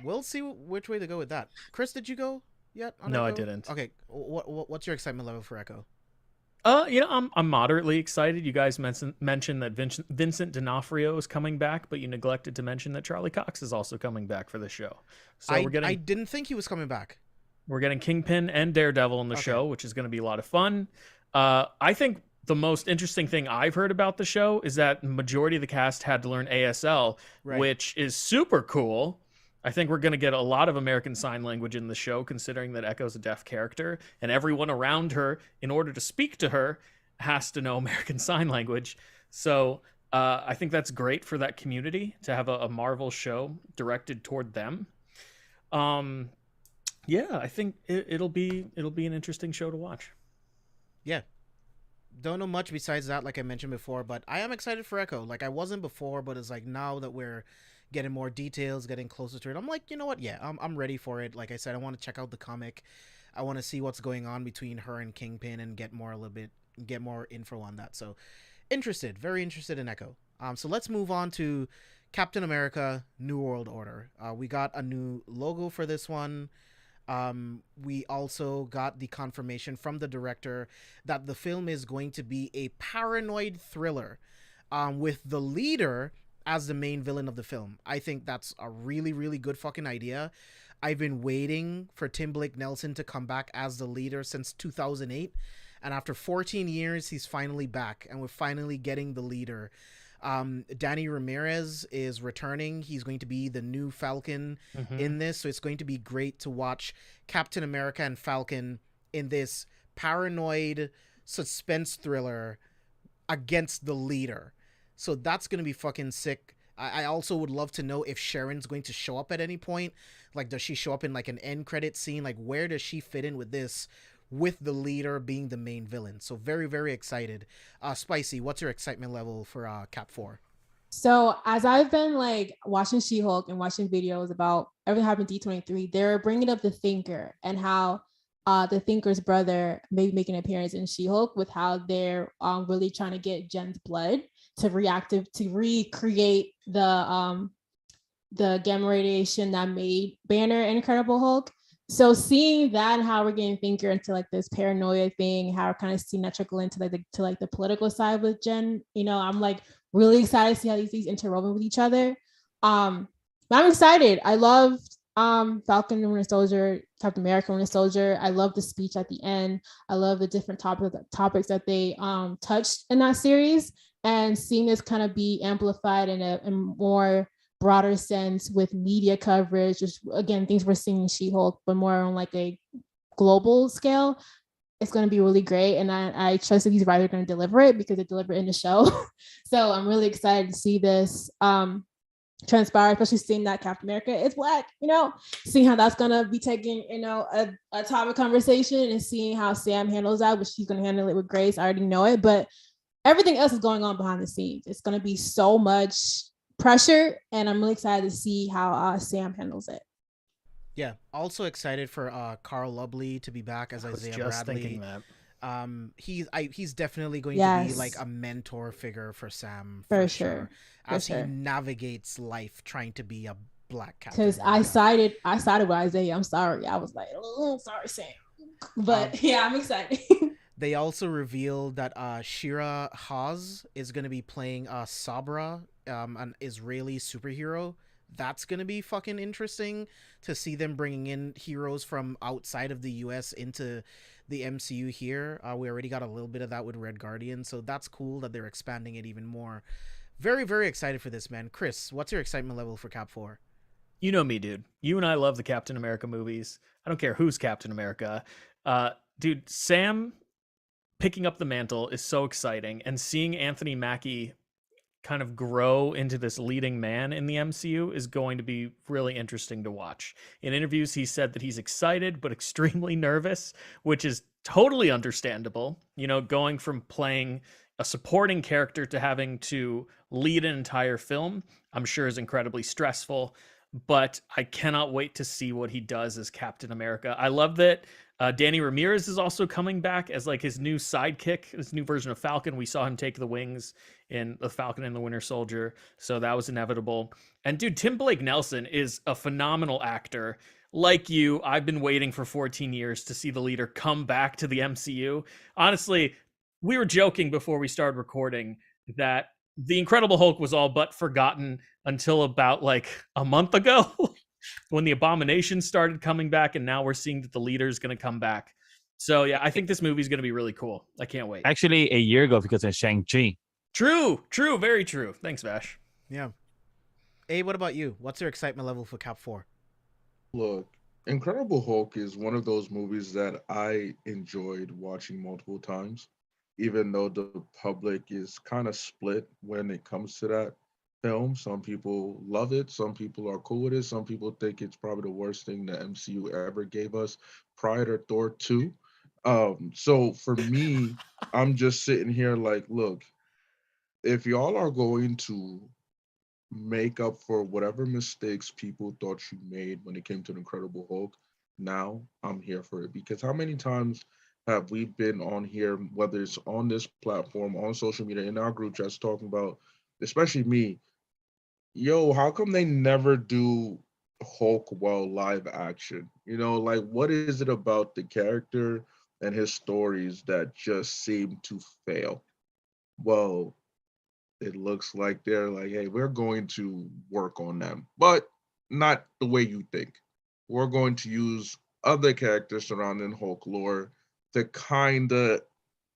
We'll see which way to go with that. Chris, did you go yet? On No, I Echo? didn't. Okay, what's your excitement level for Echo? I'm moderately excited. You guys mentioned that Vincent D'Onofrio is coming back, but you neglected to mention that Charlie Cox is also coming back for the show. So I didn't think he was coming back. We're getting Kingpin and Daredevil in the show, which is going to be a lot of fun. I think the most interesting thing I've heard about the show is that the majority of the cast had to learn ASL, which is super cool. I think we're going to get a lot of American Sign Language in the show, considering that Echo's a deaf character, and everyone around her, in order to speak to her, has to know American Sign Language. So I think that's great for that community to have a Marvel show directed toward them. Yeah, I think it'll be an interesting show to watch. Yeah. Don't know much besides that, like I mentioned before, but I am excited for Echo. Like, I wasn't before, but it's like now that we're getting more details, getting closer to it, I'm like, you know what? Yeah, I'm ready for it. Like I said, I want to check out the comic. I want to see what's going on between her and Kingpin and get more info on that. So, very interested in Echo. So let's move on to Captain America: New World Order. We got a new logo for this one. We also got the confirmation from the director that the film is going to be a paranoid thriller, with the leader as the main villain of the film. I think that's a really, really good fucking idea. I've been waiting for Tim Blake Nelson to come back as the leader since 2008. And after 14 years, he's finally back, and we're finally getting the leader. Danny Ramirez is returning. He's going to be the new Falcon in this, so it's going to be great to watch Captain America and Falcon in this paranoid suspense thriller against the leader. So that's going to be fucking sick. I also would love to know if Sharon's going to show up at any point. Like, does she show up in like an end credit scene? Like, where does she fit in with this, with the leader being the main villain? So very, very excited. Spicy, what's your excitement level for Cap 4? So as I've been like watching She-Hulk and watching videos about everything happened D23, they're bringing up the Thinker and how the Thinker's brother may make an appearance in She-Hulk, with how they're really trying to get Jen's blood to recreate the gamma radiation that made Banner Incredible Hulk. So seeing that and how we're getting Thinker into like this paranoia thing, how we're kind of seeing that trickle into like the political side with Jen, I'm like really excited to see how these things interwoven with each other. I'm excited. I loved Falcon and Winter Soldier, Captain America Winter Soldier. I love the speech at the end. I love the different topics that they touched in that series, and seeing this kind of be amplified in a more broader sense with media coverage, just again things we're seeing in She-Hulk, but more on like a global scale. It's going to be really great, and I trust that these writers are going to deliver it because they deliver it in the show. So I'm really excited to see this transpire, especially seeing that Captain America is Black, seeing how that's going to be taking, a topic conversation, and seeing how Sam handles that, which she's going to handle it with grace. I already know it, but everything else is going on behind the scenes. It's going to be so much pressure, and I'm really excited to see how Sam handles it. Yeah, also excited for Carl Lubley to be back as Isaiah Bradley. Thinking that. He's definitely going to be like a mentor figure for Sam for sure as he navigates life trying to be a Black Captain. Because I sided with Isaiah. I'm sorry. I was like, oh, sorry, Sam. But yeah, I'm excited. They also revealed that Shira Haz is going to be playing Sabra, an Israeli superhero. That's going to be fucking interesting to see them bringing in heroes from outside of the US into the MCU here. We already got a little bit of that with Red Guardian, so that's cool that they're expanding it even more. Very, very excited for this, man. Chris, what's your excitement level for Cap 4? You know me, dude. You and I love the Captain America movies. I don't care who's Captain America. Dude, Sam picking up the mantle is so exciting, and seeing Anthony Mackie kind of grow into this leading man in the MCU is going to be really interesting to watch. In interviews, he said that he's excited but extremely nervous, which is totally understandable. Going from playing a supporting character to having to lead an entire film, I'm sure is incredibly stressful, but I cannot wait to see what he does as Captain America. I love that Danny Ramirez is also coming back as like his new sidekick, his new version of Falcon. We saw him take the wings in The Falcon and the Winter Soldier, so that was inevitable. And dude, Tim Blake Nelson is a phenomenal actor. Like you, I've been waiting for 14 years to see the leader come back to the MCU. Honestly, we were joking before we started recording that the Incredible Hulk was all but forgotten until about like a month ago. When the Abomination started coming back, and now we're seeing that the leader is going to come back. So yeah, I think this movie is going to be really cool. I can't wait. Actually, a year ago because of Shang-Chi. True, very true. Thanks, Vash. Yeah. Hey, what about you? What's your excitement level for Cap 4? Look, Incredible Hulk is one of those movies that I enjoyed watching multiple times, even though the public is kind of split when it comes to that film. Some people love it, some people are cool with it, some people think it's probably the worst thing the MCU ever gave us prior to Thor 2. So for me, I'm just sitting here like, look, if y'all are going to make up for whatever mistakes people thought you made when it came to the Incredible Hulk, now I'm here for it. Because how many times have we been on here, whether it's on this platform, on social media, in our group chats, talking about, especially me, yo, how come they never do Hulk well live action? Like, what is it about the character and his stories that just seem to fail? Well, it looks like they're like, hey, we're going to work on them, but not the way you think. We're going to use other characters surrounding Hulk lore to kind of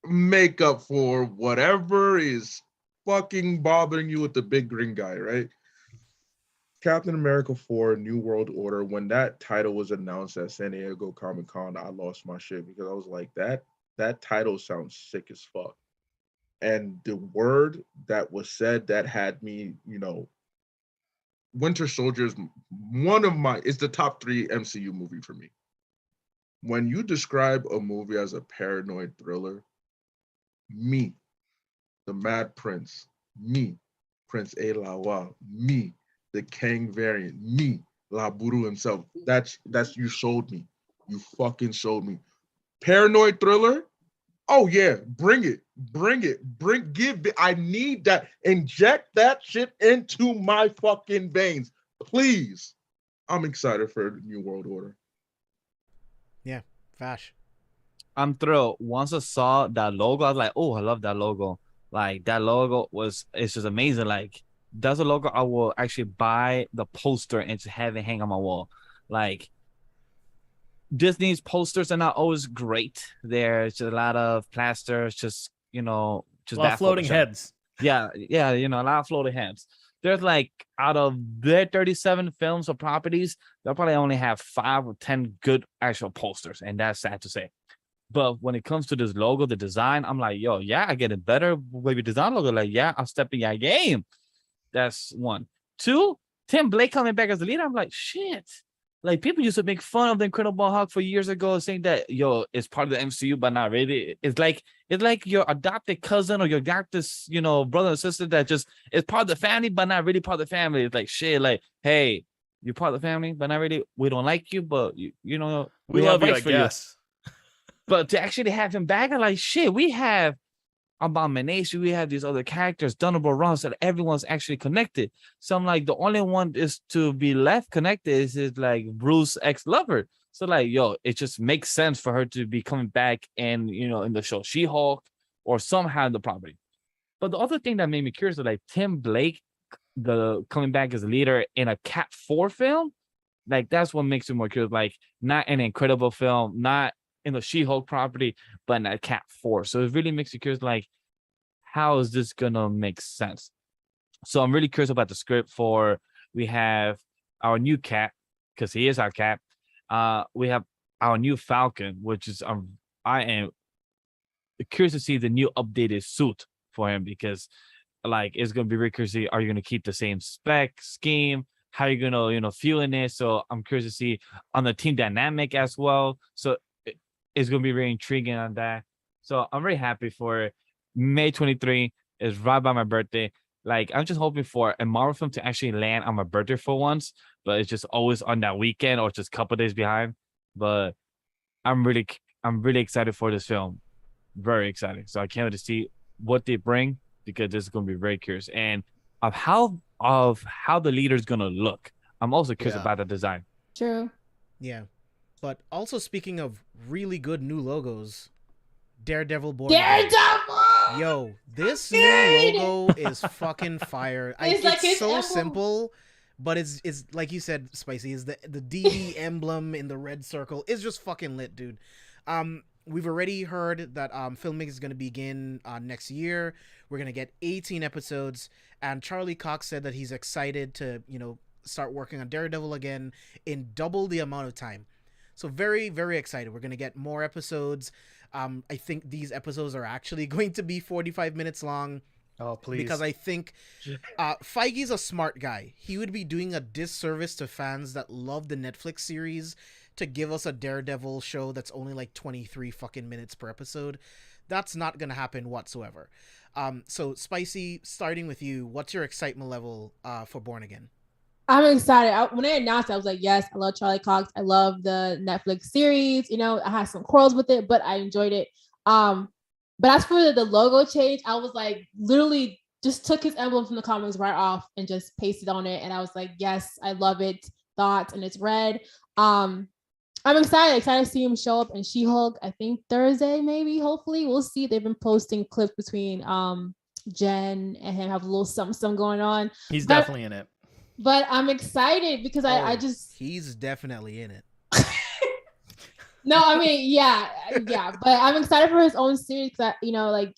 make up for whatever is fucking bothering you with the big green guy, right? Captain America 4 New World Order, when that title was announced at San Diego Comic-Con, I lost my shit because I was like, that title sounds sick as fuck. And the word that was said that had me, Winter Soldier is it's the top 3 MCU movie for me. When you describe a movie as a paranoid thriller, me, the Mad Prince, me, Prince Elawa, me, the Kang variant, me, Laburu himself. That's you sold me. You fucking sold me. Paranoid thriller? Oh yeah, bring it. I need that. Inject that shit into my fucking veins, please. I'm excited for the New World Order. Yeah, Vash. I'm thrilled. Once I saw that logo, I was like, oh, I love that logo. Like that logo it's just amazing. Like that's a logo I will actually buy the poster and just have it hang on my wall. Like Disney's posters are not always great. There's just a lot of plasters, just A just lot of bad floating Photoshop. heads. Yeah, a lot of floating heads. There's like out of their 37 films or properties, they'll probably only have 5 or 10 good actual posters, and that's sad to say. But when it comes to this logo, the design, I'm like, yo, yeah, I get a better wavy design logo. Like, yeah, I'm stepping your game. That's one. Two, Tim Blake coming back as the leader. I'm like, shit. Like people used to make fun of the Incredible Hulk for years ago, saying that it's part of the MCU, but not really. It's like your adopted cousin or your adopted, brother and sister that just is part of the family, but not really part of the family. It's like shit. Like, hey, you're part of the family, but not really. We don't like you, but We we have love you, I rights for you. guess. But to actually have him back, I'm like, shit, we have Abomination, we have these other characters, Thunderbolt runs that everyone's actually connected. So I'm like, the only one is to be left connected is like Bruce's ex-lover. So like, yo, it just makes sense for her to be coming back and in the show She-Hulk or somehow in the property. But the other thing that made me curious is like Tim Blake, the coming back as a leader in a Cat 4 film. Like that's what makes it more curious. Like not an incredible film, not in the She-Hulk property, but in a Cat 4. So it really makes you curious, like, how is this gonna make sense? So I'm really curious about the script for. We have our new Cap, because he is our Cap. We have our new Falcon, which is I am curious to see the new updated suit for him, because like it's gonna be very curious to see, are you gonna keep the same spec scheme? How are you gonna feel in it? So I'm curious to see on the team dynamic as well. So it's gonna be very intriguing on that. So I'm very happy for May 23 is right by my birthday. Like I'm just hoping for a Marvel film to actually land on my birthday for once, but it's just always on that weekend or just a couple days behind. But I'm really excited for this film. Very excited. So I can't wait to see what they bring, because this is gonna be very curious. And of how the leader is gonna look. I'm also curious about the design. True. Yeah. But also speaking of really good new logos, Daredevil Born Again. Daredevil! Yo, this new logo is fucking fire. It's so emblem. simple, but it's like you said, Spicy, is the DD emblem in the red circle is just fucking lit, dude. We've already heard that filming is going to begin next year. We're going to get 18 episodes, and Charlie Cox said that he's excited to, start working on Daredevil again in double the amount of time. So very, very excited. We're going to get more episodes. I think these episodes are actually going to be 45 minutes long. Oh, please. Because I think Feige's a smart guy. He would be doing a disservice to fans that love the Netflix series to give us a Daredevil show that's only like 23 fucking minutes per episode. That's not going to happen whatsoever. So Spicy, starting with you, what's your excitement level for Born Again? I'm excited. When they announced it, I was like, yes, I love Charlie Cox. I love the Netflix series. I had some quarrels with it, but I enjoyed it. But as for the logo change, I was like, literally just took his emblem from the comics right off and just pasted on it. And I was like, yes, I love it. Thoughts, and it's red. I'm excited to see him show up in She-Hulk. I think Thursday, maybe, hopefully. We'll see. They've been posting clips between Jen and him, have a little something going on. He's definitely in it. But I'm excited because I just... He's definitely in it. No, I mean, yeah. But I'm excited for his own series that, like,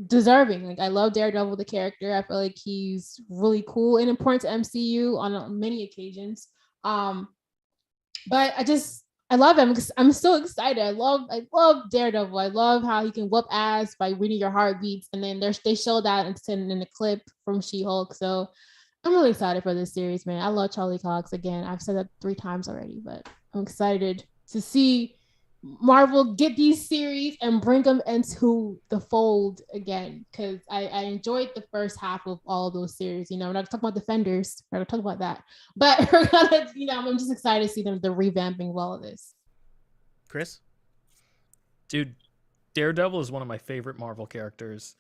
deserving. Like, I love Daredevil, the character. I feel like he's really cool and important to MCU on many occasions. But I love him because I'm so excited. I love Daredevil. I love how he can whoop ass by reading your heartbeats. And then they show that in the clip from She-Hulk. So I'm really excited for this series, man. I love Charlie Cox. Again, I've said that 3 times already, but I'm excited to see Marvel get these series and bring them into the fold again, because I enjoyed the first half of all of those series. We're not talking about Defenders. We're going to talk about that. But we're gonna, I'm just excited to see the revamping of all of this. Chris? Dude, Daredevil is one of my favorite Marvel characters.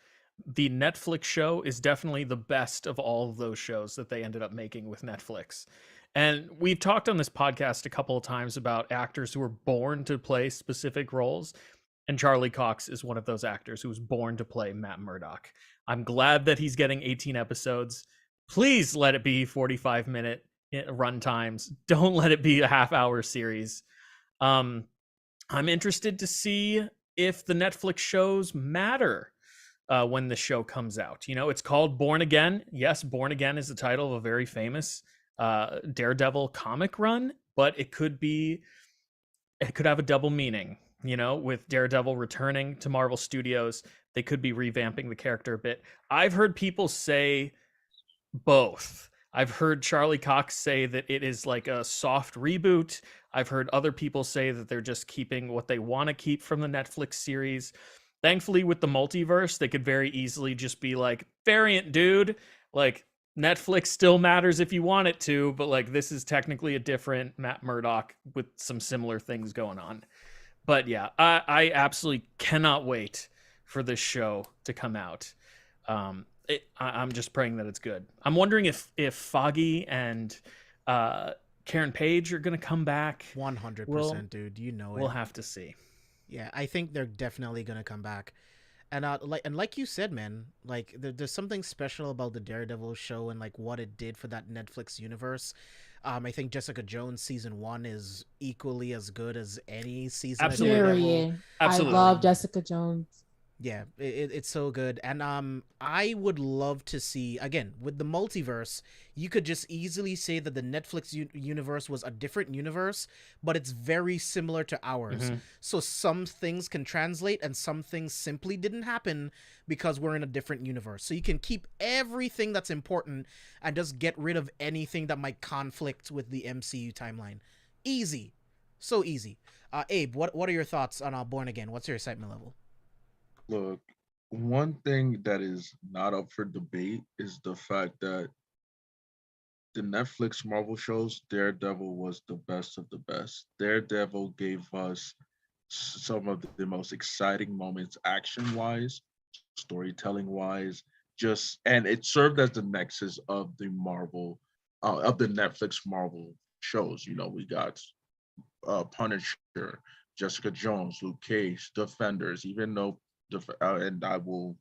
The Netflix show is definitely the best of all of those shows that they ended up making with Netflix. And we've talked on this podcast a couple of times about actors who were born to play specific roles. And Charlie Cox is one of those actors who was born to play Matt Murdock. I'm glad that he's getting 18 episodes. Please let it be 45-minute run times. Don't let it be a half-hour series. I'm interested to see if the Netflix shows matter when the show comes out. You know, it's called Born Again. Yes, Born Again is the title of a very famous Daredevil comic run, but it could have a double meaning. You know, with Daredevil returning to Marvel Studios, they could be revamping the character a bit. I've heard people say both. I've heard Charlie Cox say that it is like a soft reboot. I've heard other people say that they're just keeping what they want to keep from the Netflix series. Thankfully, with the multiverse, they could very easily just be like, variant, dude. Like, Netflix still matters if you want it to, but like, this is technically a different Matt Murdock with some similar things going on. But yeah, I absolutely cannot wait for this show to come out. I'm just praying that it's good. I'm wondering if Foggy and Karen Page are going to come back. 100%, dude. You know it. We'll have to see. Yeah, I think they're definitely going to come back. And like you said, man, like there's something special about the Daredevil show and like what it did for that Netflix universe. I think Jessica Jones season 1 is equally as good as any season. Absolutely. Of Daredevil. Period. Absolutely. I love Jessica Jones. Yeah, it's so good. And I would love to see, again, with the multiverse, you could just easily say that the Netflix universe was a different universe, but it's very similar to ours. Mm-hmm. So some things can translate and some things simply didn't happen because we're in a different universe. So you can keep everything that's important and just get rid of anything that might conflict with the MCU timeline. Easy. So easy. Abe, what are your thoughts on Born Again? What's your excitement level? Look, one thing that is not up for debate is the fact that the Netflix Marvel shows, Daredevil was the best of the best. Daredevil gave us some of the most exciting moments, action-wise, storytelling-wise, and it served as the nexus of the Netflix Marvel shows. You know, we got Punisher, Jessica Jones, Luke Cage, Defenders, even though and I will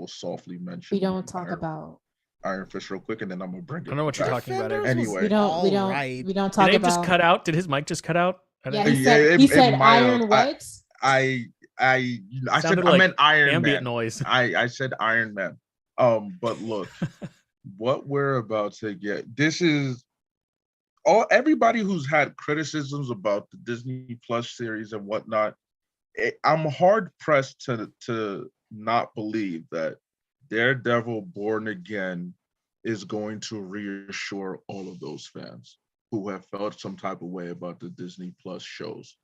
softly mention We don't talk about Iron Fist real quick, and then I'm gonna bring it. I don't know what you're talking about. Anyway, we don't talk Did Abe about. just cut out? Did his mic just cut out? Yeah, he said Iron what? I Sounded I like meant Iron ambient Man. noise. I said Iron Man. But look, what we're about to get. This is everybody who's had criticisms about the Disney Plus series and whatnot. I'm hard pressed to not believe that Daredevil Born Again is going to reassure all of those fans who have felt some type of way about the Disney Plus shows.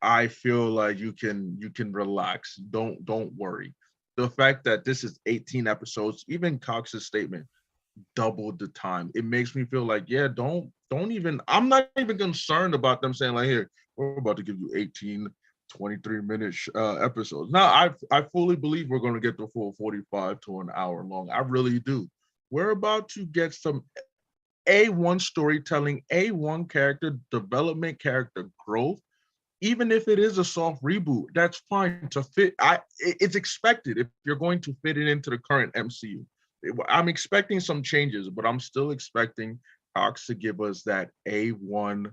I feel like you can relax. Don't worry. The fact that this is 18 episodes, even Cox's statement, doubled the time. It makes me feel like, yeah, don't even. I'm not even concerned about them saying like, here, we're about to give you 18. 23-minute episodes. Now, I fully believe we're going to get the full 45 to an hour long. I really do. We're about to get some A1 storytelling, A1 character development, character growth. Even if it is a soft reboot, that's fine to fit. It's expected if you're going to fit it into the current MCU. I'm expecting some changes, but I'm still expecting Cox to give us that A1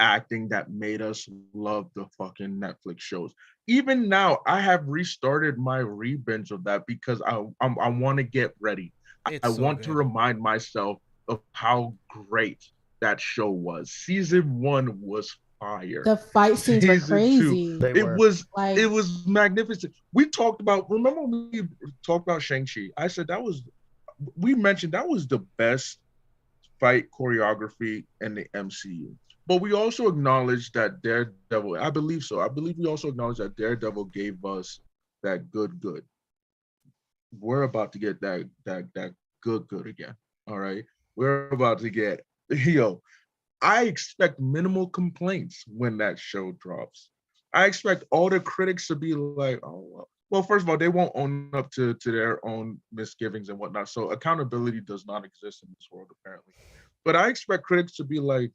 acting that made us love the fucking Netflix shows. Even now, I have restarted my re-binge of that because I want to get ready. I want to remind myself of how great that show was. Season 1 was fire. The fight scenes were crazy. It was magnificent. We talked about, remember when we talked about Shang-Chi? I said we mentioned that was the best fight choreography in the MCU. But we also acknowledged that Daredevil, I believe so. I believe we also acknowledged that Daredevil gave us that good. We're about to get that good again. All right. We're about to get, I expect minimal complaints when that show drops. I expect all the critics to be like, oh, well, first of all, they won't own up to their own misgivings and whatnot. So accountability does not exist in this world, apparently. But I expect critics to be like,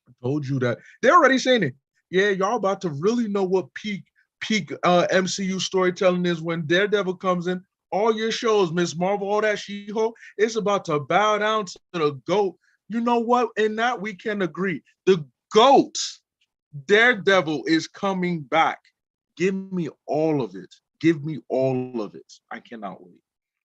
I told you that. They're already saying it. Yeah, y'all about to really know what peak MCU storytelling is when Daredevil comes in. All your shows, Miss Marvel, all that She-Hulk, it's about to bow down to the GOAT. You know what? In that we can agree. The GOAT, Daredevil, is coming back. Give me all of it. Give me all of it. I cannot wait.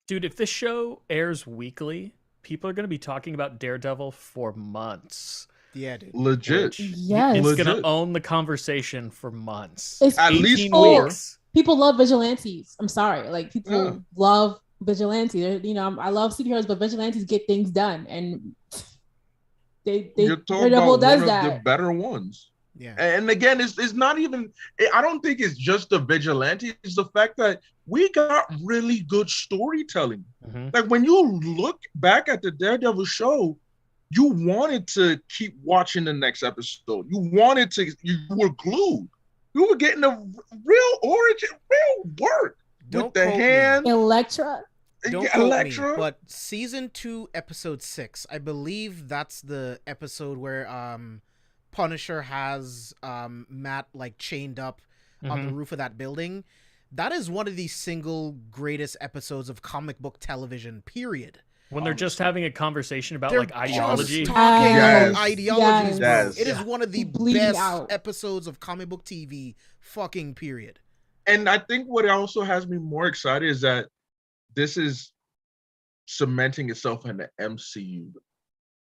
Dude, if this show airs weekly, people are going to be talking about Daredevil for months. Yeah, dude. Legit. Yes. It's Legit. going to own the conversation for months. It's At 18 least 4. weeks. People love vigilantes. I'm sorry, like people love vigilantes. You know, I love superheroes, but vigilantes get things done, and You're talking Daredevil about does one that. of the better ones. Yeah. And again, it's not even. I don't think it's just the vigilante. It's the fact that we got really good storytelling. Mhm. Like when you look back at the Daredevil show, you wanted to keep watching the next episode. You wanted to. You were glued. You were getting a real origin, real work Don't with the quote me. hand. Elektra. Don't quote Elektra. me, but season 2, episode 6, I believe that's the episode where Punisher has Matt like chained up on the roof of that building. That is one of the single greatest episodes of comic book television, period. When they're just having a conversation about They're like ideology. just talking Yes. about ideologies, bro. Yes. It is one of the Bleeding best out. episodes of comic book TV, fucking period. And I think what also has me more excited is that this is cementing itself in the MCU.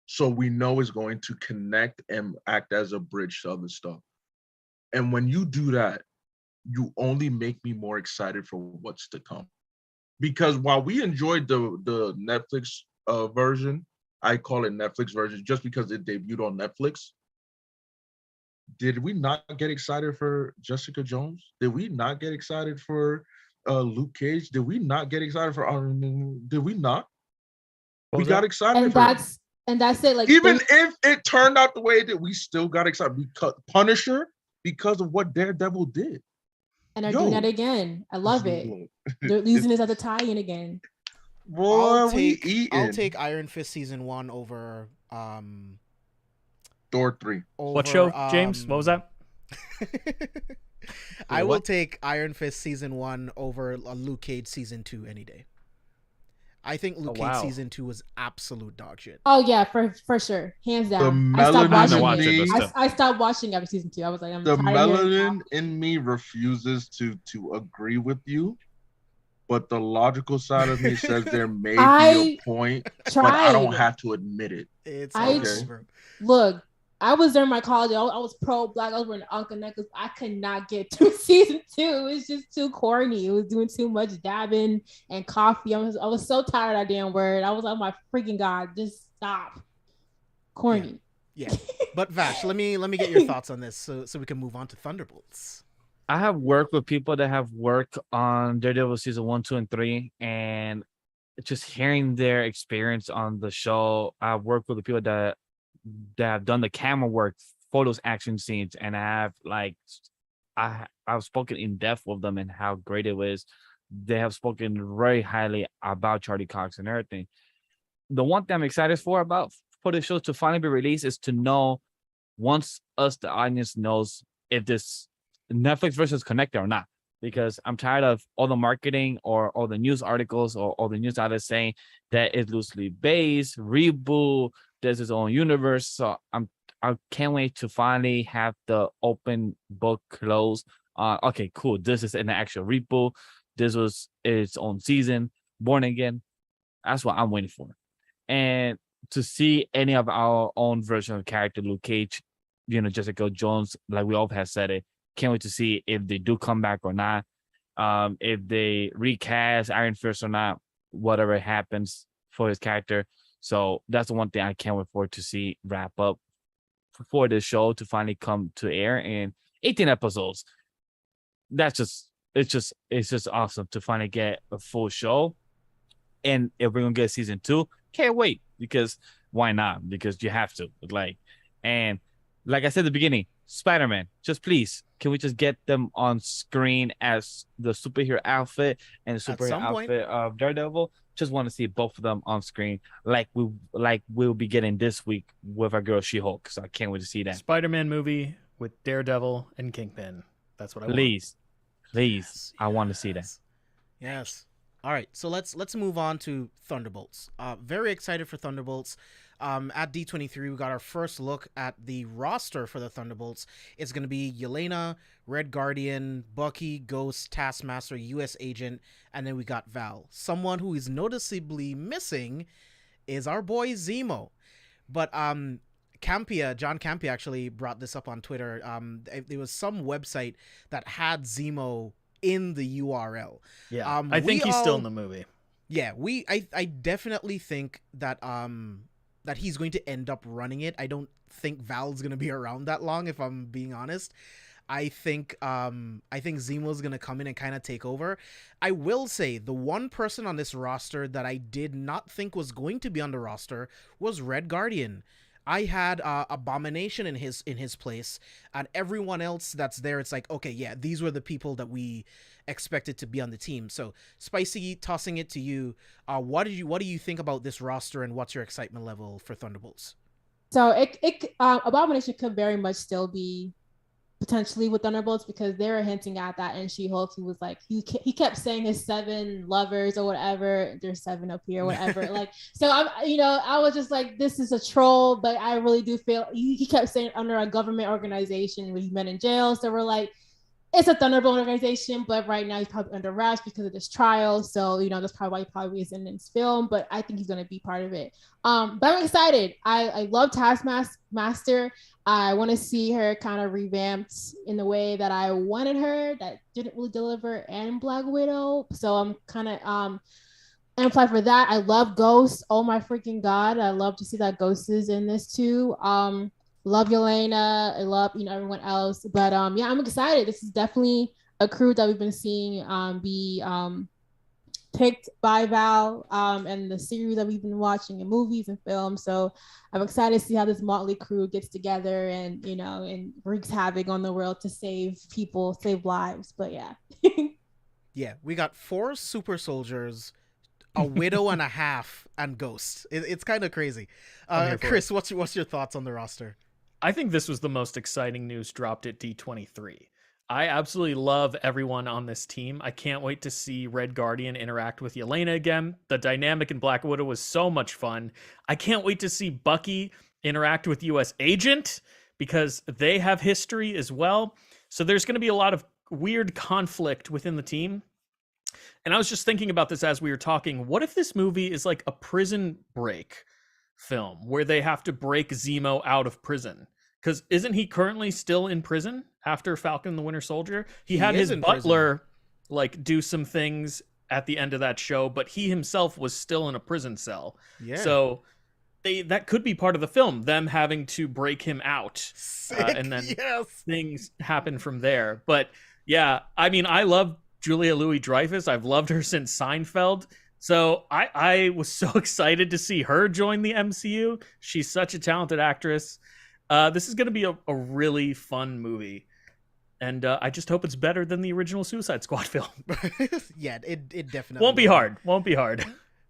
So we know it's going to connect and act as a bridge to other stuff. And when you do that, you only make me more excited for what's to come. Because while we enjoyed the Netflix version, I call it Netflix version just because it debuted on Netflix. Did we not get excited for Jessica Jones? Did we not get excited for Luke Cage? Did we not get excited for did we not? What We was got that? excited And for it. that's it. Like Even if it turned out the way it did, we still got excited because Punisher, because of what Daredevil did. and they're Yo. doing that again. I love it. They're using this as a tie-in again. Boy, I'll we take eating. Iron Fist season 1 over Thor 3. What show, James? What was that? I will What? take Iron Fist season 1 over Luke Cage season 2 any day. I think Luke Cage wow. season 2 was absolute dog shit. Oh yeah, for sure, hands The down. I stopped melanin watching in it. me, I stopped watching after season 2. I was like, I'm the tired of hearing melanin in me refuses to agree with you, but the logical side of me says there may be a point, but I don't tried. have to admit it. It's I- okay, bro. Look, I was during my college. I was pro black. I was wearing Uncle necklace. I could not get through season 2. It was just too corny. It was doing too much dabbing and coffee. I was so tired of that damn word. I was like, oh my freaking God, just stop. Corny. Yeah. But Vash, let me get your thoughts on this so we can move on to Thunderbolts. I have worked with people that have worked on Daredevil season 1, 2, and 3, and just hearing their experience on the show. I've worked with the people that have done the camera work, photos, action scenes, and I've spoken in depth with them and how great it was. They have spoken very highly about Charlie Cox and everything. The one thing I'm excited for the show to finally be released is to know, once us, the audience, knows if this Netflix versus connected or not. Because I'm tired of all the marketing or all the news articles or all the news outlets saying that it's loosely based, reboot, there's its own universe. So I can't wait to finally have the open book closed. Okay, cool. This is an actual reboot. This was its own season, born again. That's what I'm waiting for. And to see any of our own version of character, Luke Cage, Jessica Jones, like we all have said it. Can't wait to see if they do come back or not. If they recast Iron Fist or not, whatever happens for his character. So that's the one thing I can't wait for to see wrap up for this show to finally come to air in 18 episodes. It's just awesome to finally get a full show. And if we're gonna get season 2, can't wait, because why not? Because you have to. And like I said at the beginning, Spider-Man, just please, can we just get them on screen as the superhero outfit and the At superhero some point. outfit of Daredevil? Just want to see both of them on screen, like we'll be getting this week with our girl She-Hulk. So I can't wait to see that. Spider-Man movie with Daredevil and Kingpin. That's what I want. Please, Yes, I want to see that. yes, yes. All right, so let's move on to Thunderbolts. Very excited for Thunderbolts. At D23, we got our first look at the roster for the Thunderbolts. It's going to be Yelena, Red Guardian, Bucky, Ghost, Taskmaster, U.S. Agent, and then we got Val. Someone who is noticeably missing is our boy Zemo. But John Campia actually brought this up on Twitter. There was some website that had Zemo in the URL. Yeah, I think he's still in the movie. Yeah, I definitely think that that he's going to end up running it. I don't think Val's gonna be around that long, if I'm being honest. I think Zemo's gonna come in and kind of take over. I will say the one person on this roster that I did not think was going to be on the roster was Red Guardian. I had Abomination in his place, and everyone else that's there, it's like, okay, yeah, these were the people that we expected to be on the team. So, Spicy, tossing it to you, what do you think about this roster, and what's your excitement level for Thunderbolts? So Abomination could very much still be potentially with Thunderbolts, because they were hinting at that in She-Hulk. He was like, he kept saying his 7 lovers or whatever. There's 7 up here, whatever. Like, so I was just like, this is a troll, but I really do feel he kept saying under a government organization when he's been in jail. So we're like, it's a Thunderbolt organization, but right now he's probably under wraps because of this trial. So, that's probably why he probably isn't in this film, but I think he's going to be part of it. But I'm excited. I love Taskmaster. I want to see her kind of revamped in the way that I wanted her, that didn't really deliver in Black Widow. So I'm kind of amplified for that. I love Ghost. Oh my freaking God. I love to see that Ghost is in this too. Love Yelena. I love, everyone else. But yeah, I'm excited. This is definitely a crew that we've been seeing be picked by Val and the series that we've been watching in movies and films. So I'm excited to see how this motley crew gets together and and wreaks havoc on the world to save people, save lives. But yeah. Yeah, we got 4 super soldiers, a widow and a half, and Ghost. It's kind of crazy. Chris, what's your thoughts on the roster? I think this was the most exciting news dropped at D23. I absolutely love everyone on this team. I can't wait to see Red Guardian interact with Yelena again. The dynamic in Black Widow was so much fun. I can't wait to see Bucky interact with U.S. Agent, because they have history as well. So there's going to be a lot of weird conflict within the team. And I was just thinking about this as we were talking. What if this movie is like a prison break film where they have to break Zemo out of prison? Because isn't he currently still in prison after Falcon and the Winter Soldier? He had his butler like do some things at the end of that show, but he himself was still in a prison cell. Yeah. So that could be part of the film, them having to break him out. And then things happen from there. But yeah, I mean, I love Julia Louis-Dreyfus. I've loved her since Seinfeld. So I was so excited to see her join the MCU. She's such a talented actress. This is going to be a really fun movie. And I just hope it's better than the original Suicide Squad film. Yeah, it definitely won't be hard. Won't be hard.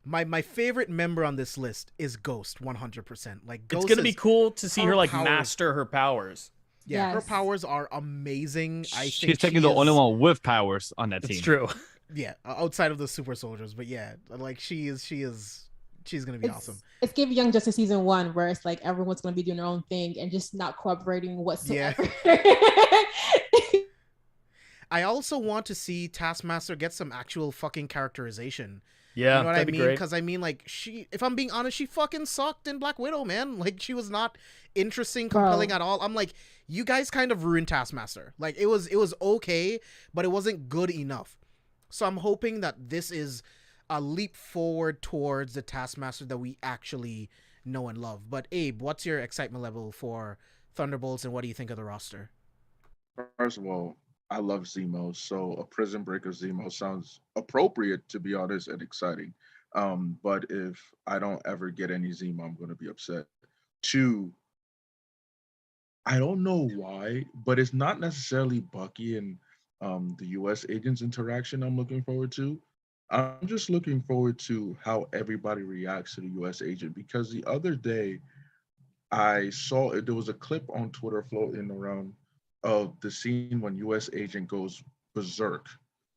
My favorite member on this list is Ghost, 100%. Like, Ghost, it's going to be cool to see her like master her powers. Yeah, her powers are amazing. She's taking the only one with powers on that team. It's true. Yeah, outside of the super soldiers, but yeah, like she's gonna be awesome. It's giving Young Justice season 1, where it's like everyone's gonna be doing their own thing and just not cooperating whatsoever. Yeah. I also want to see Taskmaster get some actual fucking characterization. Yeah, you know what that'd I mean? be great. Because I mean, like, if I'm being honest, she fucking sucked in Black Widow, man. Like, she was not interesting, compelling at all. I'm like, you guys kind of ruined Taskmaster. Like, it was okay, but it wasn't good enough. So I'm hoping that this is a leap forward towards the Taskmaster that we actually know and love. But Abe, what's your excitement level for Thunderbolts, and what do you think of the roster? First of all, I love Zemo, so a prison break of Zemo sounds appropriate, to be honest, and exciting. But if I don't ever get any Zemo, I'm going to be upset. 2, I don't know why, but it's not necessarily Bucky and the U.S. agents interaction I'm looking forward to. I'm just looking forward to how everybody reacts to the U.S. agent because the other day I saw it. There was a clip on Twitter floating around of the scene when U.S. agent goes berserk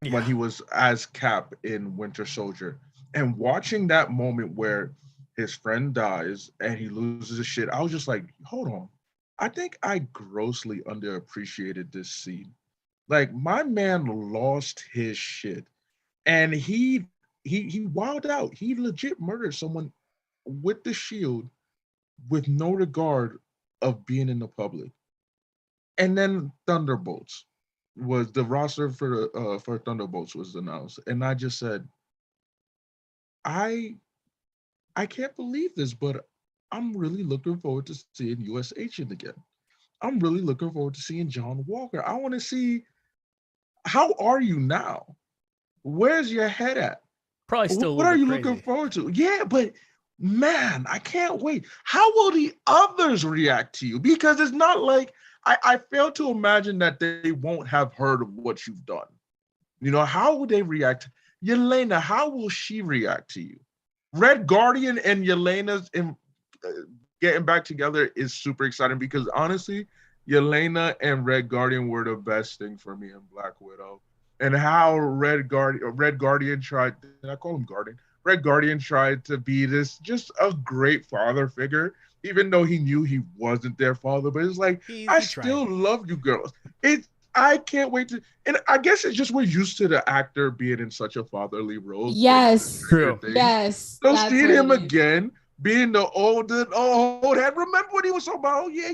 when Yeah. he was as Cap in Winter Soldier, and watching that moment where his friend dies and he loses his shit. I was just like, hold on. I think I grossly underappreciated this scene. Like my man lost his shit, and he wilded out. He legit murdered someone with the shield with no regard of being in the public. And then Thunderbolts was the roster for Thunderbolts was announced, and I just said, I I can't believe this, but I'm really looking forward to seeing U.S. Agent again. I'm really looking forward to seeing John Walker. I want to see how are you now? Where's your head at? Probably still a What little are bit you looking crazy. forward to? Yeah, but man, I can't wait. How will the others react to you? Because it's not like I fail to imagine that they won't have heard of what you've done. You know, how would they react? Yelena, how will she react to you? Red Guardian and Yelena's uh, getting back together is super exciting because honestly, Yelena and Red Guardian were the best thing for me in Black Widow. And how Red Guardian tried, did I call him Guardian? Red Guardian tried to be this just a great father figure, even though he knew he wasn't their father. But it's like, I He tried. still love you girls. I can't wait to, and I guess it's just we're used to the actor being in such a fatherly role in the Yes. Stranger True. Things. Yes. So That's seeing what him it is. again, being the old head. Remember when he was talking about, oh yeah,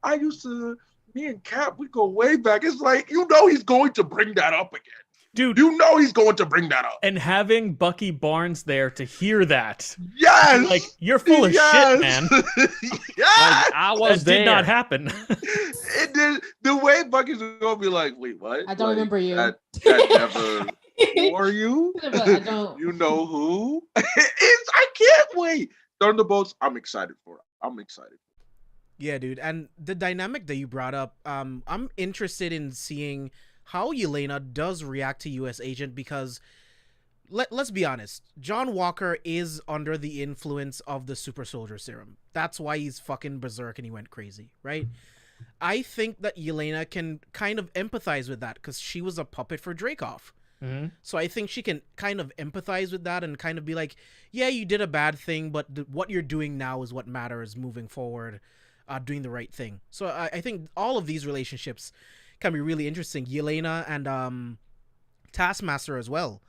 I used to, me and Cap, we go way back. It's like, he's going to bring that up again. Dude, He's going to bring that up. and having Bucky Barnes there to hear that, be like, Yes. you're full of shit, Yes. man. Yes. Like I That was did not there. happen. It did, the way Bucky's gonna be like, wait, what? I don't Like remember you. that never. Who are you? But I don't. You know who? I can't wait. Thunderbolts. I'm excited for it. I'm excited. Yeah, dude. And the dynamic that you brought up, I'm interested in seeing how Yelena does react to US Agent because let's be honest, John Walker is under the influence of the super soldier serum. That's why he's fucking berserk and he went crazy, right? I think that Yelena can kind of empathize with that because she was a puppet for Dreykov. Mhm. So I think she can kind of empathize with that and kind of be like, yeah, you did a bad thing, but what you're doing now is what matters moving forward, doing the right thing. So I think all of these relationships can be really interesting. Yelena and Taskmaster as well.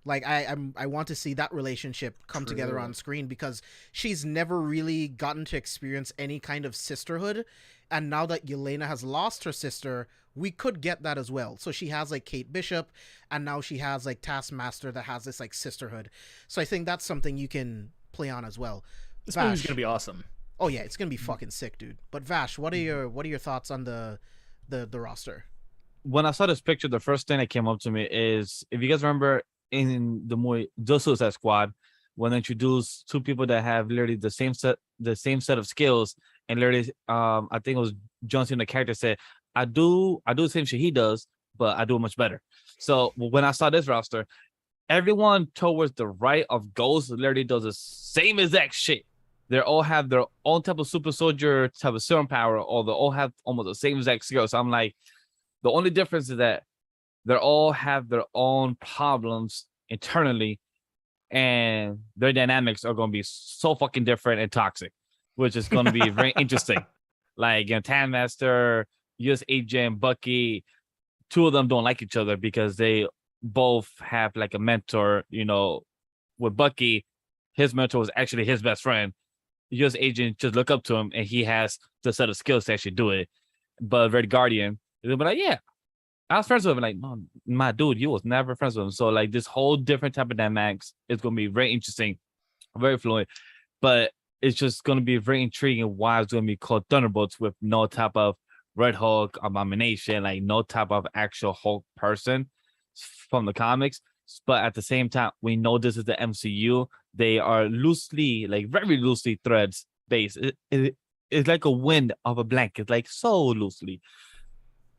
Like I want to see that relationship come together on screen because she's never really gotten to experience any kind of sisterhood, and now that Yelena has lost her sister, we could get that as well. So she has like Kate Bishop, and now she has like Taskmaster that has this like sisterhood. So I think that's something you can play on as well. This Vash. movie's gonna be awesome. Oh yeah, it's gonna be fucking sick, dude. But Vash, what are your thoughts on the roster? When I saw this picture, the first thing that came up to me is if you guys remember in the movie The Suicide Squad, when they introduced two people that have literally the same set of skills, and literally I think it was John Cena, the character said, I do the same shit he does, but I do it much better. So when I saw this roster, everyone towards the right of Ghost literally does the same exact shit. They all have their own type of super soldier type of serum power, or they all have almost the same exact skills. So I'm like, the only difference is that they all have their own problems internally, and their dynamics are going to be so fucking different and toxic, which is going to be very interesting. Like, Taskmaster, US Agent, Bucky, two of them don't like each other because they both have like a mentor. With Bucky, his mentor was actually his best friend. US Agent just look up to him, and he has the set of skills to actually do it. But Red Guardian, they'll be like, yeah, I was friends with him. Like, no, my dude, you was never friends with him. So like this whole different type of dynamics is gonna be very interesting, very fluid. But it's just gonna be very intriguing why it's gonna be called Thunderbolts with no type of Red Hulk, Abomination, like no type of actual Hulk person from the comics. But at the same time, we know this is the MCU. They are loosely, like very loosely threads based. It's like a wind of a blanket, like so loosely.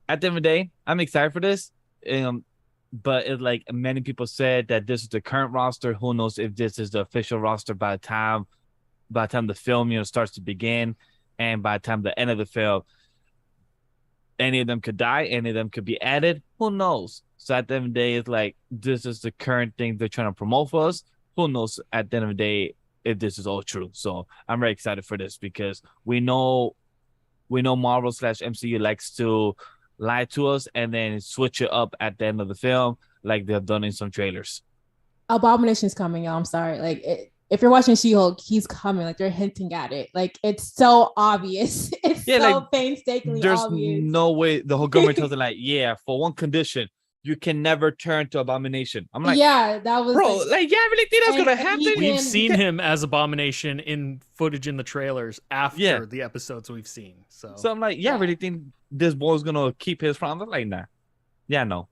At the end of the day, I'm excited for this. but it like many people said that this is the current roster. Who knows if this is the official roster by the time the film starts to begin, and by the time the end of the film, any of them could die, any of them could be added. Who knows? So at the end of the day, it's like this is the current thing they're trying to promote for us. Who knows at the end of the day if this is all true? So I'm very excited for this because we know Marvel / MCU likes to lie to us and then switch it up at the end of the film, like they've done in some trailers. Abomination's coming, y'all. I'm sorry. If you're watching She-Hulk, he's coming. Like they're hinting at it. Like it's so obvious. It's so painstakingly there's obvious. No way the whole government tells them like, yeah, for one condition, you can never turn to Abomination. I'm like, yeah, that was bro, like yeah, I really think that's gonna happen. We've seen him as Abomination in footage in the trailers after the episodes we've seen. So I'm like, I really think this boy's gonna keep his promise. I'm like, nah. Yeah, no.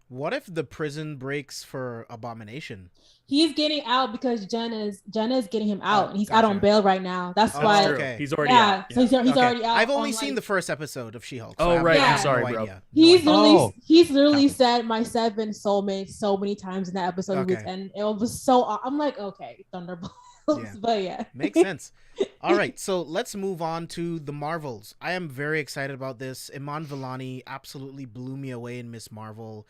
What if the prison breaks for Abomination? He's getting out because Jenna is getting him out, and he's out on bail right now. That's why. Okay. He's already out. So he's already out. I've only seen the first episode of She-Hulk. So right. I'm sorry, bro. He's literally said my 7 soulmates so many times in that episode, and it was so. I'm like, okay, Thunderbolts, but makes sense. All right, so let's move on to the Marvels. I am very excited about this. Iman Vellani absolutely blew me away in Miss Marvel.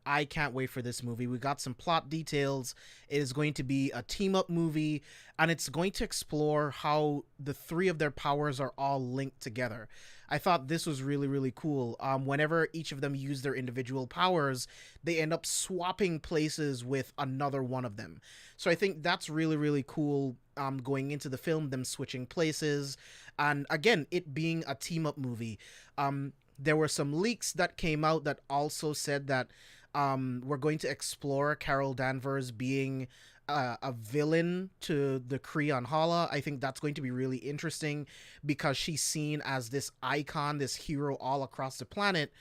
I can't wait for this movie. We got some plot details. It is going to be a team-up movie, and it's going to explore how the 3 of their powers are all linked together. I thought this was really, really cool. Whenever each of them use their individual powers, they end up swapping places with another one of them. So I think that's really, really cool going into the film, them switching places. And again, it being a team-up movie. There were some leaks that came out that also said that we're going to explore Carol Danvers being a villain to the Kree on Hala. I think that's going to be really interesting because she's seen as this icon, this hero all across the planet,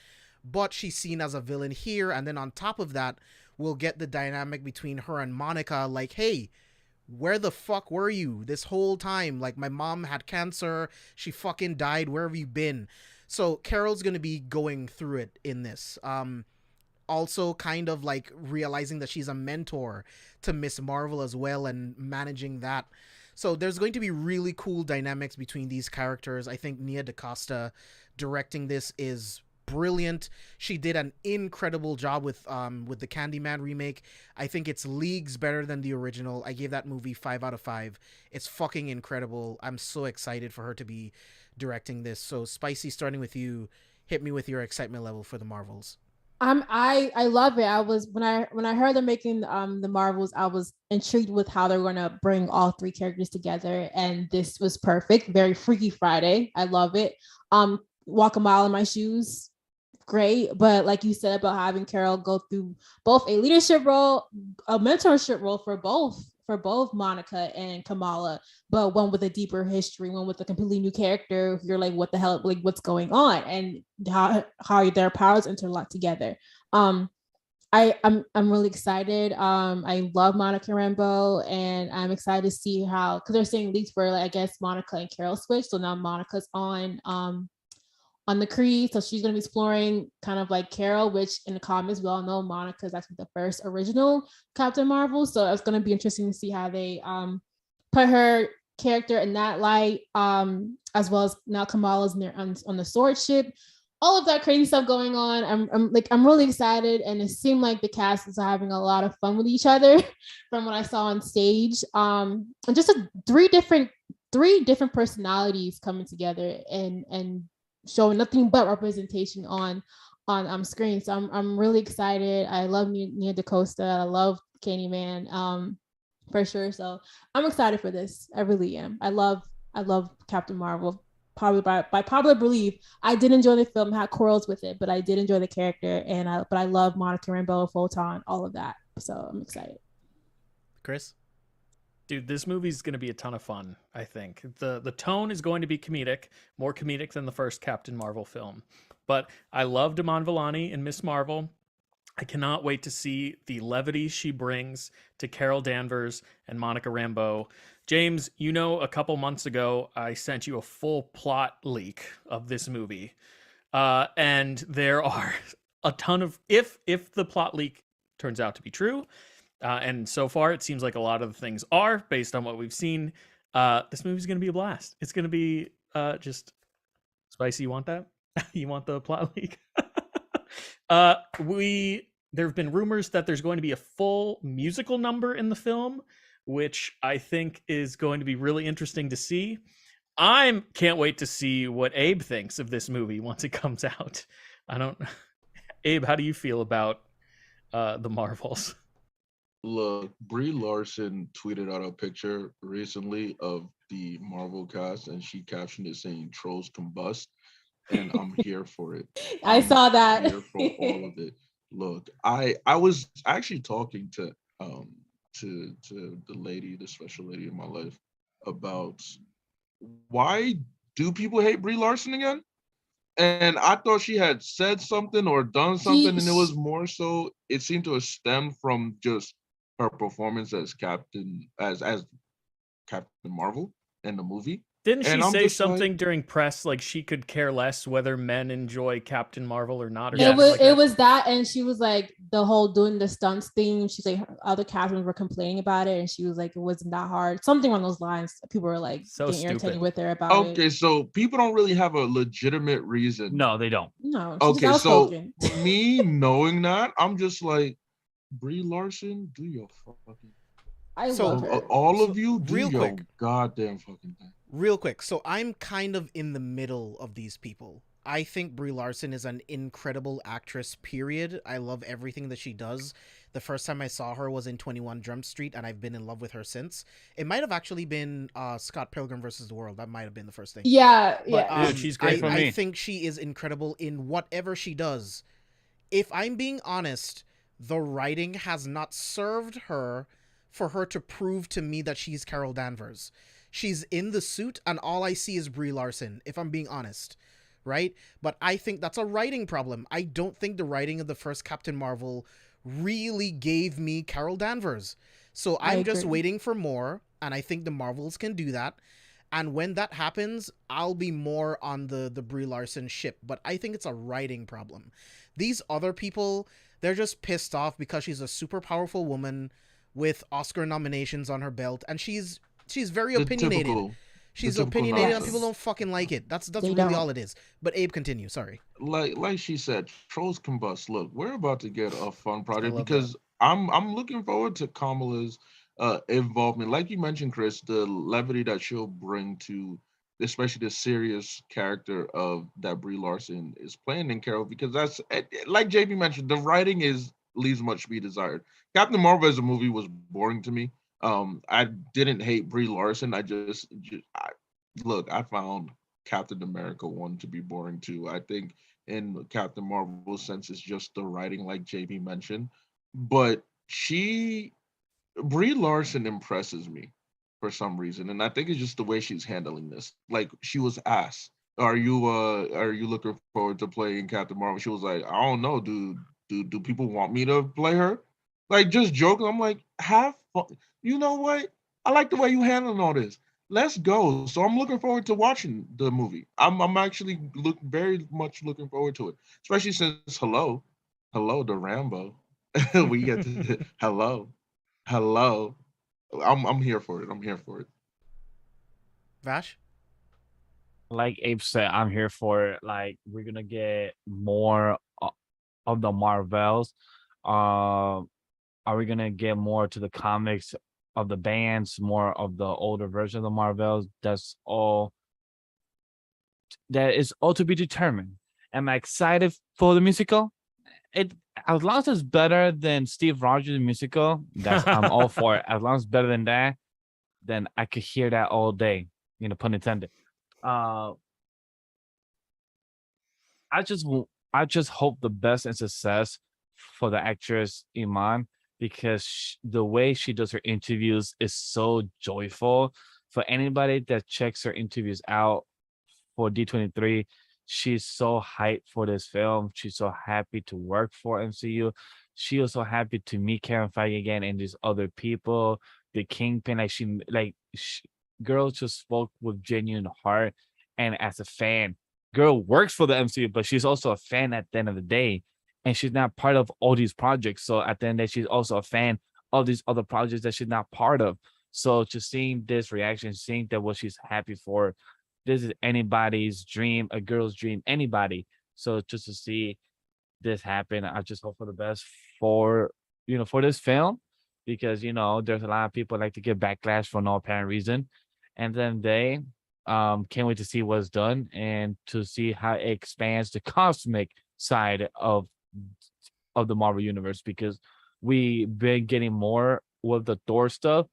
but she's seen as a villain here. And then on top of that, we'll get the dynamic between her and Monica, like, hey, where the fuck were you this whole time? Like, my mom had cancer, she fucking died, where have you been? So Carol's going to be going through it in this. Also kind of like realizing that she's a mentor to Miss Marvel as well and managing that. So there's going to be really cool dynamics between these characters. I think Nia DaCosta directing this is brilliant. She did an incredible job with the Candyman remake. I think it's leagues better than the original. I gave that movie 5 out of 5. It's fucking incredible. I'm so excited for her to be directing this. So Spicy, starting with you, hit me with your excitement level for the Marvels. I love it. I was when I heard they're making the Marvels, I was intrigued with how they're going to bring all 3 characters together, and this was perfect. Very Freaky Friday. I love it. Walk a mile in my shoes, great. But like you said about having Carol go through both a leadership role, a mentorship role for both Monica and Kamala, but one with a deeper history, one with a completely new character. You're like, what the hell? Like, what's going on? And how their powers interlock together. I'm really excited. I love Monica Rambeau, and I'm excited to see how, because they're saying leaks where, like, I guess Monica and Carol switch. So now Monica's on the Kree, so she's going to be exploring kind of like Carol, which in the comics we all know Monica is actually the first original Captain Marvel. So it's going to be interesting to see how they put her character in that light, as well as now Kamala's on the sword ship. All of that crazy stuff going on. I'm really excited, and it seemed like the cast is having a lot of fun with each other from what I saw on stage. And just three different personalities coming together and showing nothing but representation on screen. So I'm really excited. I love Nia DaCosta. I love Candyman, for sure. So I'm excited for this. I really am. I love Captain Marvel. Probably by popular belief. I did enjoy the film, had quarrels with it, but I did enjoy the character, but I love Monica Rambeau, Photon, all of that. So I'm excited. Chris? Dude, this movie's going to be a ton of fun, I think. The tone is going to be comedic, more comedic than the first Captain Marvel film. But I love Iman Vellani in Miss Marvel. I cannot wait to see the levity she brings to Carol Danvers and Monica Rambeau. James, you know, a couple months ago, I sent you a full plot leak of this movie. And there are a ton of if the plot leak turns out to be true, and so far it seems like a lot of the things are based on what we've seen. This movie's going to be a blast. It's going to be just spicy. You want that? You want the plot leak? There have been rumors that there's going to be a full musical number in the film, which I think is going to be really interesting to see. I can't wait to see what Abe thinks of this movie once it comes out. Abe, how do you feel about the Marvels? Look, Brie Larson tweeted out a picture recently of the Marvel cast, and she captioned it saying "Trolls combust," and I'm here for it. I saw that. Here for all of it. Look, I was actually talking to the lady, the special lady in my life, about why do people hate Brie Larson again? And I thought she had said something or done something, and it was more so. It seemed to have stemmed from just her performance as Captain Marvel in the movie. Didn't she And I'm say just something like, during press like she could care less whether men enjoy Captain Marvel or not? Or It something was like that? it was that, and she was like the whole doing the stunts thing. She's like other cast members were complaining about it, and she was like it wasn't that hard. Something on those lines. People were like So getting irritated stupid. with her about it. okay, so people don't really have a legitimate reason. No, they don't. No, she's Okay, just so outspoken. me knowing that, I'm just like, Brie Larson, do your fucking. I So, love her. All of you, do real your quick. goddamn fucking thing. Real quick, so I'm kind of in the middle of these people. I think Brie Larson is an incredible actress, period. I love everything that she does. The first time I saw her was in 21 Jump Street, and I've been in love with her since. It might have actually been Scott Pilgrim versus the World. That might have been the first thing. Yeah, But, yeah. Dude, she's great for I me. think she is incredible in whatever she does. If I'm being honest, the writing has not served her for her to prove to me that she's Carol Danvers. She's in the suit, and all I see is Brie Larson, if I'm being honest, right? But I think that's a writing problem. I don't think the writing of the first Captain Marvel really gave me Carol Danvers. So I I'm just agree. waiting for more, and I think the Marvels can do that. And when that happens, I'll be more on the Brie Larson ship. But I think it's a writing problem. These other people, they're just pissed off because she's a super powerful woman with Oscar nominations on her belt, and she's very opinionated. She's typical opinionated, and nonsense. people don't fucking like it. That's They really don't. all it is. But Abe, continue. Sorry. Like she said, trolls combust. Look, we're about to get a fun project love because I'm looking forward to Kamala's involvement. Like you mentioned, Chris, the levity that she'll bring to especially the serious character of that Brie Larson is playing in Carol, because that's like JB mentioned, the writing leaves much to be desired. Captain Marvel as a movie was boring to me. I didn't hate Brie Larson. Look, I found Captain America 1 to be boring too. I think in Captain Marvel's sense, it's just the writing, like JB mentioned. But Brie Larson impresses me for some reason, and I think it's just the way she's handling this. Like she was asked, are you looking forward to playing Captain Marvel? She was like, I don't know, do people want me to play her? Like just joking. I'm like, have fun. You know what? I like the way you handling all this. Let's go. So I'm looking forward to watching the movie. I'm actually very much looking forward to it, especially since hello, the Rambo. We get to hello. I'm here for it. I'm here for it. Vash? Like Abe said, I'm here for it. Like we're gonna get more of the Marvels. Are we gonna get more to the comics of the bands, more of the older version of the Marvels? That is all to be determined. Am I excited for the musical? As long as it's better than Steve Rogers' musical, I'm all for it. As long as it's better than that, then I could hear that all day. Pun intended. I just hope the best and success for the actress Iman, because the way she does her interviews is so joyful. For anybody that checks her interviews out for D23, she's so hyped for this film. She's so happy to work for MCU. She was so happy to meet Karen Feige again and these other people, the Kingpin. Girl just spoke with genuine heart, and as a fan, girl works for the MCU, but she's also a fan at the end of the day. and she's not part of all these projects. So at the end that she's also a fan of these other projects that she's not part of. So just seeing this reaction, seeing that what she's happy for, this is anybody's dream, a girl's dream, anybody. So just to see this happen, I just hope for the best for for this film, because there's a lot of people like to get backlash for no apparent reason, and then they can't wait to see what's done and to see how it expands the cosmic side of the Marvel universe, because we've been getting more with the Thor stuff,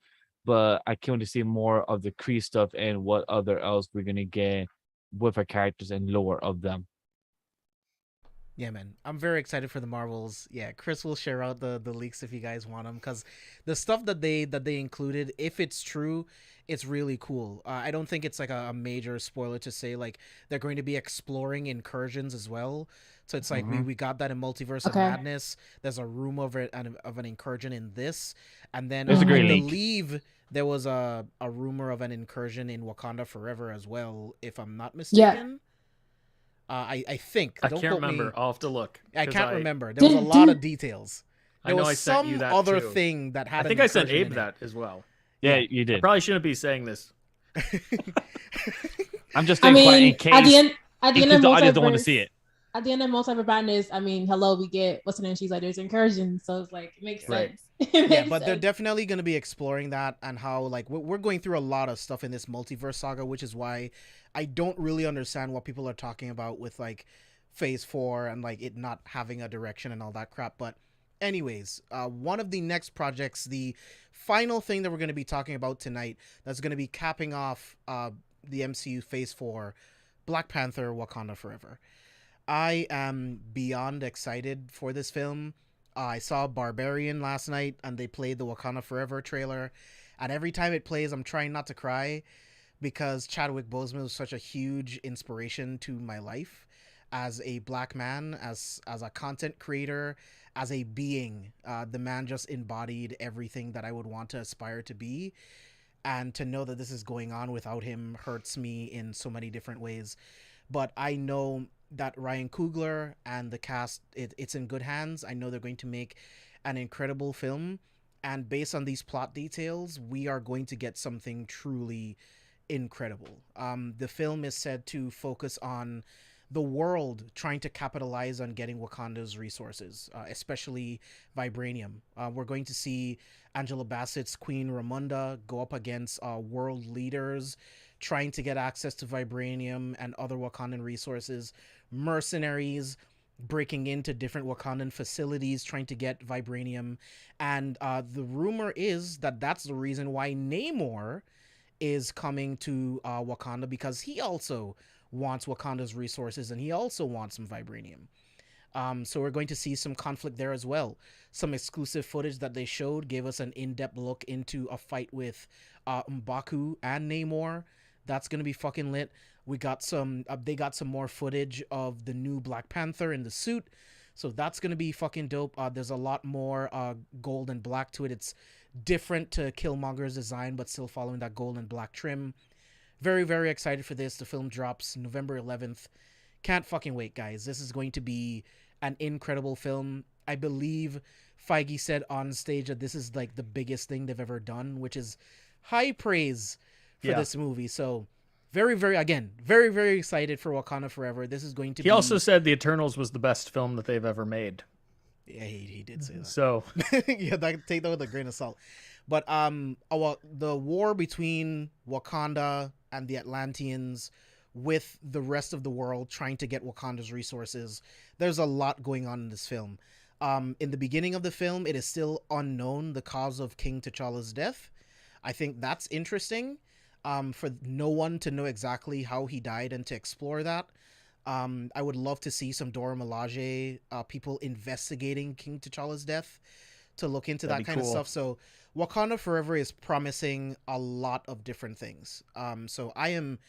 but I can't wait to see more of the Kree stuff and what other else we're gonna get with our characters and lore of them. Yeah, man, I'm very excited for the Marvels. Yeah, Chris will share out the leaks if you guys want them, because the stuff that they included, if it's true, it's really cool. I don't think it's like a major spoiler to say like they're going to be exploring incursions as well. So it's like we got that in Multiverse of Madness. There's a rumor of an incursion in this, and then There's a I great leak. believe there was a rumor of an incursion in Wakanda Forever as well, if I'm not mistaken. I think. I Don't can't quote remember. me. I'll have to look. I 'cause can't remember. There was a lot of details. There I know was I sent you some that other too. thing that had. I think I sent Abe that as well. Yeah, you I did. probably shouldn't be saying this. I'm just I staying quiet in mean, case at the end in of case the audience don't want to Multiverse, see it. at the end of Multiverse Madness, I mean, hello, we get what's her name? She's like, there's incursion, so it's like it makes Right. sense. Yeah, but they're definitely going to be exploring that and how like we're going through a lot of stuff in this multiverse saga, which is why I don't really understand what people are talking about with like Phase 4 and like it not having a direction and all that crap. But anyways, one of the next projects, the final thing that we're going to be talking about tonight, that's going to be capping off the MCU Phase 4, Black Panther: Wakanda Forever. I am beyond excited for this film. I saw Barbarian last night and they played the Wakanda Forever trailer, and every time it plays I'm trying not to cry, because Chadwick Boseman was such a huge inspiration to my life as a black man, as a content creator, as a being. The man just embodied everything that I would want to aspire to be, and to know that this is going on without him hurts me in so many different ways. But I know that Ryan Coogler and the cast, it's in good hands. I know they're going to make an incredible film, and based on these plot details, we are going to get something truly incredible. The film is said to focus on the world trying to capitalize on getting Wakanda's resources, especially vibranium. We're going to see Angela Bassett's Queen Ramonda go up against world leaders trying to get access to vibranium and other Wakandan resources, mercenaries breaking into different Wakandan facilities trying to get vibranium, and the rumor is that that's the reason why Namor is coming to Wakanda, because he also wants Wakanda's resources and he also wants some vibranium. So we're going to see some conflict there as well. Some exclusive footage that they showed gave us an in-depth look into a fight with M'Baku and Namor. That's gonna be fucking lit. We got some. They got some more footage of the new Black Panther in the suit, so that's gonna be fucking dope. There's a lot more gold and black to it. It's different to Killmonger's design, but still following that gold and black trim. Very, very excited for this. The film drops November 11th. Can't fucking wait, guys. This is going to be an incredible film. I believe Feige said on stage that this is like the biggest thing they've ever done, which is high praise for this movie. So very, very excited for Wakanda Forever. This is going to be... He also said The Eternals was the best film that they've ever made. Yeah, he did say that. So yeah, take that with a grain of salt. But the war between Wakanda and the Atlanteans with the rest of the world trying to get Wakanda's resources, there's a lot going on in this film. In the beginning of the film, it is still unknown the cause of King T'Challa's death. I think that's interesting. For no one to know exactly how he died and to explore that. I would love to see some Dora Milaje people investigating King T'Challa's death to look into that kind of stuff. So Wakanda Forever is promising a lot of different things. So I am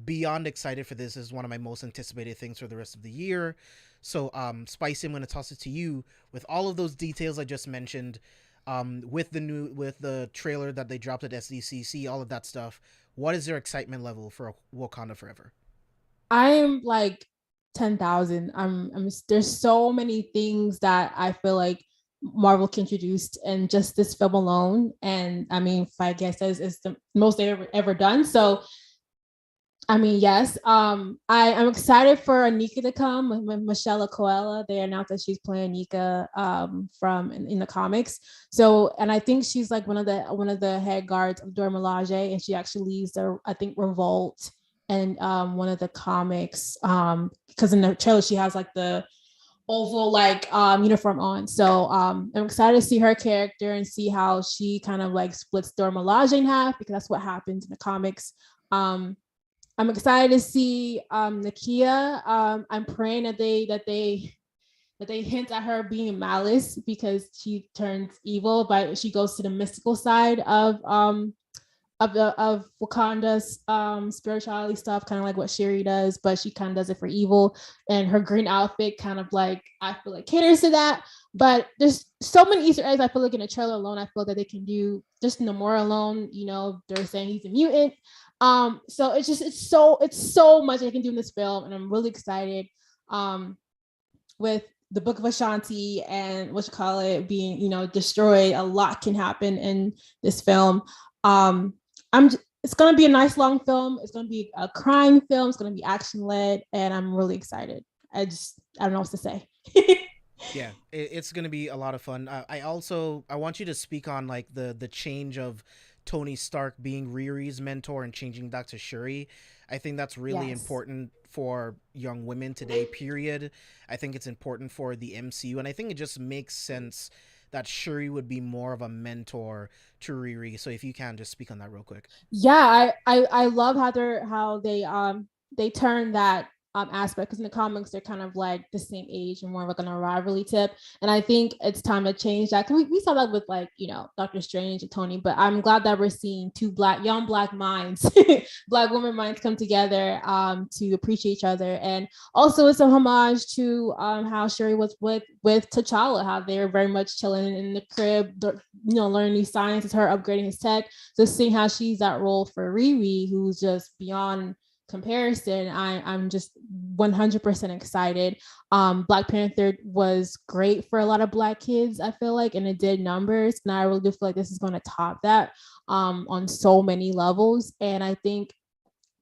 beyond excited for this. This is one of my most anticipated things for the rest of the year. So Spicy, I'm going to toss it to you with all of those details I just mentioned, with the trailer that they dropped at SDCC, all of that stuff. What is your excitement level for Wakanda Forever? I am like 10,000. There's so many things that I feel like Marvel introduced in just this film alone, and I mean, I guess is the most they've ever done. So I mean, yes. I'm excited for Anika to come with Michelle Coella. They announced that she's playing Anika from in the comics. So, and I think she's like one of the head guards of Dora Milaje, and she actually leads the, I think, Revolt and one of the comics. Because in the trailer she has like the oval like uniform on. So I'm excited to see her character and see how she kind of like splits Dora Milaje in half, because that's what happens in the comics. I'm excited to see Nakia. I'm praying that they hint at her being Malice, because she turns evil, but she goes to the mystical side of Wakanda's spirituality stuff, kind of like what Shuri does, but she kind of does it for evil. And her green outfit kind of like, I feel like, caters to that. But there's so many Easter eggs I feel like in the trailer alone, I feel that they can do. Just Namor alone, they're saying he's a mutant. So it's so much they can do in this film, and I'm really excited. With the Book of Ashanti and being destroyed, a lot can happen in this film. It's gonna be a nice long film. It's gonna be a crime film. It's gonna be action led, and I'm really excited. I don't know what to say. Yeah, it's gonna be a lot of fun. I want you to speak on like the change of Tony Stark being Riri's mentor and changing that to Shuri. I think that's really important for young women today, period. I think it's important for the MCU, and I think it just makes sense that Shuri would be more of a mentor to Riri. So if you can just speak on that real quick. Yeah, I love how they turn that aspect, because in the comics they're kind of like the same age and more of like on a rivalry tip, and I think it's time to change that. We saw that with like Doctor Strange and Tony, but I'm glad that we're seeing two young black minds black women minds come together to appreciate each other. And also it's a homage to how Shuri was with T'Challa, how they're very much chilling in the crib, learning new sciences, her upgrading his tech. So seeing how she's that role for Riri, who's just beyond comparison, I'm just 100% excited. Black Panther was great for a lot of black kids, I feel like, and it did numbers, and I really do feel like this is going to top that on so many levels. And I think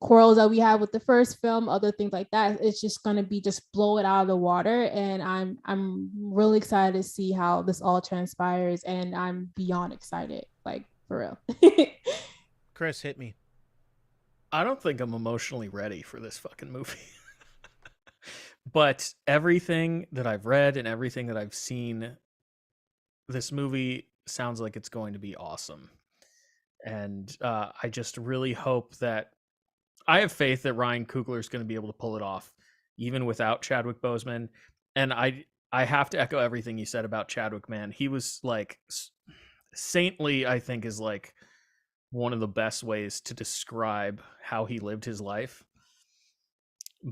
quarrels that we had with the first film, other things like that, it's just going to be just blow it out of the water. And I'm really excited to see how this all transpires, and I'm beyond excited, like, for real. Chris, hit me. I don't think I'm emotionally ready for this fucking movie. But everything that I've read and everything that I've seen, this movie sounds like it's going to be awesome. And I just really hope that... I have faith that Ryan Coogler is going to be able to pull it off, even without Chadwick Boseman. And I have to echo everything you said about Chadwick, man. He was like... saintly, I think, is like one of the best ways to describe how he lived his life.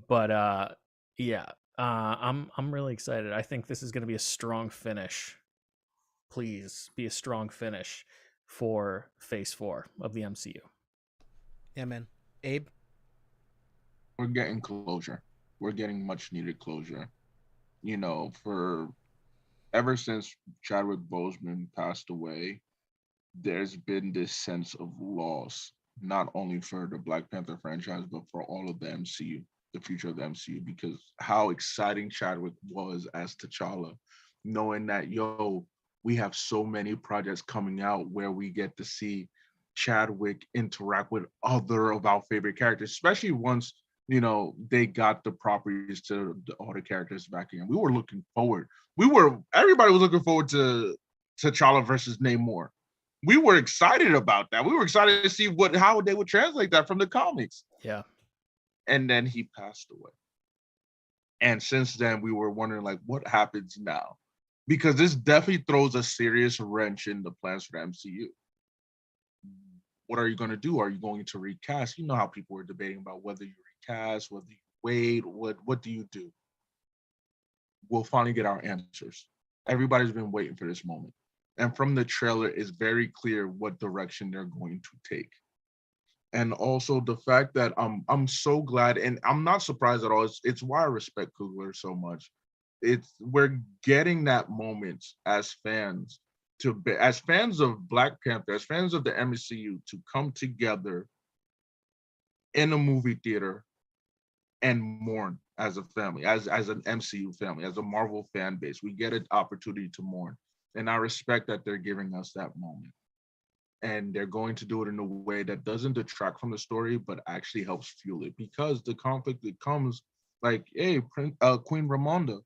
But yeah, I'm really excited. I think this is going to be a strong finish. Please be a strong finish for Phase 4 of the MCU. Yeah, man. Abe? We're getting closure. We're getting much needed closure. For ever since Chadwick Boseman passed away, there's been this sense of loss, not only for the Black Panther franchise, but for all of the MCU, the future of the MCU, because how exciting Chadwick was as T'Challa, knowing that, we have so many projects coming out where we get to see Chadwick interact with other of our favorite characters, especially once, they got the properties to all the characters back in. We were looking forward. Everybody was looking forward to T'Challa versus Namor. We were excited about that. We were excited to see how they would translate that from the comics. Yeah. And then he passed away. And since then, we were wondering, like, what happens now? Because this definitely throws a serious wrench in the plans for the MCU. What are you going to do? Are you going to recast? You know how people were debating about whether you recast, whether you wait, what do you do? We'll finally get our answers. Everybody's been waiting for this moment. And from the trailer, it's very clear what direction they're going to take. And also the fact that I'm so glad, and I'm not surprised at all. It's why I respect Coogler so much. We're getting that moment as fans as fans of Black Panther, as fans of the MCU, to come together in a movie theater and mourn as a family, as an MCU family, as a Marvel fan base. We get an opportunity to mourn, and I respect that they're giving us that moment. And they're going to do it in a way that doesn't detract from the story, but actually helps fuel it. Because the conflict that comes, like, hey, Queen Ramonda,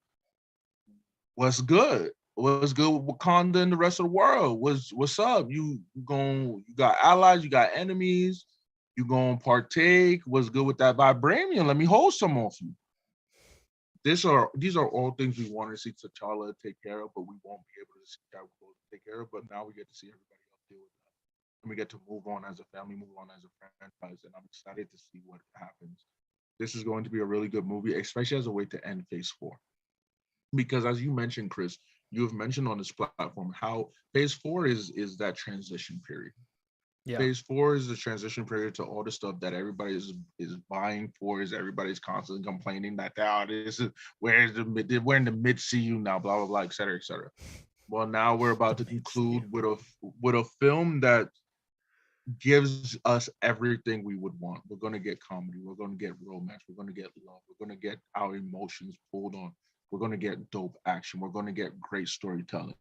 what's good? What's good with Wakanda and the rest of the world? What's up? You got allies, you got enemies, you gonna partake? What's good with that vibranium? Let me hold some of you. These are all things we want to see T'Challa take care of, but we won't be able to see that take care of. But now we get to see everybody else deal with that. And we get to move on as a family, move on as a franchise, and I'm excited to see what happens. This is going to be a really good movie, especially as a way to end Phase 4. Because as you mentioned, Chris, you have mentioned on this platform how Phase 4 is that transition period. Yeah. Phase 4 is the transition period to all the stuff that everybody is buying for. Is everybody's constantly complaining that we're in the mid CU now, blah blah blah, et cetera, et cetera. Well, now we're about to conclude with a film that gives us everything we would want. We're going to get comedy. We're going to get romance. We're going to get love. We're going to get our emotions pulled on. We're going to get dope action. We're going to get great storytelling.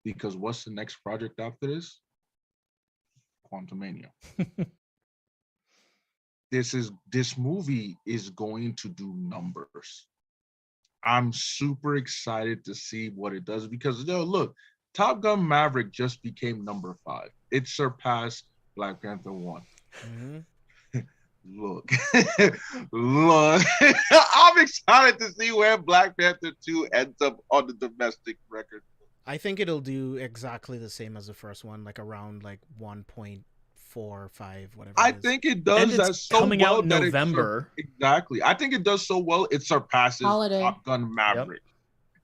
Because what's the next project after this? Quantumania. This movie is going to do numbers. I'm super excited to see what it does because look, Top Gun Maverick just became number 5. It surpassed Black Panther 1. Mm-hmm. Look, I'm excited to see where Black Panther 2 ends up on the domestic record. I think it'll do exactly the same as the first one, like around like 1.45, whatever. I think it does that so coming well out in November. Exactly. I think it does so well it surpasses Holiday. Top Gun Maverick.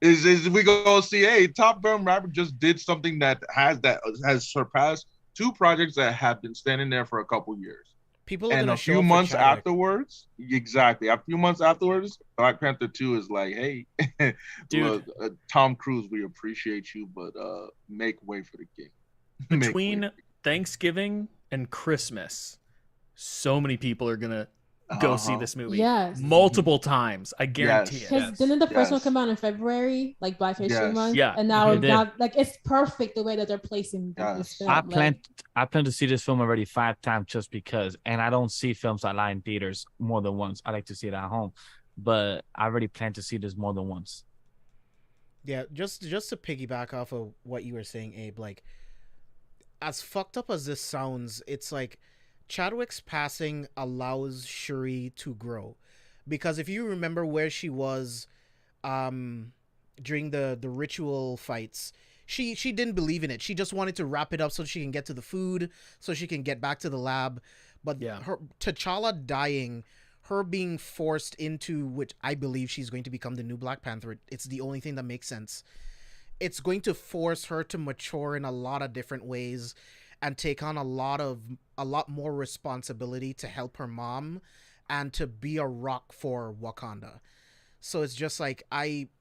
Yep. Is we go see, hey, Top Gun Maverick just did something that has surpassed 2 projects that have been standing there for a couple years. People are and a few months afterwards, Black Panther 2 is like, hey, dude, look, Tom Cruise, we appreciate you, but make way for the king. Between Thanksgiving and Christmas, so many people are gonna go see this movie. Yes. Multiple times. I guarantee it. Because didn't the first one come out in February, like Black History Month? Yeah. And now like it's perfect the way that they're placing this film. I plan to see this film already 5 times just because, and I don't see films I like in theaters more than once. I like to see it at home, but I already plan to see this more than once. Yeah, just to piggyback off of what you were saying, Abe, like as fucked up as this sounds, it's like Chadwick's passing allows Shuri to grow, because if you remember where she was during the ritual fights, she didn't believe in it. She just wanted to wrap it up so she can get to the food, so she can get back to the lab. But her T'Challa dying, her being forced into, which I believe she's going to become the new Black Panther. It's the only thing that makes sense. It's going to force her to mature in a lot of different ways and take on a lot more responsibility to help her mom and to be a rock for Wakanda. So it's just like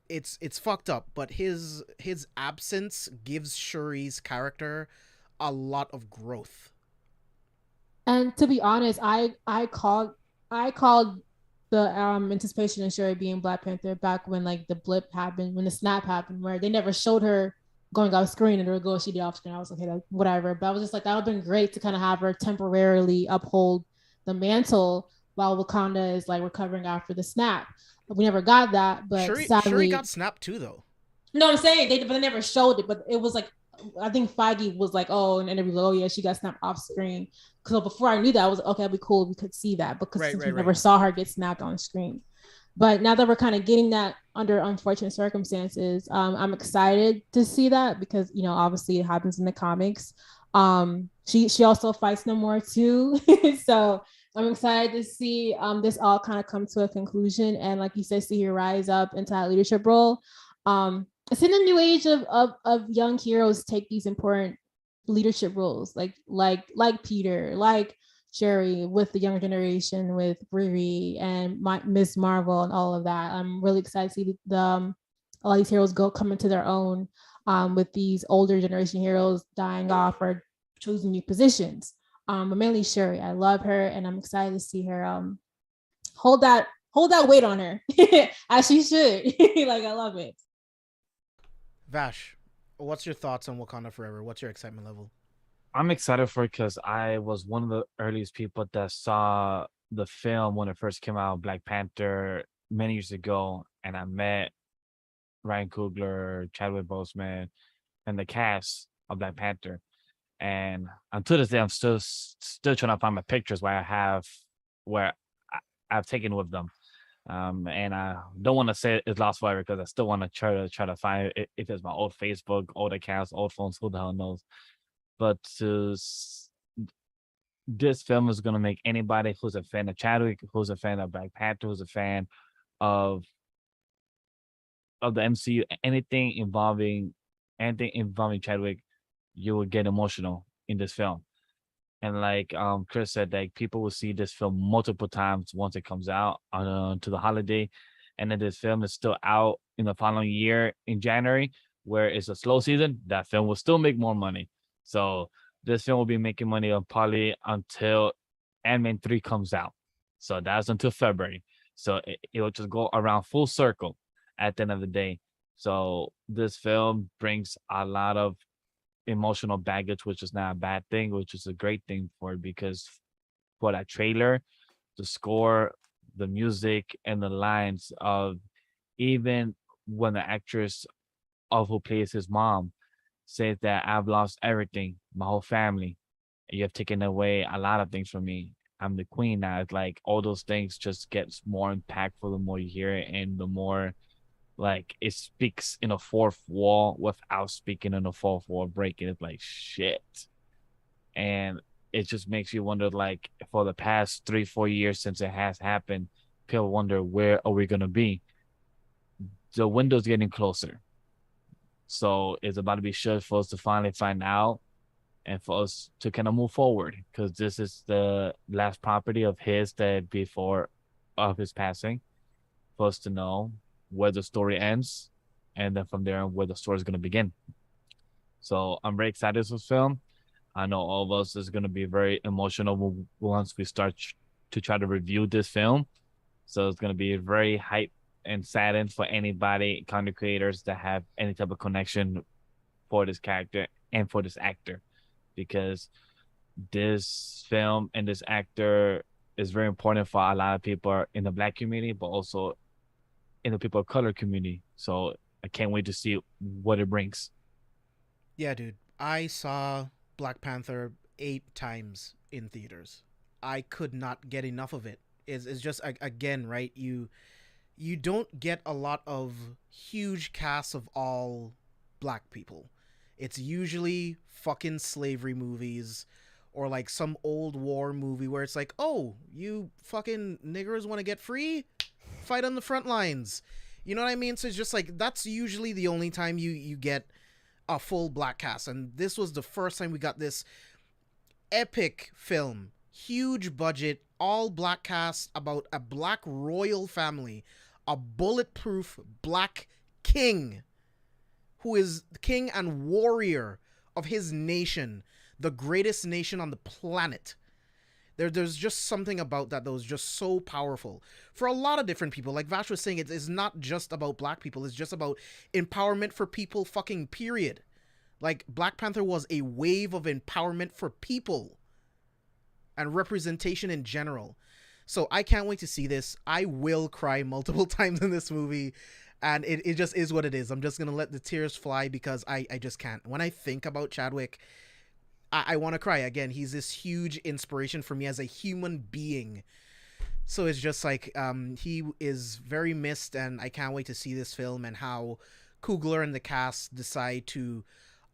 it's fucked up, but his absence gives Shuri's character a lot of growth. And to be honest, I called the anticipation of Shuri being Black Panther back when like the blip happened, when the snap happened, where they never showed her going off screen and her she did off screen. I was like, okay, whatever. But I was just like, that would have been great to kind of have her temporarily uphold the mantle while Wakanda is like recovering after the snap. But we never got that. But sadly, Shuri got snapped too, though. No, I'm saying they never showed it. But it was like, I think Feige was like, oh, in an interview, oh yeah, she got snapped off screen. Because before I knew that, I was like, okay, that'd be cool. We could see that because we never saw her get snapped on screen. But now that we're kind of getting that under unfortunate circumstances, I'm excited to see that because, you know, obviously it happens in the comics. She also fights no more too. So I'm excited to see this all kind of come to a conclusion. And like you said, see her rise up into that leadership role. It's in a new age of young heroes take these important leadership roles, like Peter, like Sherry with the younger generation, with Riri and Miss Marvel and all of that. I'm really excited to see all these heroes come into their own, with these older generation heroes dying off or choosing new positions. But mainly Sherry, I love her, and I'm excited to see her hold that weight on her as she should. Like, I love it. Vash, what's your thoughts on Wakanda Forever? What's your excitement level? I'm excited for it because I was one of the earliest people that saw the film when it first came out, Black Panther, many years ago, and I met Ryan Coogler, Chadwick Boseman, and the cast of Black Panther. And until this day, I'm still trying to find my pictures where I've taken with them. And I don't want to say it's lost forever because I still want to try to find it if it's my old Facebook, old accounts, old phones, who the hell knows. But this film is gonna make anybody who's a fan of Chadwick, who's a fan of Black Panther, who's a fan of the MCU, anything involving Chadwick, you will get emotional in this film. And like Chris said, like people will see this film multiple times once it comes out to the holiday, and then this film is still out in the following year in January, where it's a slow season. That film will still make more money. So this film will be making money probably until Ant-Man 3 comes out. So that's until February. So it will just go around full circle at the end of the day. So this film brings a lot of emotional baggage, which is not a bad thing, which is a great thing for it, because for that trailer, the score, the music, and the lines of even when the actress of who plays his mom says that I've lost everything, my whole family. You have taken away a lot of things from me. I'm the queen now. It's like all those things just gets more impactful the more you hear it, and the more like it speaks in a fourth wall without speaking in a fourth wall breaking. It's like shit. And it just makes you wonder, like, for the past 3-4 years since it has happened, people wonder, where are we gonna be? The window's getting closer. So it's about to be shut for us to finally find out and for us to kind of move forward, because this is the last property of his that before of his passing, for us to know where the story ends, and then from there where the story is going to begin. So I'm very excited for this film. I know all of us is going to be very emotional once we start to try to review this film. So it's going to be very hype and saddened for anybody, content creators that have any type of connection for this character and for this actor, because this film and this actor is very important for a lot of people in the Black community, but also in the people of color community. So I can't wait to see what it brings. Yeah, dude. I saw Black Panther 8 times in theaters. I could not get enough of it. It's just, again, right? You don't get a lot of huge casts of all Black people. It's usually fucking slavery movies or like some old war movie where it's like, oh, you fucking niggers want to get free? Fight on the front lines. You know what I mean? So it's just like, that's usually the only time you get a full Black cast. And this was the first time we got this epic film, huge budget, all Black cast about a Black royal family, a bulletproof Black king who is king and warrior of his nation, the greatest nation on the planet. There's just something about that was just so powerful for a lot of different people. Like Vash was saying, it's not just about Black people. It's just about empowerment for people, fucking period. Like, Black Panther was a wave of empowerment for people and representation in general. So I can't wait to see this. I will cry multiple times in this movie, and it just is what it is. I'm just going to let the tears fly because I just can't. When I think about Chadwick, I want to cry. Again, he's this huge inspiration for me as a human being. So it's just like, he is very missed, and I can't wait to see this film and how Coogler and the cast decide to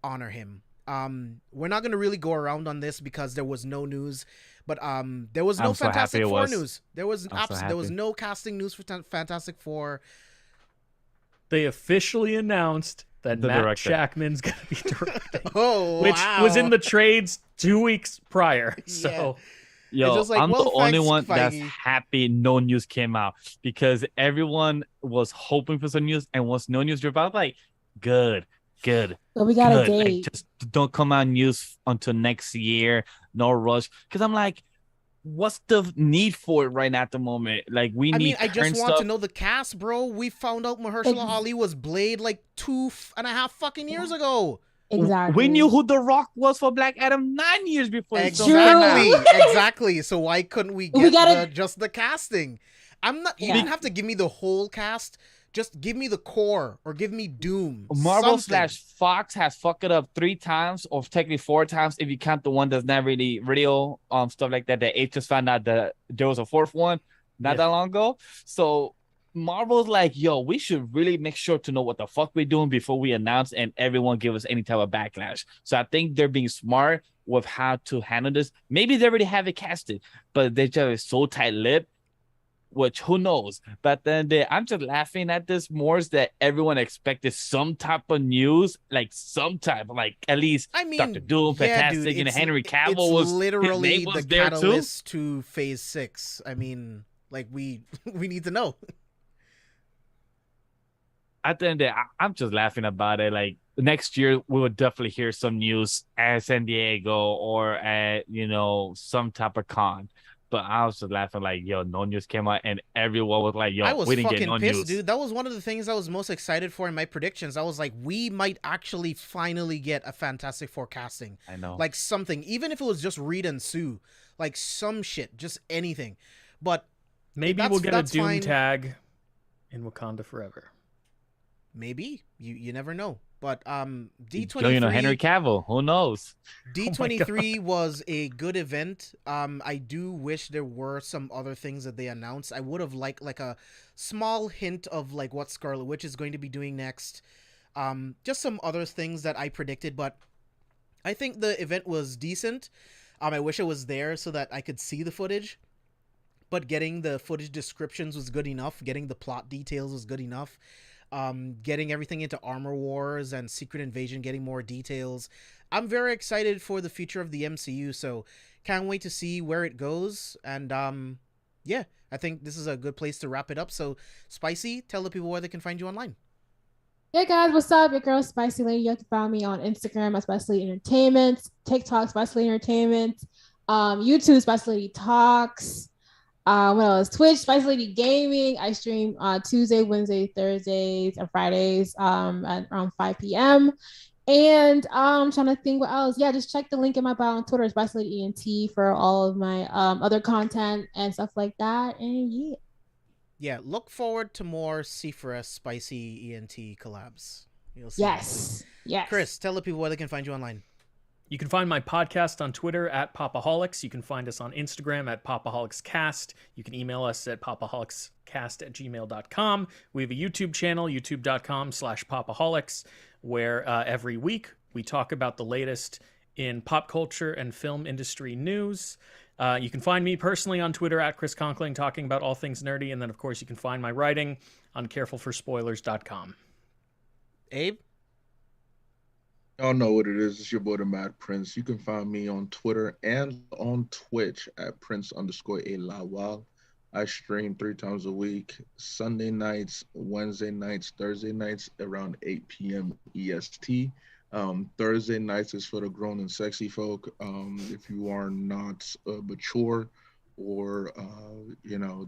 honor him. We're not going to really go around on this because there was no news, but there was no Fantastic Four news. There was no casting news for Fantastic Four. They officially announced that Matt Shakman's going to be directing. Oh, which wow. was in the trades 2 weeks prior. So It's Yo, just like, I'm the well, only thanks, one that's Feige. happy no news came out because everyone was hoping for some news, and once no news dropped out, like, good, good, So we got a good. Like, date. just don't come out news until next year. No rush. Because I'm like, what's the need for it right now at the moment? Like, we I mean, need I just current want to stuff. know the cast, bro. We found out Mahershala Ex- Ali was Blade like 2.5 fucking years ago. We knew exactly. who The Rock was for Black Adam 9 years before this film came out. True. Exactly. So why couldn't we We get gotta. just the casting? I'm not. You Yeah. don't have to give me the whole cast. Just give me the core or give me Doom. Marvel Something. slash Fox has fucked it up 3 times, or technically 4 times if you count the one that's not really real, stuff like that. That H just found out that there was a fourth one not that long ago. So Marvel's like, yo, we should really make sure to know what the fuck we're doing before we announce and everyone give us any type of backlash. So I think they're being smart with how to handle this. Maybe they already have it casted, but they just so tight-lipped, which who knows? But then I'm just laughing at this more is that everyone expected some type of news, like some type, like at least I Doctor mean, Doom, yeah, dude. Fantastic, and Henry It's Cavill was his literally name the was there too. catalyst to Phase 6. I mean, like we we need to know. At the end of the day, I'm just laughing about it. Like next year, we would definitely hear some news at San Diego or at some type of con. But I was just laughing like, yo, no news came out, and everyone was like, I yo, was we didn't get fucking no pissed, news. dude. That was one of the things I was most excited for in my predictions. I was like, we might actually finally get a Fantastic Four casting. I know. Like something, even if it was just Reed and Sue, like some shit, just anything. But Maybe we'll get a Doom tag in Wakanda Forever. Maybe. You never know. But D23, Henry Cavill, who knows? D23 was a good event. I do wish there were some other things that they announced. I would have liked like a small hint of like what Scarlet Witch is going to be doing next. Just some other things that I predicted, but I think the event was decent. I wish it was there so that I could see the footage. But getting the footage descriptions was good enough. Getting the plot details was good enough. Getting everything into Armor Wars and Secret Invasion, getting more details. I'm very excited for the future of the MCU, so can't wait to see where it goes. And yeah, I think this is a good place to wrap it up. So, Spicy, tell the people where they can find you online. Hey guys, what's up? Your girl SpicyLady. You can find me on Instagram at SpicyLady Entertainment, TikTok SpicyLady Entertainment, YouTube SpicyLady Talks. What else? Twitch, SpicyLady Gaming. I stream Tuesday, Wednesday, Thursdays, and Fridays at around 5 p.m. And I'm trying to think what else. Yeah, just check the link in my bio on Twitter, SpicyLady ENT, for all of my other content and stuff like that. And yeah. Yeah, look forward to more C4S Spicy ENT collabs. You'll see. Yes. Yes. Chris, tell the people where they can find you online. You can find my podcast on Twitter at Popaholics. You can find us on Instagram at PopaholicsCast. You can email us at popaholicscast@gmail.com. We have a YouTube channel, youtube.com/Popaholics, where every week we talk about the latest in pop culture and film industry news. You can find me personally on Twitter at Chris Conkling, talking about all things nerdy. And then, of course, you can find my writing on carefulforspoilers.com. Abe? Y'all know what it is. It's your boy, the Mad Prince. You can find me on Twitter and on Twitch at Prince_A I stream 3 times a week, Sunday nights, Wednesday nights, Thursday nights around 8 p.m. EST. Thursday nights is for the grown and sexy folk. If you are not mature or,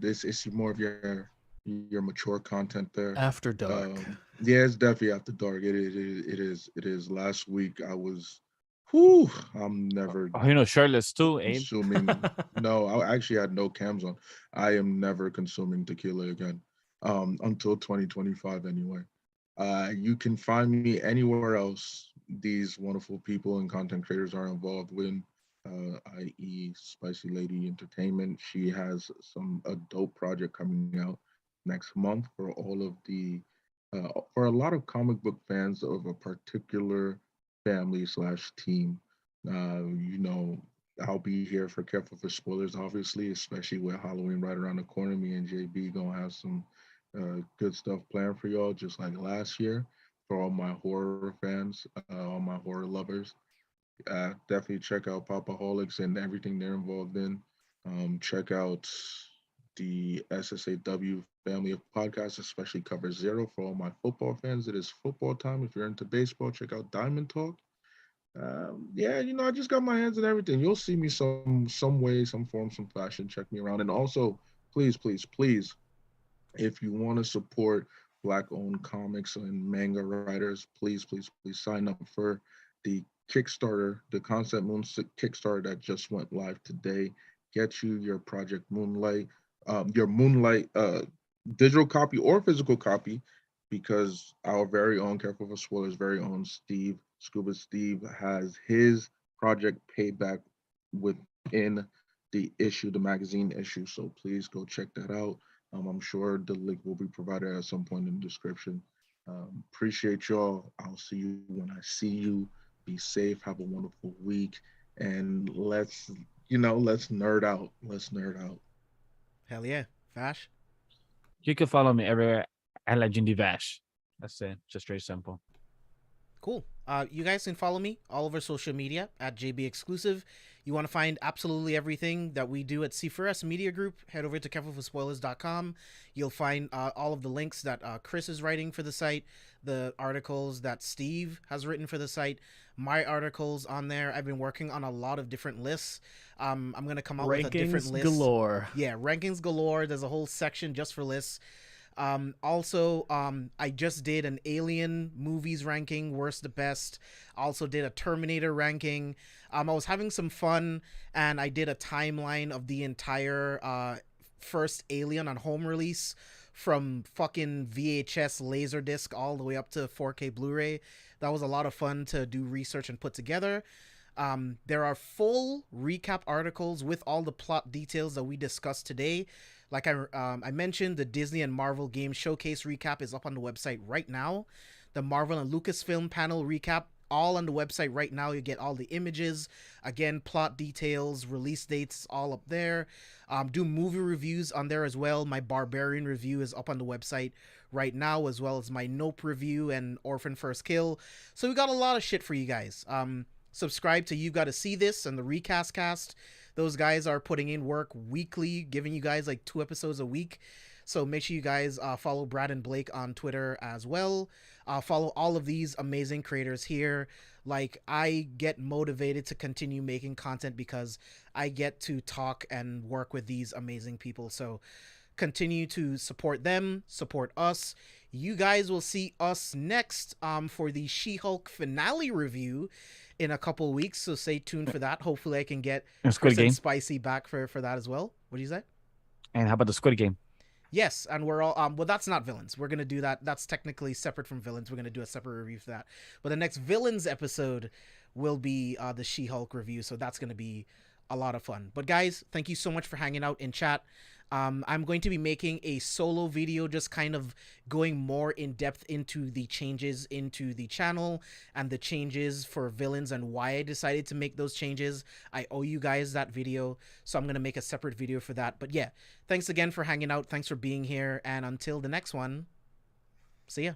this is more of your mature content there. After dark. Yeah, it's definitely after dark. It is. Last week I was, I'm never shirtless too, Abe. consuming. No, I actually had no cams on. I am never consuming tequila again, until 2025 anyway. You can find me anywhere else these wonderful people and content creators are involved with, i.e. SpicyLady Entertainment. She has a dope project coming out next month for all of the for a lot of comic book fans of a particular family/team. I'll be here for Careful for Spoilers, obviously, especially with Halloween right around the corner. Me and JB gonna have some good stuff planned for y'all, just like last year. For all my horror fans, all my horror lovers, definitely check out Popaholics and everything they're involved in. Check out the SSAW family of podcasts, especially Cover Zero for all my football fans. It is football time. If you're into baseball, check out Diamond Talk. Yeah, I just got my hands in everything. You'll see me some way, some form, some fashion. Check me around. And also, please, please, please, if you want to support Black-owned comics and manga writers, please, please, please sign up for the Kickstarter, the Concept Moon Kickstarter that just went live today. Get you your Project Moonlight, your Moonlight digital copy or physical copy, because our very own, careful for spoilers, very own Scuba Steve has his project Payback within the magazine issue. So please go check that out. I'm sure the link will be provided at some point in the description. Appreciate y'all. I'll see you when I see you. Be safe. Have a wonderful week. And let's nerd out. Let's nerd out. Hell yeah. Vash? You can follow me everywhere at Legendy Vash. That's it. Just very simple. Cool. You guys can follow me all over social media at JB Exclusive. You want to find absolutely everything that we do at C4S Media Group, head over to carefulforspoilers.com. You'll find all of the links that Chris is writing for the site, the articles that Steve has written for the site, my articles on there. I've been working on a lot of different lists. I'm going to come out with a different list. Rankings galore. Yeah, rankings galore. There's a whole section just for lists. Also, I just did an Alien movies ranking, worst to best. Also did a Terminator ranking. I was having some fun, and I did a timeline of the entire first Alien on home release, from fucking VHS Laserdisc all the way up to 4K Blu-ray. That was a lot of fun to do research and put together. There are full recap articles with all the plot details that we discussed today. Like I mentioned, the Disney and Marvel Game Showcase recap is up on the website right now. The Marvel and Lucasfilm panel recap, all on the website right now. You get all the images, again, plot details, release dates, all up there. Do movie reviews on there as well. My Barbarian review is up on the website right now, as well as my Nope review and Orphan First Kill. So we got a lot of shit for you guys. Subscribe to You Gotta See This and the Recast Cast. Those guys are putting in work weekly, giving you guys like 2 episodes a week. So make sure you guys follow Brad and Blake on Twitter as well. Follow all of these amazing creators here. Like, I get motivated to continue making content because I get to talk and work with these amazing people. So continue to support them, support us. You guys will see us next for the She-Hulk finale review in a couple weeks, so stay tuned for that. Hopefully I can get Squid Game. Spicy back for that as well. What do you say? And how about the Squid Game? Yes, and we're all well, that's not Villains. We're gonna do that. That's technically separate from Villains. We're gonna do a separate review for that. But the next Villains episode will be the She-Hulk review, so that's gonna be a lot of fun. But guys, thank you so much for hanging out in chat. I'm going to be making a solo video, just kind of going more in depth into the changes into the channel and the changes for Villains and why I decided to make those changes. I owe you guys that video, so I'm going to make a separate video for that. But yeah, thanks again for hanging out. Thanks for being here. And until the next one, see ya.